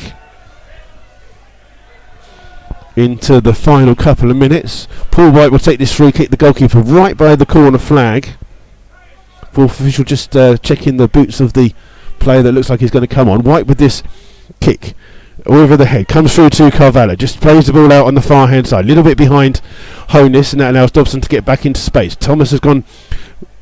A: into the final couple of minutes. Paul White will take this free kick, the goalkeeper, right by the corner flag. Fourth official just checking the boots of the player that looks like he's going to come on. White with this kick over the head, comes through to Carvalho, just plays the ball out on the far hand side, a little bit behind Hooness, and that allows Dobson to get back into space. Thomas has gone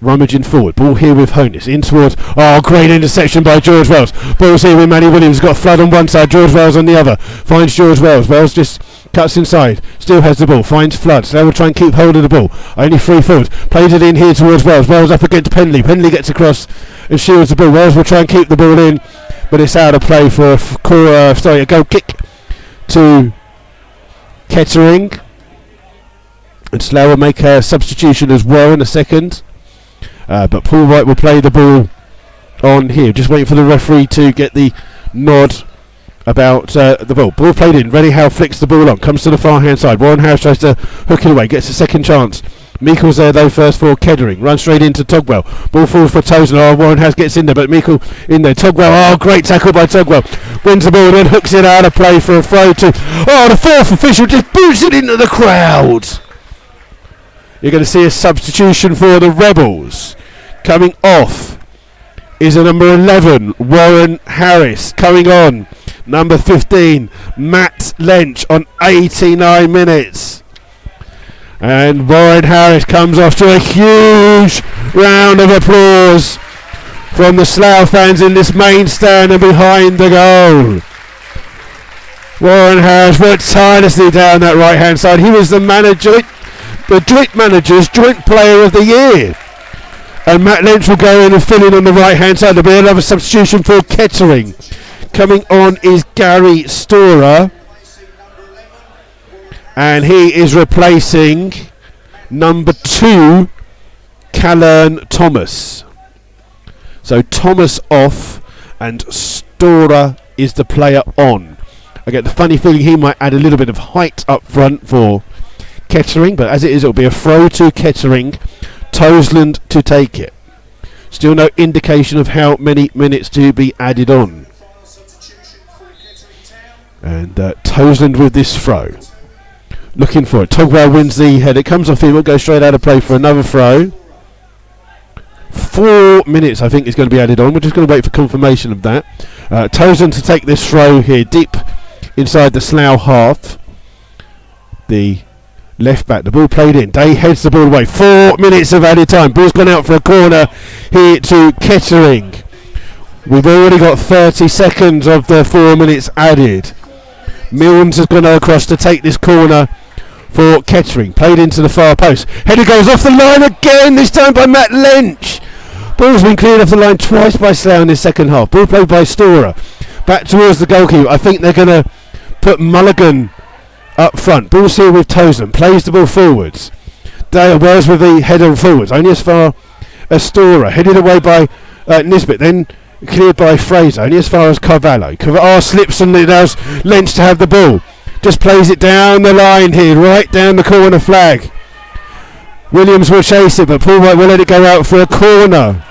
A: rummaging forward. Ball here with Hooness. In towards... Oh, great interception by George Wells. Ball's here with Manny Williams. Got Flood on one side, George Wells on the other. Finds George Wells. Wells just cuts inside. Still has the ball. Finds Flood. So they will try and keep hold of the ball. Only 3 forwards. Plays it in here towards Wells. Wells up against Penley. Penley gets across and shields the ball. Wells will try and keep the ball in, but it's out of play for a goal kick to Kettering. And Slough will make a substitution as well in a second. But Paul White will play the ball on here. Just waiting for the referee to get the nod about the ball. Ball played in. Reddy Howe flicks the ball on. Comes to the far hand side. Warren House tries to hook it away. Gets a second chance. Meikle's there though first for Kettering. Runs straight into Togwell. Ball falls for Tozen. Oh, Warren House gets in there, but Meikle in there. Togwell. Oh, great tackle by Togwell. Wins the ball and then hooks it out of play for a throw to. Oh, the fourth official just boots it into the crowd. You're going to see a substitution for the Rebels. Coming off is a number 11, Warren Harris. Coming on, number 15, Matt Lench on 89 minutes. And Warren Harris comes off to a huge round of applause from the Slough fans in this main stand and behind the goal. Warren Harris worked tirelessly down that right hand side. He was the manager, the joint manager's joint player of the year. And Matt Lynch will go in and fill in on the right hand side. There'll be another substitution for Kettering. Coming on is Gary Storer. And he is replacing number 2, Callan Thomas. So Thomas off and Storer is the player on. I get the funny feeling he might add a little bit of height up front for Kettering, but as it is, it'll be a throw to Kettering. Toseland to take it. Still no indication of how many minutes to be added on. And Toseland with this throw. Looking for it. Togwell wins the head. It comes off him. Will go straight out of play for another throw. 4 minutes I think is going to be added on. We're just going to wait for confirmation of that. Toseland to take this throw here deep inside the Slough half. The left back, the ball played in. Day heads the ball away. 4 minutes of added time. Ball's gone out for a corner here to Kettering. We've already got 30 seconds of the 4 minutes added. Milnes has gone across to take this corner for Kettering. Played into the far post. Header goes off the line again, this time by Matt Lynch. Ball's been cleared off the line twice by Slough in this second half. Ball played by Storer. Back towards the goalkeeper. I think they're going to put Mulligan up front. Ball's here with Tozen. Plays the ball forwards. Dale Wells with the header forwards. Only as far as Storer. Headed away by Nisbet. Then cleared by Fraser. Only as far as Carvalho. Carvalho slips and allows Lynch to have the ball. Just plays it down the line here. Right down the corner flag. Williams will chase it, but Paul White will let it go out for a corner.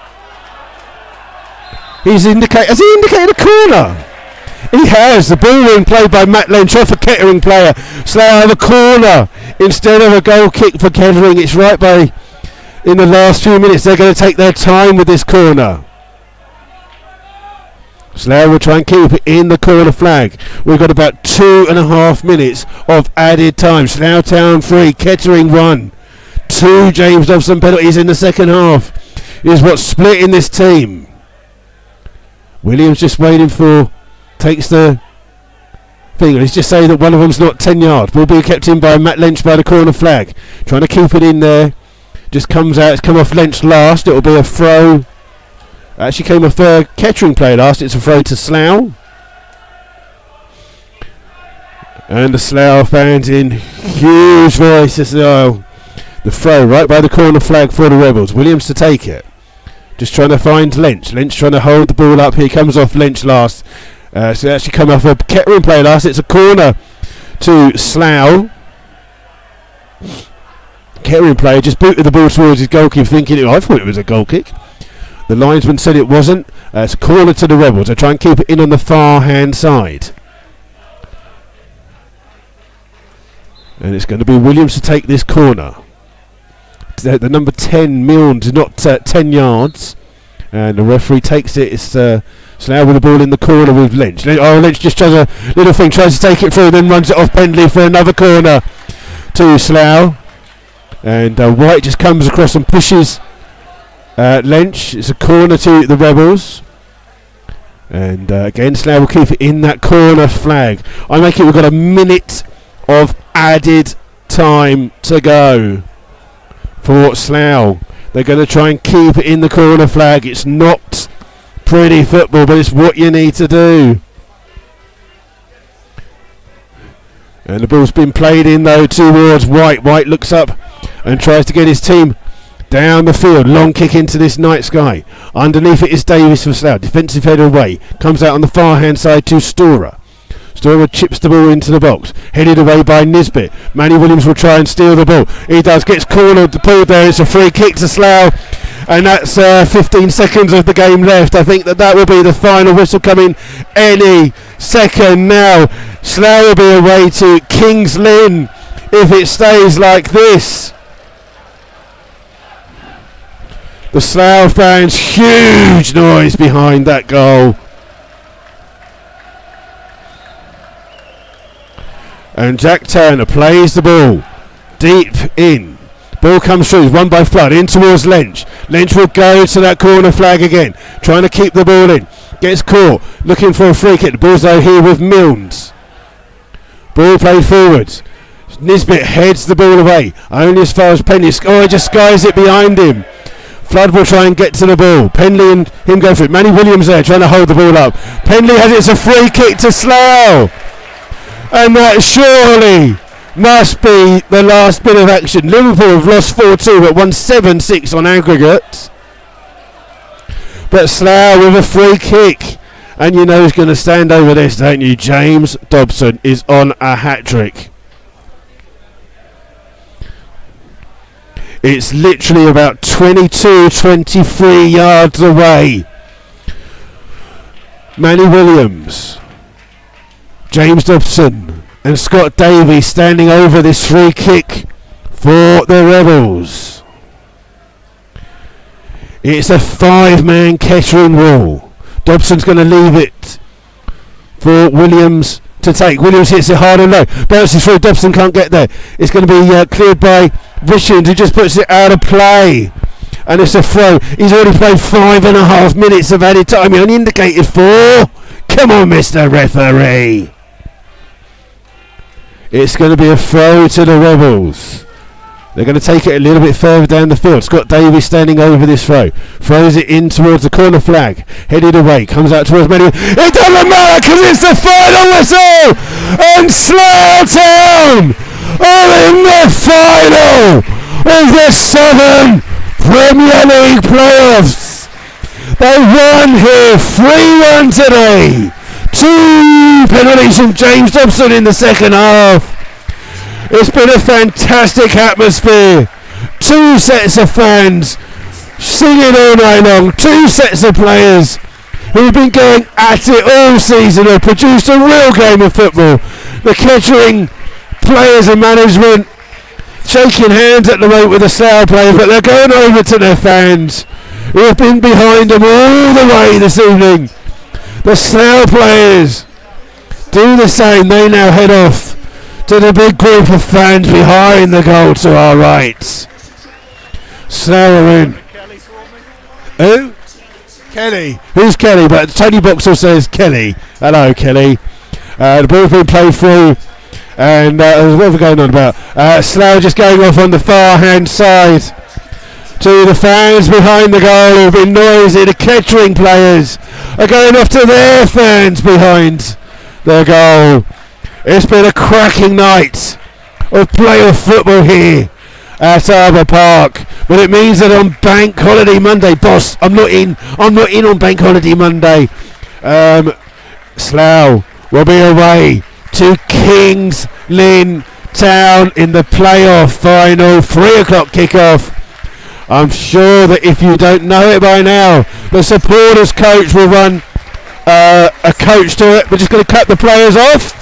A: Has he indicated a corner? He has. The ball being played by Matt Lynch off a Kettering player. Slough have a corner instead of a goal kick for Kettering. It's right by in the last few minutes. They're going to take their time with this corner. Slough will try and keep it in the corner flag. We've got about 2.5 minutes of added time. Slough Town 3, Kettering 1. 2 James Dobson penalties in the second half is what's splitting this team. Williams just waiting for, takes the thing. He's just saying that one of them's not 10 yards. Will be kept in by Matt Lynch by the corner flag. Trying to keep it in there. Just comes out. It's come off Lynch last. It will be a throw. Actually came off the Kettering player last. It's a throw to Slough. And the Slough fans in huge voices. Oh, the throw right by the corner flag for the Rebels. Williams to take it. Just trying to find Lynch. Lynch trying to hold the ball up. Here comes off Lynch last. So it actually come off a Kettering player last. It's a corner to Slough. Kettering player just booted the ball towards his goalkeeper thinking, I thought it was a goal kick. The linesman said it wasn't. It's a corner to the Rebels. They try and keep it in on the far hand side. And it's going to be Williams to take this corner. The number 10, Milnes, not 10 yards. And the referee takes it. It's Slough with the ball in the corner with Lynch. Lynch just does a little thing, tries to take it through, then runs it off Pendley for another corner to Slough. And White just comes across and pushes Lynch. It's a corner to the Rebels. And again, Slough will keep it in that corner flag. I make it, we've got a minute of added time to go for Slough. They're going to try and keep it in the corner flag. It's not pretty football, but it's what you need to do. And the ball's been played in though towards White. White looks up and tries to get his team Down the field, long kick into this night sky. Underneath it is Davies for Slough. Defensive header away. Comes out on the far hand side to Storer. Storer chips the ball into the box. Headed away by Nisbet. Manny Williams will try and steal the ball. He does. Gets cornered. The ball there. It's a free kick to Slough. And that's 15 seconds of the game left. I think that will be the final whistle coming any second now. Slough will be away to Kings Lynn if it stays like this. The Slough fans, huge noise behind that goal. And Jack Turner plays the ball deep in. Ball comes through, won by Flood, in towards Lynch. Lynch will go to that corner flag again, trying to keep the ball in. Gets caught, looking for a free kick. The ball's out here with Milnes. Ball played forwards. Nisbet heads the ball away, only as far as Penley. Oh, he just skies it behind him. Flood will try and get to the ball. Penley and him go for it. Manny Williams there trying to hold the ball up. Penley has it. It's a free kick to Slough. And that surely must be the last bit of action. Liverpool have lost 4-2 but won 7-6 on aggregate. But Slough with a free kick. And you know who's going to stand over this, don't you? James Dobson is on a hat-trick. It's literally about 23 yards away. Manny Williams, James Dobson and Scott Davies standing over this free kick for the Rebels. It's a 5-man Kettering wall. Dobson's going to leave it for Williams to take. Williams hits it hard and low. Bounces through. Dobson can't get there. It's going to be cleared by Vishend, who just puts it out of play. And it's a throw. He's already played 5.5 minutes of added time. He only indicated 4. Come on, Mr. Referee. It's going to be a throw to the Rebels. They're going to take it a little bit further down the field. Scott Davies standing over this throw. Throws it in towards the corner flag. Headed away. Comes out towards Manny. It doesn't matter because it's the final whistle. And Slough Town are in the final of the Southern Premier League playoffs. They won here 3-1 today. 2 penalties from James Dobson in the second half. It's been a fantastic atmosphere. 2 sets of fans singing all night long. 2 sets of players who've been going at it all season have produced a real game of football. The Kettering players and management shaking hands at the moment with the Slough players, but they're going over to their fans who have been behind them all the way this evening. The Slough players do the same. They now head off to the big group of fans behind the goal to our right. Slough are in. Who? Kelly. Who's Kelly? But Tony Boxall says Kelly. Hello, Kelly. The ball's been played through. And what are we going on about? Slough just going off on the far hand side to the fans behind the goal who've been noisy. The Kettering players are going off to their fans behind the goal. It's been a cracking night of playoff football here at Arbour Park, but it means that on Bank Holiday Monday, boss, I'm not in on Bank Holiday Monday. Slough will be away to Kings Lynn Town in the playoff final, 3 o'clock kickoff. I'm sure that if you don't know it by now, the supporters coach will run a coach to it. We're just going to cut the players off.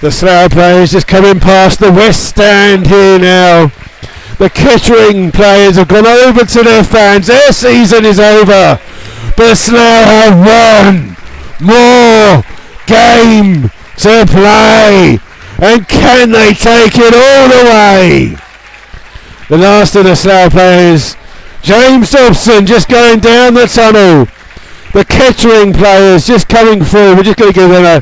A: The Slough players just coming past the West Stand here now. The Kettering players have gone over to their fans. Their season is over. But Slough have one more game to play. And can they take it all the way? The last of the Slough players, James Dobson, just going down the tunnel. The Kettering players just coming through. We're just going to give them a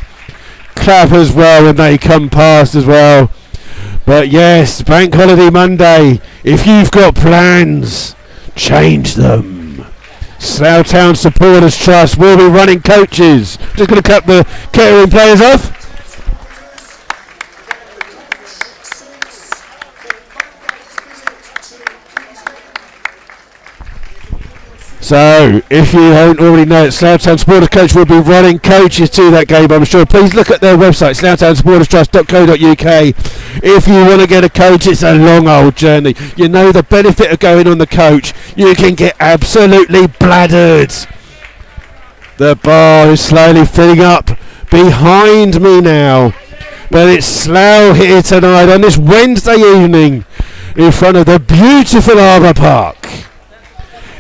A: clap as well when they come past as well. But yes, Bank Holiday Monday. If you've got plans, change them. Slough Town Supporters Trust will be running coaches. Just going to cut the Kettering players off. So, if you don't already know it, Slough Town Supporters Coach will be running coaches to that game, I'm sure. Please look at their website, sloughtown-supporterstrust.co.uk. If you want to get a coach, it's a long old journey. You know the benefit of going on the coach. You can get absolutely bladdered. The bar is slowly filling up behind me now. But it's Slough here tonight on this Wednesday evening in front of the beautiful Arbour Park.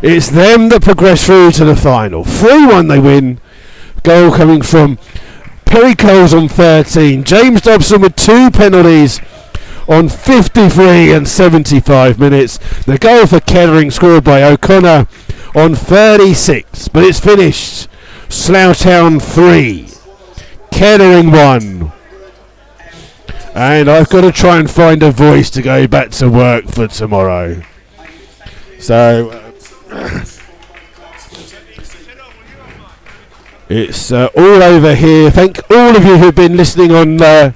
A: It's them that progress through to the final. 3-1 they win. Goal coming from Perry Coles on 13. James Dobson with 2 penalties on 53 and 75 minutes. The goal for Kettering scored by O'Connor on 36. But it's finished. Slough Town 3. Kettering 1. And I've got to try and find a voice to go back to work for tomorrow. So... it's all over here. Thank all of you who've been listening on the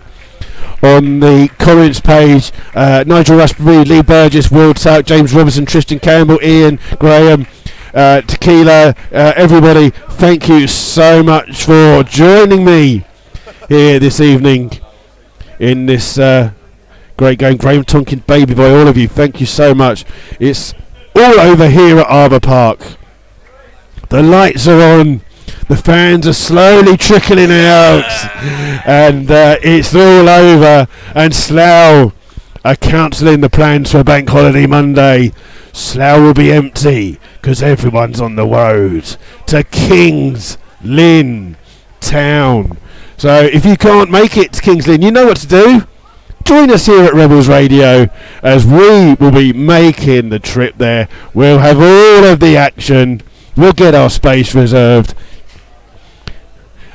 A: comments page. Nigel Rushbury, Lee Burgess, Will Tuck, James Robertson, Tristan Campbell, Ian, Graham, Tequila, everybody, thank you so much for joining me here this evening in this great game. Graham Tonkin, Baby Boy, all of you, thank you so much. It's all over here at Arbour Park. The lights are on. The fans are slowly trickling out. And it's all over. And Slough are cancelling the plans for Bank Holiday Monday. Slough will be empty because everyone's on the road to Kings Lynn Town. So if you can't make it to Kings Lynn, you know what to do. Join us here at Rebels Radio as we will be making the trip there. We'll have all of the action. We'll get our space reserved.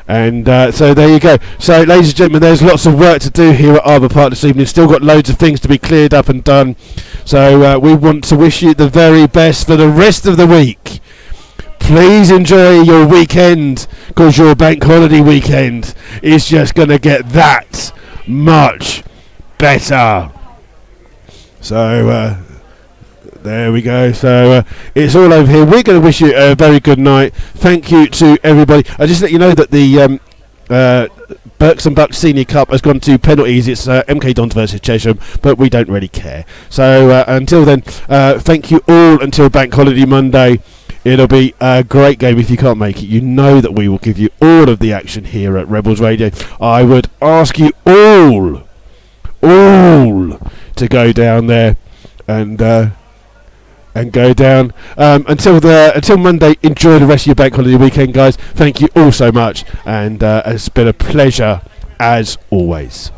A: And so there you go. So ladies and gentlemen, there's lots of work to do here at Arbour Park this evening. Still got loads of things to be cleared up and done. So we want to wish you the very best for the rest of the week. Please enjoy your weekend because your bank holiday weekend is just going to get that much better. So there we go. So it's all over here. We're going to wish you a very good night. Thank you to everybody. I just let you know that the Berks and Bucks Senior Cup has gone to penalties. It's MK Dons versus Chesham, but we don't really care. So until then, thank you all until Bank Holiday Monday. It'll be a great game. If you can't make it, you know that we will give you all of the action here at Rebels Radio. I would ask you all to go down there and go down until Monday. Enjoy the rest of your bank holiday weekend, guys. Thank you all so much, and it's been a pleasure as always.